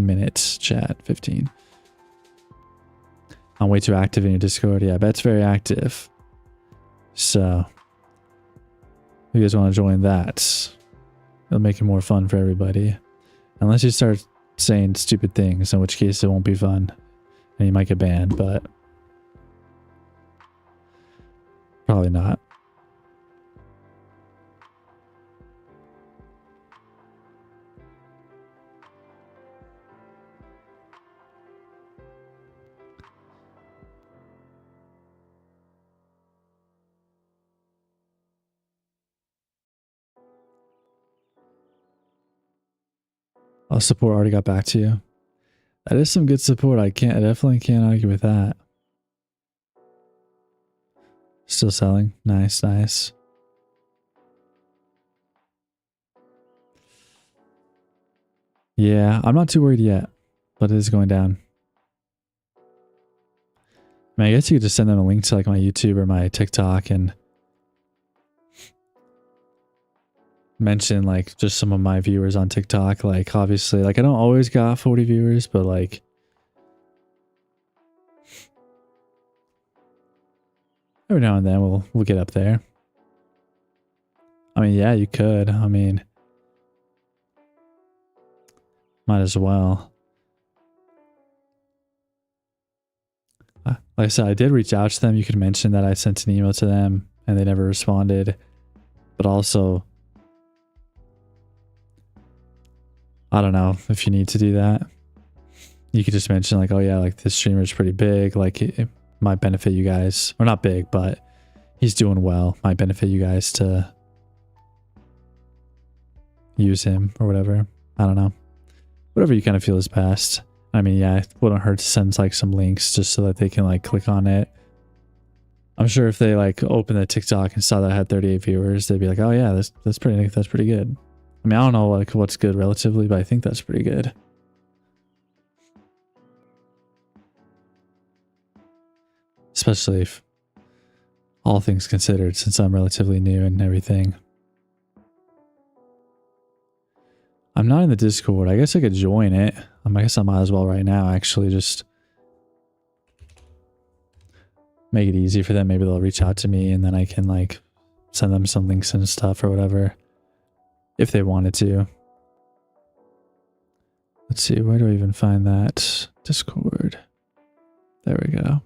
minutes, chat. 15. I'm way too active in your Discord. Yeah, I bet it's very active. So if you guys want to join that, it'll make it more fun for everybody. Unless you start saying stupid things, in which case it won't be fun. And you might get banned, but probably not. Oh, support already got back to you. That is some good support. I definitely can't argue with that. Still selling. Nice, nice. Yeah, I'm not too worried yet, but it is going down. I mean, I guess you could just send them a link to like my YouTube or my TikTok and mention like just some of my viewers on TikTok. Like obviously, like I don't always got 40 viewers, but like every now and then we'll get up there. I mean, yeah, you could. I mean, might as well. Like I said, I did reach out to them. You could mention that I sent an email to them and they never responded. But also, I don't know if you need to do that. You could just mention like, oh yeah, like this streamer is pretty big. Like it might benefit you guys. Or not big, but he's doing well. Might benefit you guys to use him or whatever. I don't know. Whatever you kind of feel is best. I mean, yeah, it wouldn't hurt to send like some links just so that they can like click on it. I'm sure if they like open the TikTok and saw that I had 38 viewers, they'd be like, oh yeah, that's pretty good. I mean, I don't know like what's good relatively, but I think that's pretty good. Especially if all things considered, since I'm relatively new and everything. I'm not in the Discord. I guess I could join it. I guess I might as well right now, actually, just make it easy for them. Maybe they'll reach out to me and then I can like send them some links and stuff or whatever if they wanted to. Let's see, where do I even find that? Discord. There we go.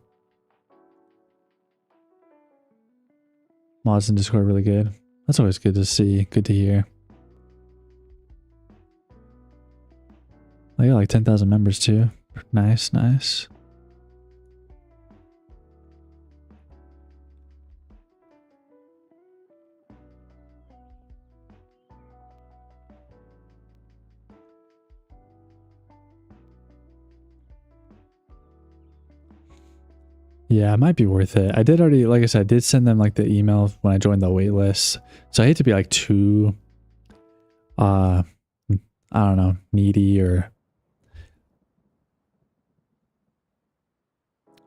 Mods in Discord really good. That's always good to see, good to hear. I got like 10,000 members too. Nice, nice. Yeah, it might be worth it. I did already, like I said, I did send them like the email when I joined the wait list. So I hate to be like too, I don't know, needy or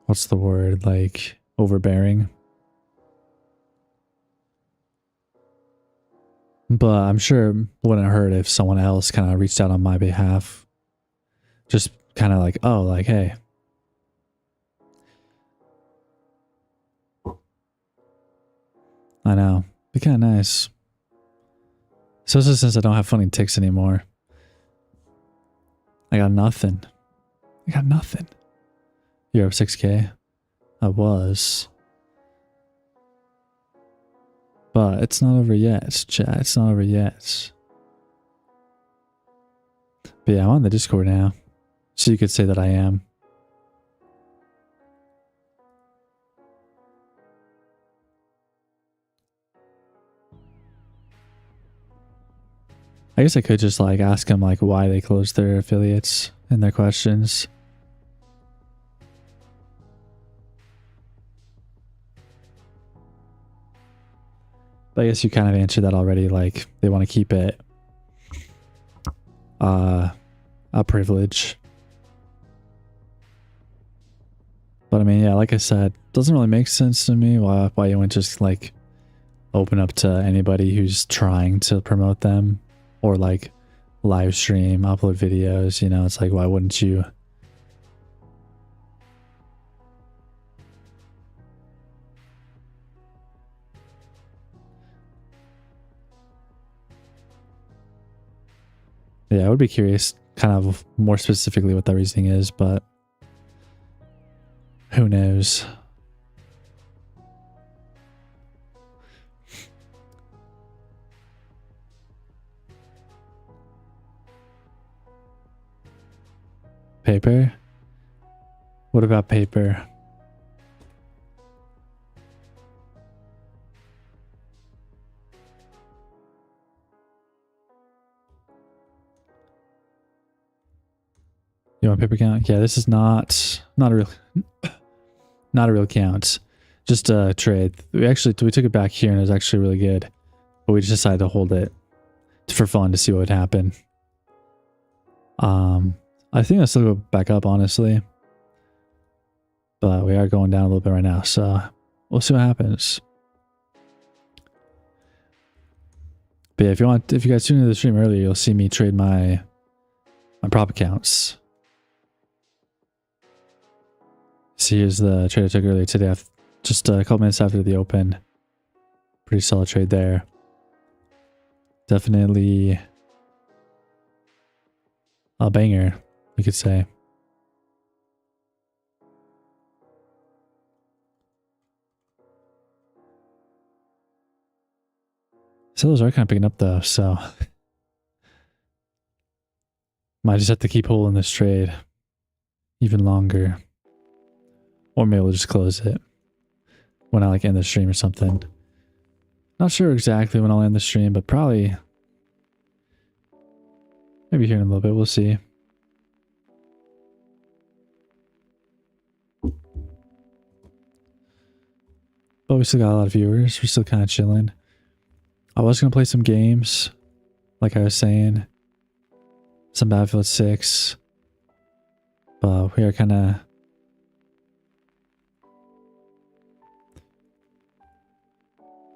what's the word, like overbearing. But I'm sure it wouldn't hurt if someone else kind of reached out on my behalf. Just kind of like, oh, like, hey. I know. Be kind of nice. Especially since I don't have funny ticks anymore. I got nothing. I got nothing. You're up 6K? I was. But it's not over yet, chat. It's not over yet. But yeah, I'm on the Discord now. So you could say that I am. I guess I could just like ask them like why they closed their affiliates and their questions. But I guess you kind of answered that already, like they want to keep it a privilege. But I mean, yeah, like I said, doesn't really make sense to me why you wouldn't just like open up to anybody who's trying to promote them. Or like live stream, upload videos, you know, it's like, why wouldn't you? Yeah, I would be curious kind of more specifically what that reasoning is, but who knows? Paper? What about paper? You want paper count? Yeah, this is not a real count. Just a trade. We took it back here and it was actually really good. But we just decided to hold it for fun to see what would happen. I think I'll still go back up, honestly. But we are going down a little bit right now, so we'll see what happens. But yeah, if you guys tuned into the stream earlier, you'll see me trade my prop accounts. See, here's the trade I took earlier today, just a couple minutes after the open. Pretty solid trade there. Definitely a banger, we could say. Sellers are kind of picking up though, so might just have to keep holding this trade even longer. Or maybe we'll just close it when I like end the stream or something. Not sure exactly when I'll end the stream, but probably maybe here in a little bit. We'll see. But we still got a lot of viewers. We're still kind of chilling. I was going to play some games, like I was saying. Some Battlefield 6. But we are kind of...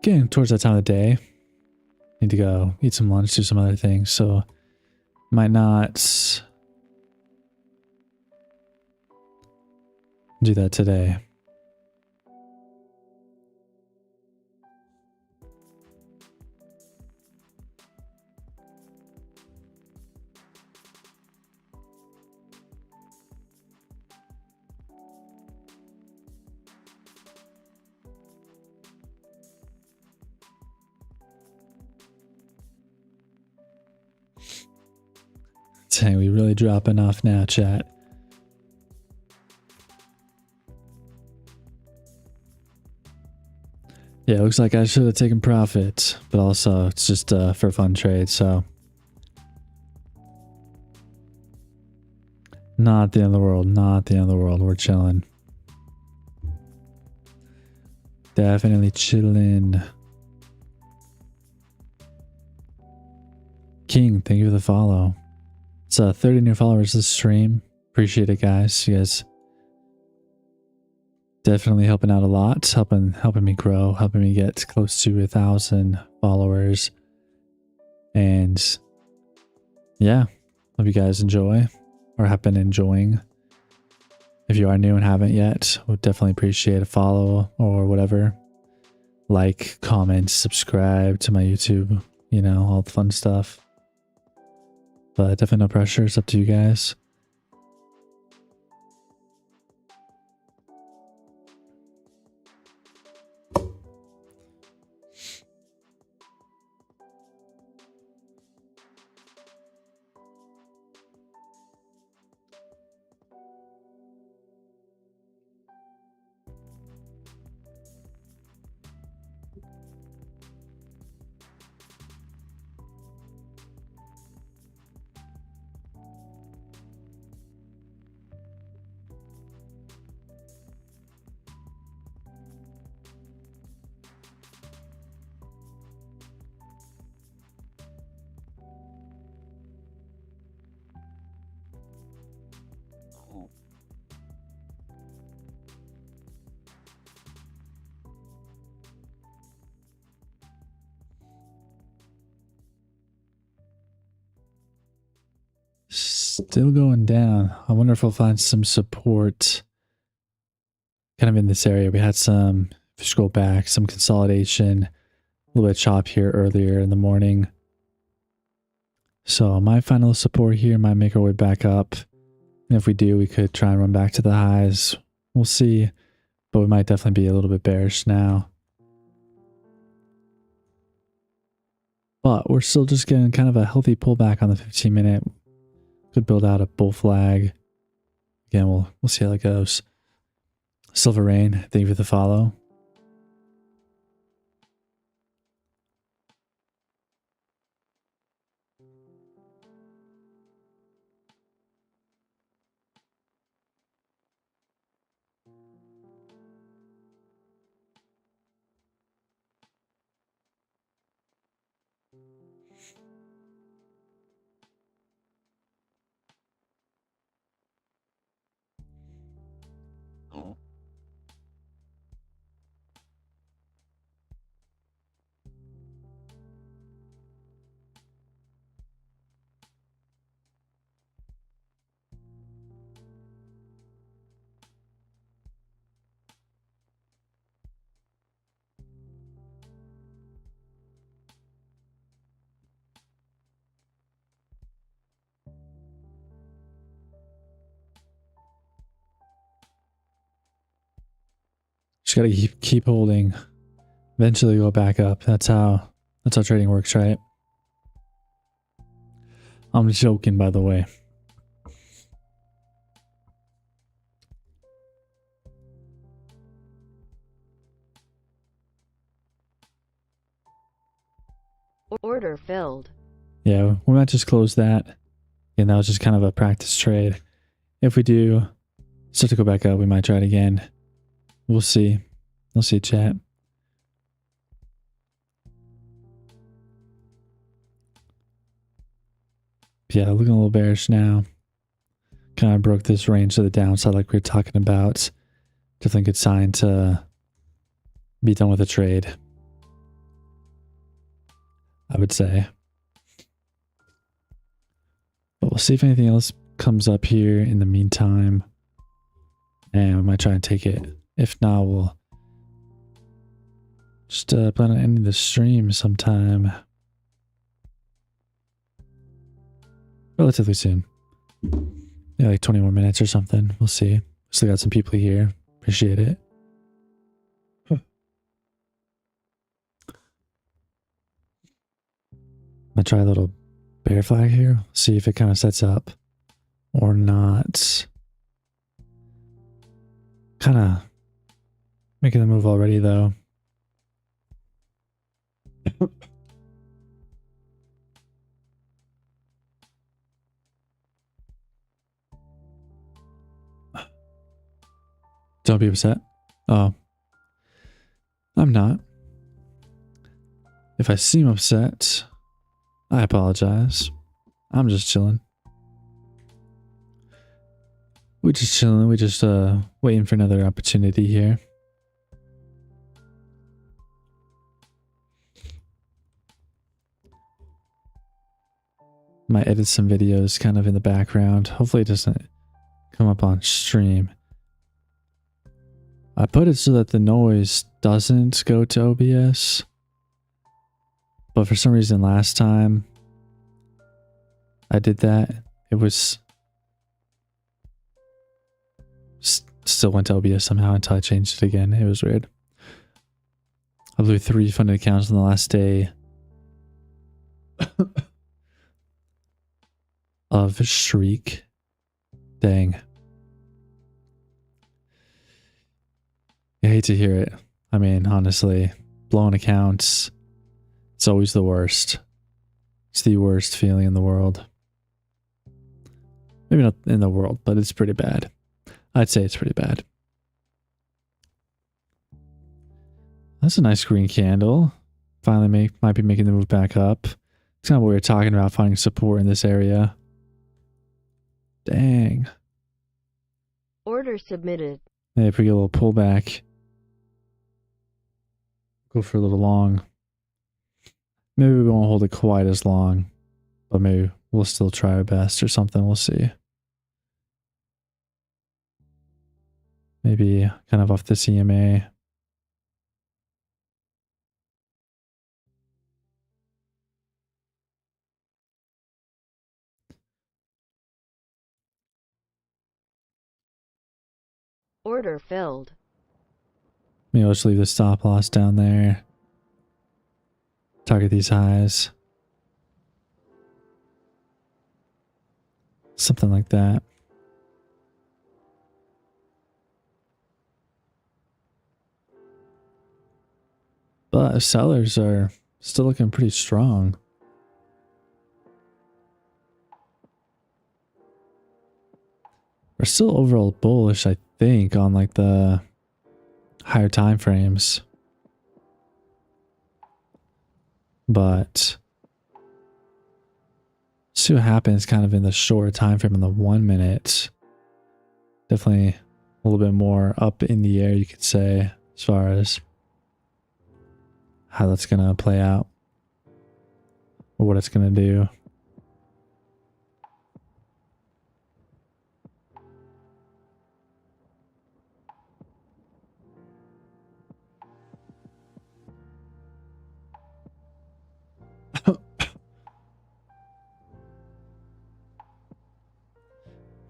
getting towards that time of the day. Need to go eat some lunch, do some other things. So, might not do that today. Dang, we really dropping off now, chat. Yeah, it looks like I should have taken profit, but also it's just for fun trade, so not the end of the world, not the end of the world. We're chilling. Definitely chilling. King, thank you for the follow. It's 30 new followers this stream. Appreciate it, guys. You guys definitely helping out a lot, helping me grow, helping me get close to 1,000 followers. And yeah, hope you guys enjoy or have been enjoying. If you are new and haven't yet, would definitely appreciate a follow or whatever. Like, comment, subscribe to my YouTube, you know, all the fun stuff. But definitely no pressure. It's up to you guys. Still going down. I wonder if we'll find some support kind of in this area. We had some, if you scroll back, some consolidation, a little bit of chop here earlier in the morning. So my final support here might make our way back up. And if we do, we could try and run back to the highs. We'll see. But we might definitely be a little bit bearish now. But we're still just getting kind of a healthy pullback on the 15-minute. Could build out a bull flag. Again, we'll see how it goes. Silver Rain, thank you for the follow. Just gotta keep holding. Eventually go back up. That's how trading works, right? I'm joking, by the way. Order filled. Yeah, we might just close that. And that was just kind of a practice trade. If we do start to go back up, we might try it again. We'll see. We'll see, chat. Yeah, looking a little bearish now. Kind of broke this range to the downside like we were talking about. Definitely a good sign to be done with the trade, I would say. But we'll see if anything else comes up here in the meantime. And we might try and take it. If not, we'll just plan on ending the stream sometime. Relatively soon. Yeah, like 20 more minutes or something. We'll see. Still got some people here. Appreciate it. I'll try a little bear flag here. See if it kind of sets up or not. Kind of making the move already though. Don't be upset. Oh, I'm not. If I seem upset, I apologize. I'm just chilling. We're just chilling. We're just waiting for another opportunity here. Might edit some videos kind of in the background. Hopefully it doesn't come up on stream. I put it so that the noise doesn't go to OBS. But for some reason last time I did that, it was still went to OBS somehow until I changed it again. It was weird. I blew 3 funded accounts on the last day of Shriek. Dang. I hate to hear it. I mean, honestly, blowing accounts, it's always the worst. It's the worst feeling in the world. Maybe not in the world, but it's pretty bad. I'd say it's pretty bad. That's a nice green candle. Finally might be making the move back up. It's kind of what we were talking about, finding support in this area. Dang. Order submitted. Maybe if we get a little pullback, go for a little long. Maybe we won't hold it quite as long, but maybe we'll still try our best or something. We'll see. Maybe kind of off the CMA. Order filled. Maybe I'll just leave the stop loss down there. Target these highs. Something like that. But sellers are still looking pretty strong. We're still overall bullish, I think, on like the higher time frames. But see what happens kind of in the short time frame in the 1 minute. Definitely a little bit more up in the air, you could say, as far as how that's gonna play out or what it's gonna do.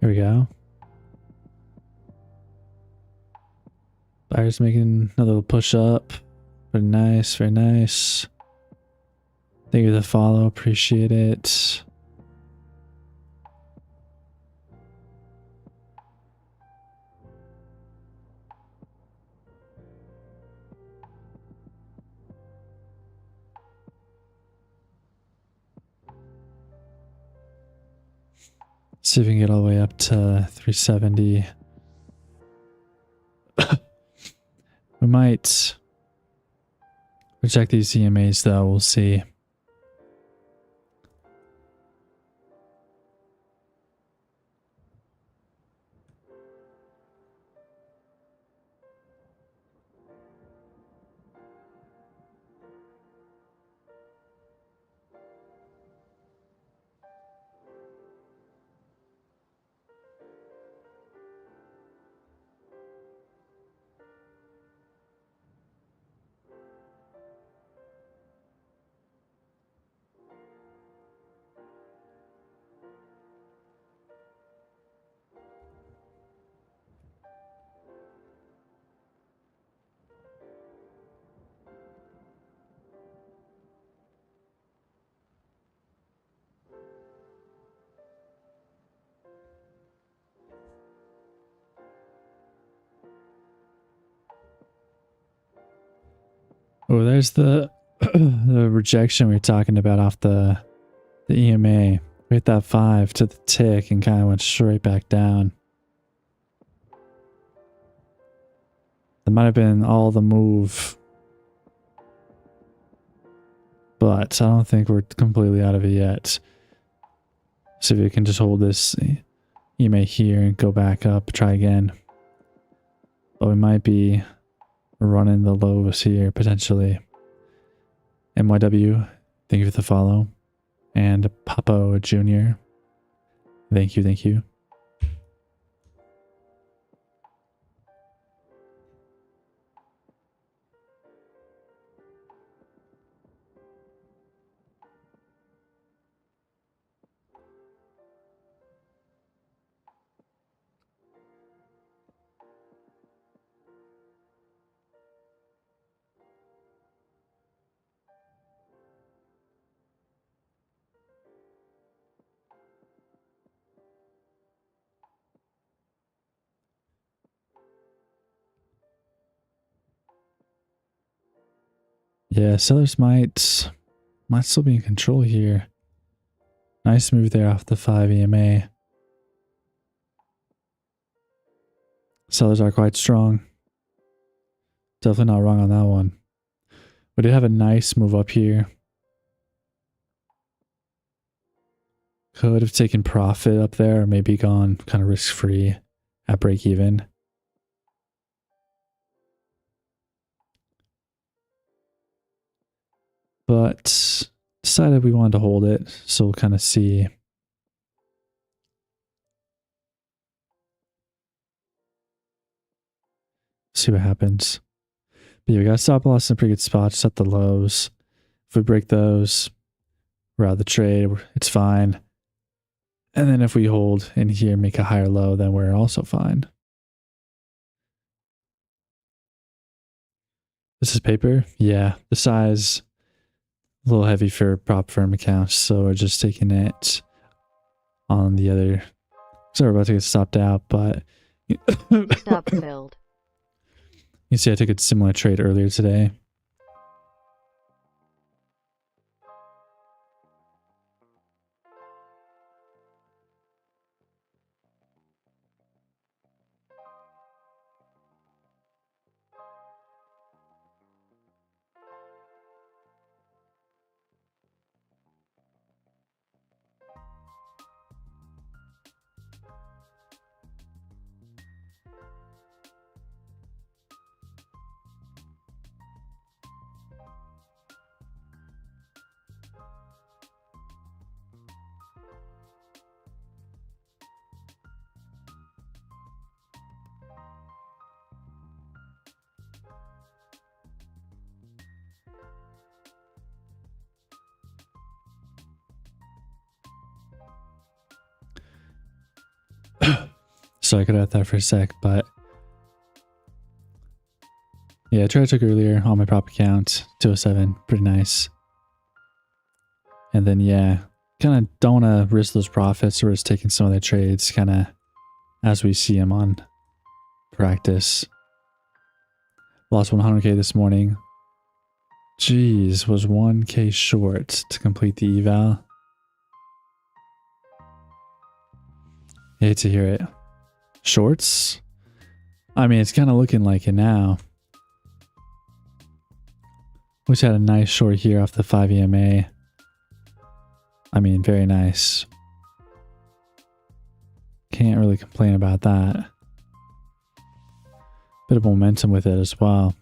Here we go. buyers making another little push up. Very nice, very nice. Thank you for the follow, appreciate it. See if we can get all the way up to 370. We might reject these EMAs though, we'll see. Oh, there's the the rejection we were talking about off the EMA. We hit that 5 to the tick and kind of went straight back down. That might have been all the move. But I don't think we're completely out of it yet. See if we can just hold this EMA here and go back up, try again. But we might be running the lows here, potentially. MYW, thank you for the follow. And Papo Jr., thank you, thank you. Yeah, sellers might still be in control here. Nice move there off the 5 EMA. Sellers are quite strong. Definitely not wrong on that one. We did have a nice move up here. Could have taken profit up there, or maybe gone kind of risk-free at break even. But decided we wanted to hold it, so we'll kind of see. See what happens. But yeah, we got stop loss in a pretty good spot, just at the lows. If we break those, we're out of the trade, it's fine. And then if we hold in here, make a higher low, then we're also fine. This is paper? Yeah, the size a little heavy for prop firm accounts, so we're just taking it on the other. So we're about to get stopped out, but Stop filled. You see I took a similar trade earlier today. So I could have that for a sec, but Yeah, trade I took earlier on my prop account, 207, pretty nice. And then yeah, kind of don't want to risk those profits or just taking some of the trades kind of as we see them on practice. Lost 100k this morning. Jeez, was 1k short to complete the eval. I hate to hear it. Shorts? I mean, it's kind of looking like it now. Which had a nice short here off the 5 EMA. I mean, very nice. Can't really complain about that. Bit of momentum with it as well.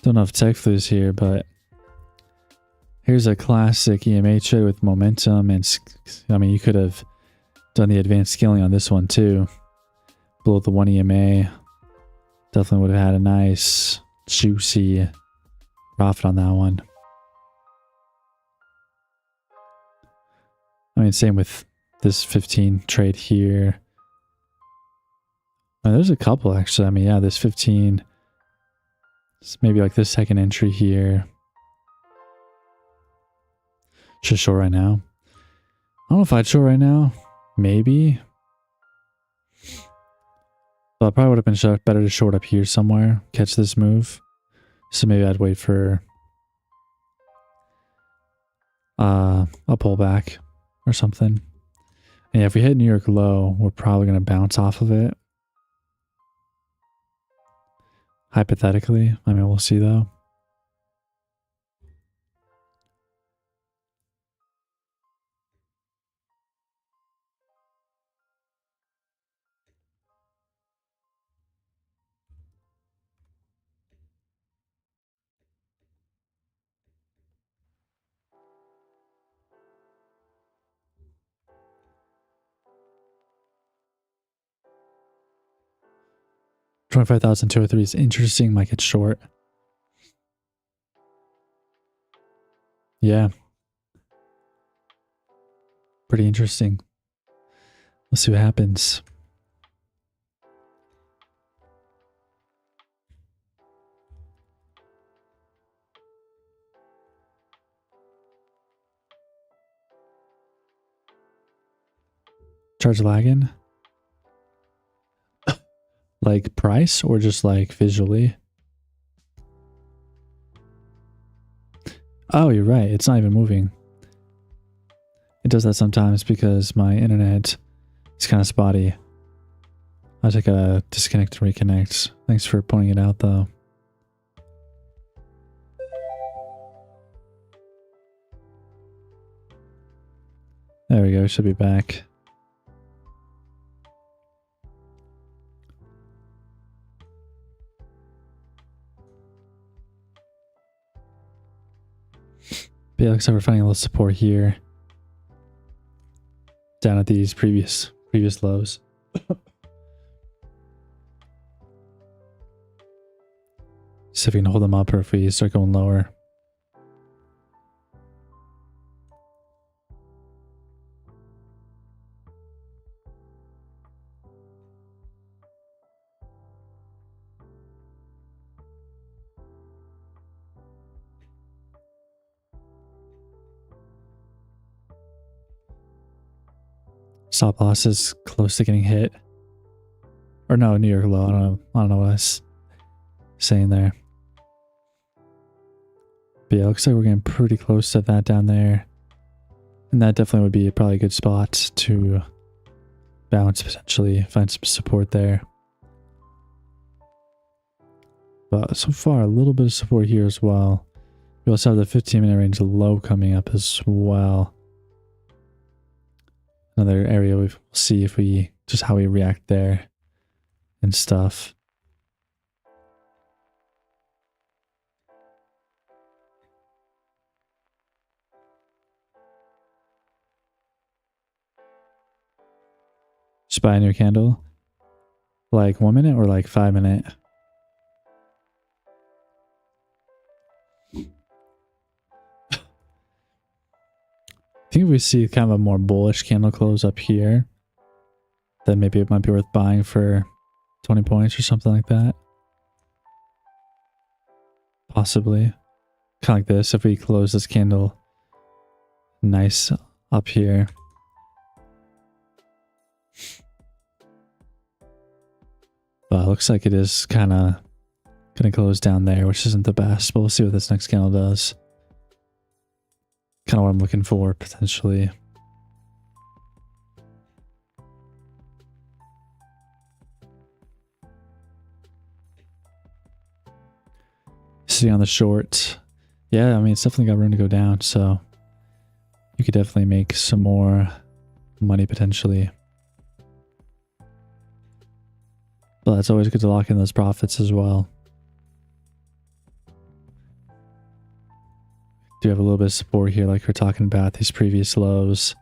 Don't know if tech flu's here, but here's a classic EMA trade with momentum. And I mean, you could have done the advanced scaling on this one too. Below the 1 EMA. Definitely would have had a nice, juicy profit on that one. I mean, same with this 15 trade here. Oh, there's a couple actually. I mean, yeah, this 15. Maybe like this second entry here. Should short right now. I don't know if I'd short right now. Maybe. But I probably would have been better to short up here somewhere. Catch this move. So maybe I'd wait for a pullback or something. And yeah, if we hit New York low, we're probably going to bounce off of it. Hypothetically. I mean, we'll see though. $25,203 is interesting. Might get short. Yeah. Pretty interesting. Let's see what happens. Charge lagging? Like price or just like visually? Oh, you're right. It's not even moving. It does that sometimes because my internet is kind of spotty. I just gotta disconnect and reconnect. Thanks for pointing it out though. There we go. Should be back. But yeah, looks like we're finding a little support here. Down at these previous lows. See if we can hold them up or if we start going lower. Stop loss is close to getting hit. Or no, New York low. I don't know what I was saying there. But yeah, it looks like we're getting pretty close to that down there. And that definitely would be probably a good spot to bounce, potentially find some support there. But so far, a little bit of support here as well. We also have the 15-minute range low coming up as well. Another area we'll see if we just how we react there and stuff. Just buy a new candle. Like 1 minute or like 5 minute? I think if we see kind of a more bullish candle close up here, then maybe it might be worth buying for 20 points or something like that. possibly. Kind of like this, if we close this candle nice up here. But it looks like it is kind of going to close down there, which isn't the best. But we'll see what this next candle does. Kind of what I'm looking for, potentially. See on the short. Yeah, I mean, it's definitely got room to go down, so you could definitely make some more money potentially. But it's always good to lock in those profits as well. Do have a little bit of support here, like we're talking about these previous lows.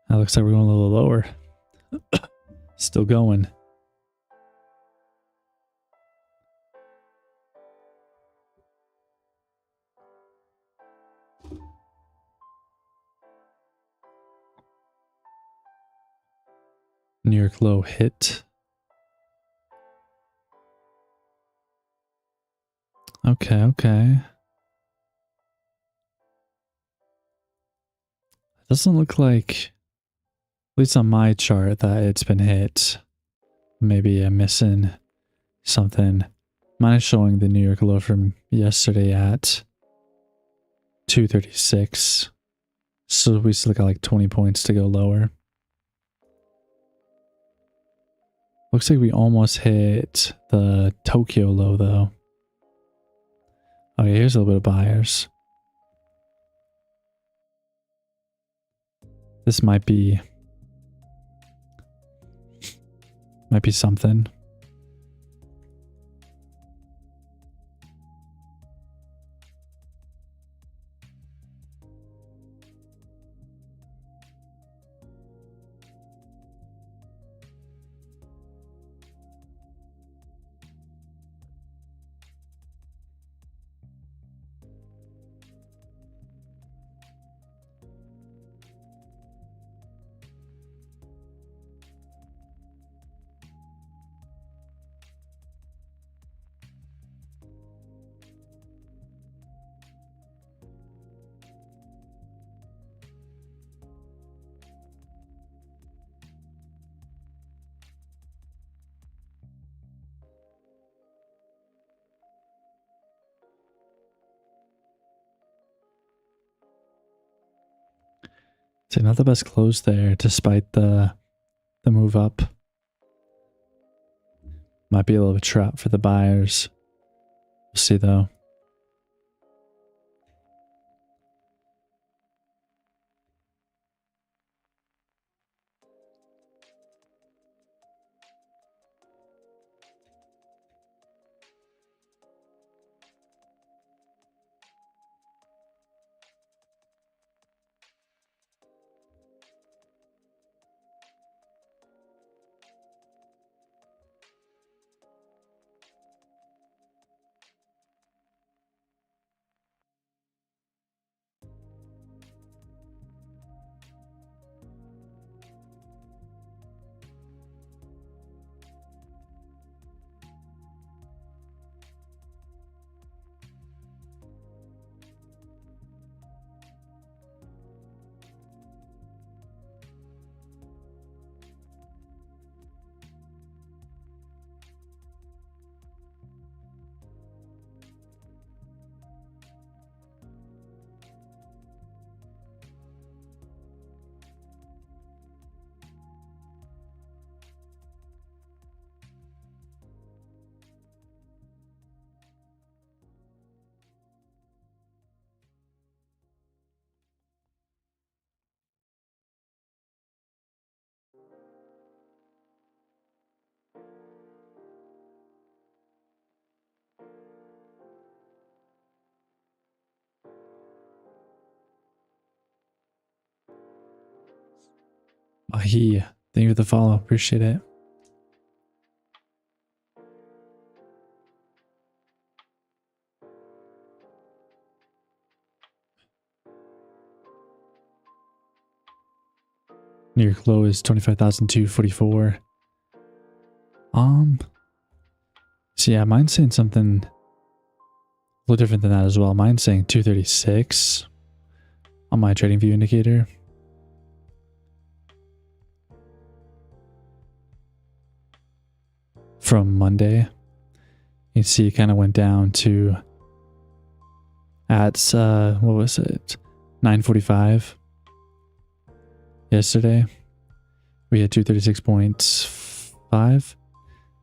That looks like we're going a little lower. Still going. New York low hit. Okay, okay. It doesn't look like, at least on my chart, that it's been hit. Maybe I'm missing something. Mine is showing the New York low from yesterday at 236. So we still got like 20 points to go lower. Looks like we almost hit the Tokyo low though. Okay, here's a little bit of buyers. This might be something. So not the best close there, despite the move up. Might be a little bit trap for the buyers. We'll see though. Mahi, thank you for the follow. Appreciate it. New York low is 25,244. So yeah, mine's saying something a little different than that as well. Mine's saying 236 on my trading view indicator. From Monday, you can see it kind of went down to at what was it, 9:45 yesterday. We had 236.5.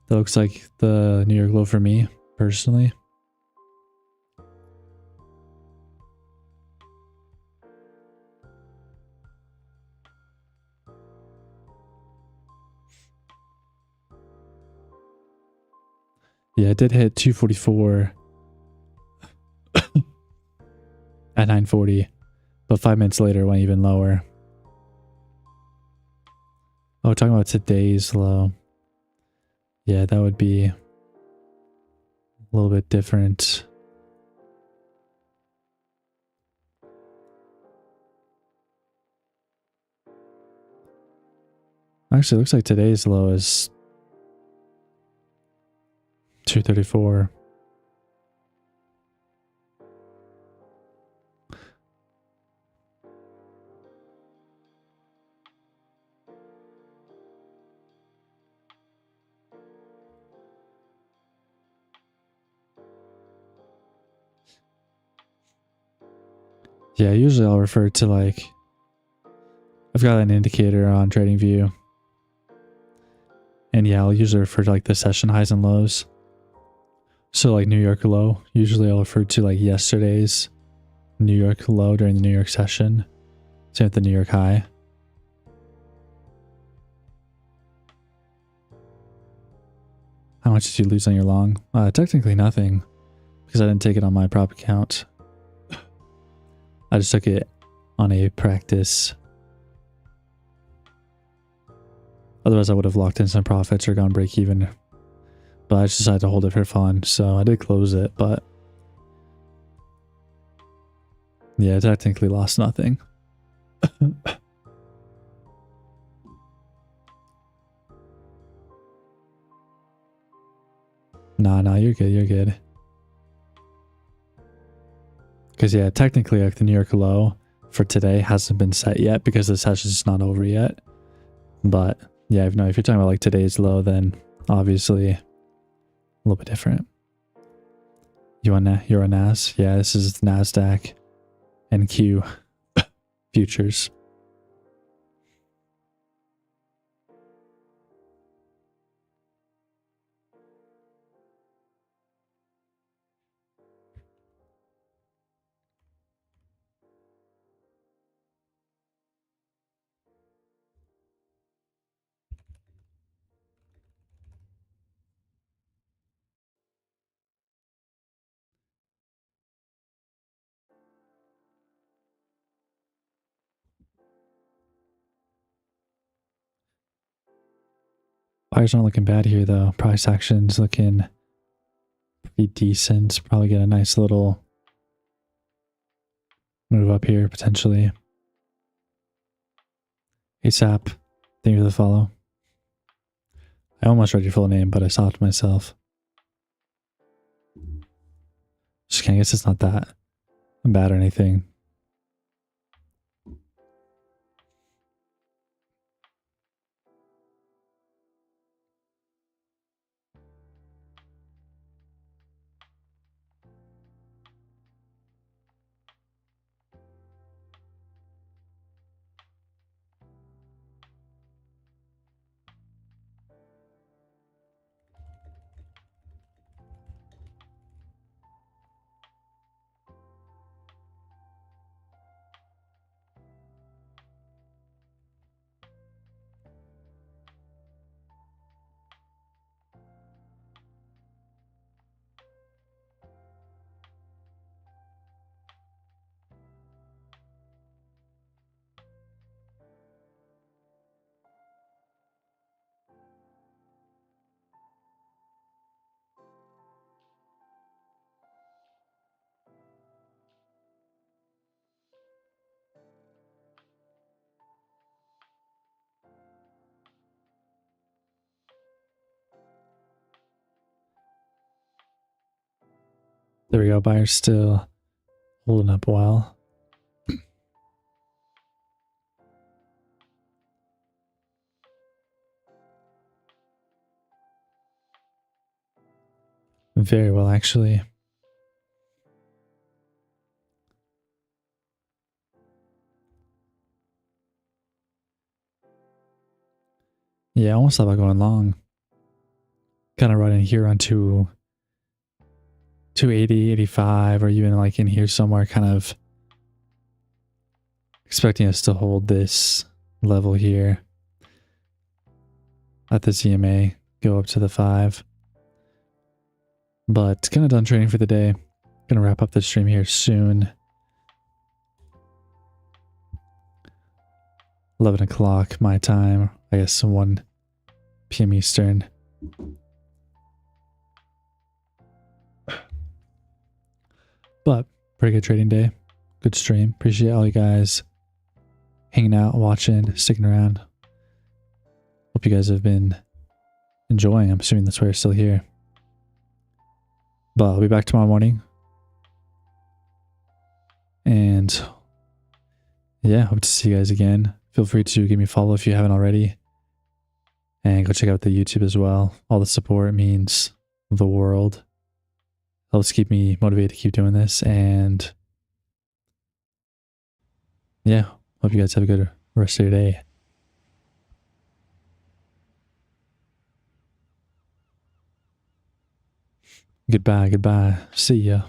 That looks like the New York low for me personally. Yeah, it did hit 244 at 9:40, but 5 minutes later it went even lower. Oh, talking about today's low. Yeah, that would be a little bit different. Actually, it looks like today's low is 234. Yeah, usually I'll refer to like, I've got an indicator on TradingView. And yeah, I'll usually refer to like the session highs and lows. So like New York low, usually I'll refer to like yesterday's New York low during the New York session. Same with the New York high. How much did you lose on your long? Technically nothing, because I didn't take it on my prop account. I just took it on a practice. Otherwise I would have locked in some profits or gone break even. But I just decided to hold it for fun, so I did close it, but yeah, I technically lost nothing. Nah, you're good, you're good. Because yeah, technically like the New York low for today hasn't been set yet because the session's not over yet. But yeah, if you're talking about like today's low, then obviously a little bit different. You're on NAS? Yeah, this is NASDAQ and Q futures. Buyers aren't looking bad here though. Price action's looking pretty decent. Probably get a nice little move up here potentially. ASAP, thank you for the follow. I almost read your full name, but I stopped myself. Just kidding, I guess it's not that bad or anything. There we go. Buyer's still holding up well. Very well, actually. Yeah, I almost thought about going long. Kind of running here on 280, 85, or even like in here somewhere, kind of expecting us to hold this level here at the CMA, go up to the 5. But kind of done trading for the day. Gonna wrap up the stream here soon. 11 o'clock my time, I guess 1 p.m. Eastern. But pretty good trading day. Good stream. Appreciate all you guys hanging out, watching, sticking around. Hope you guys have been enjoying. I'm assuming that's why you're still here. But I'll be back tomorrow morning. And yeah, hope to see you guys again. Feel free to give me a follow if you haven't already. And go check out the YouTube as well. All the support means the world. Helps keep me motivated to keep doing this. And yeah, hope you guys have a good rest of your day. Goodbye, goodbye. See ya.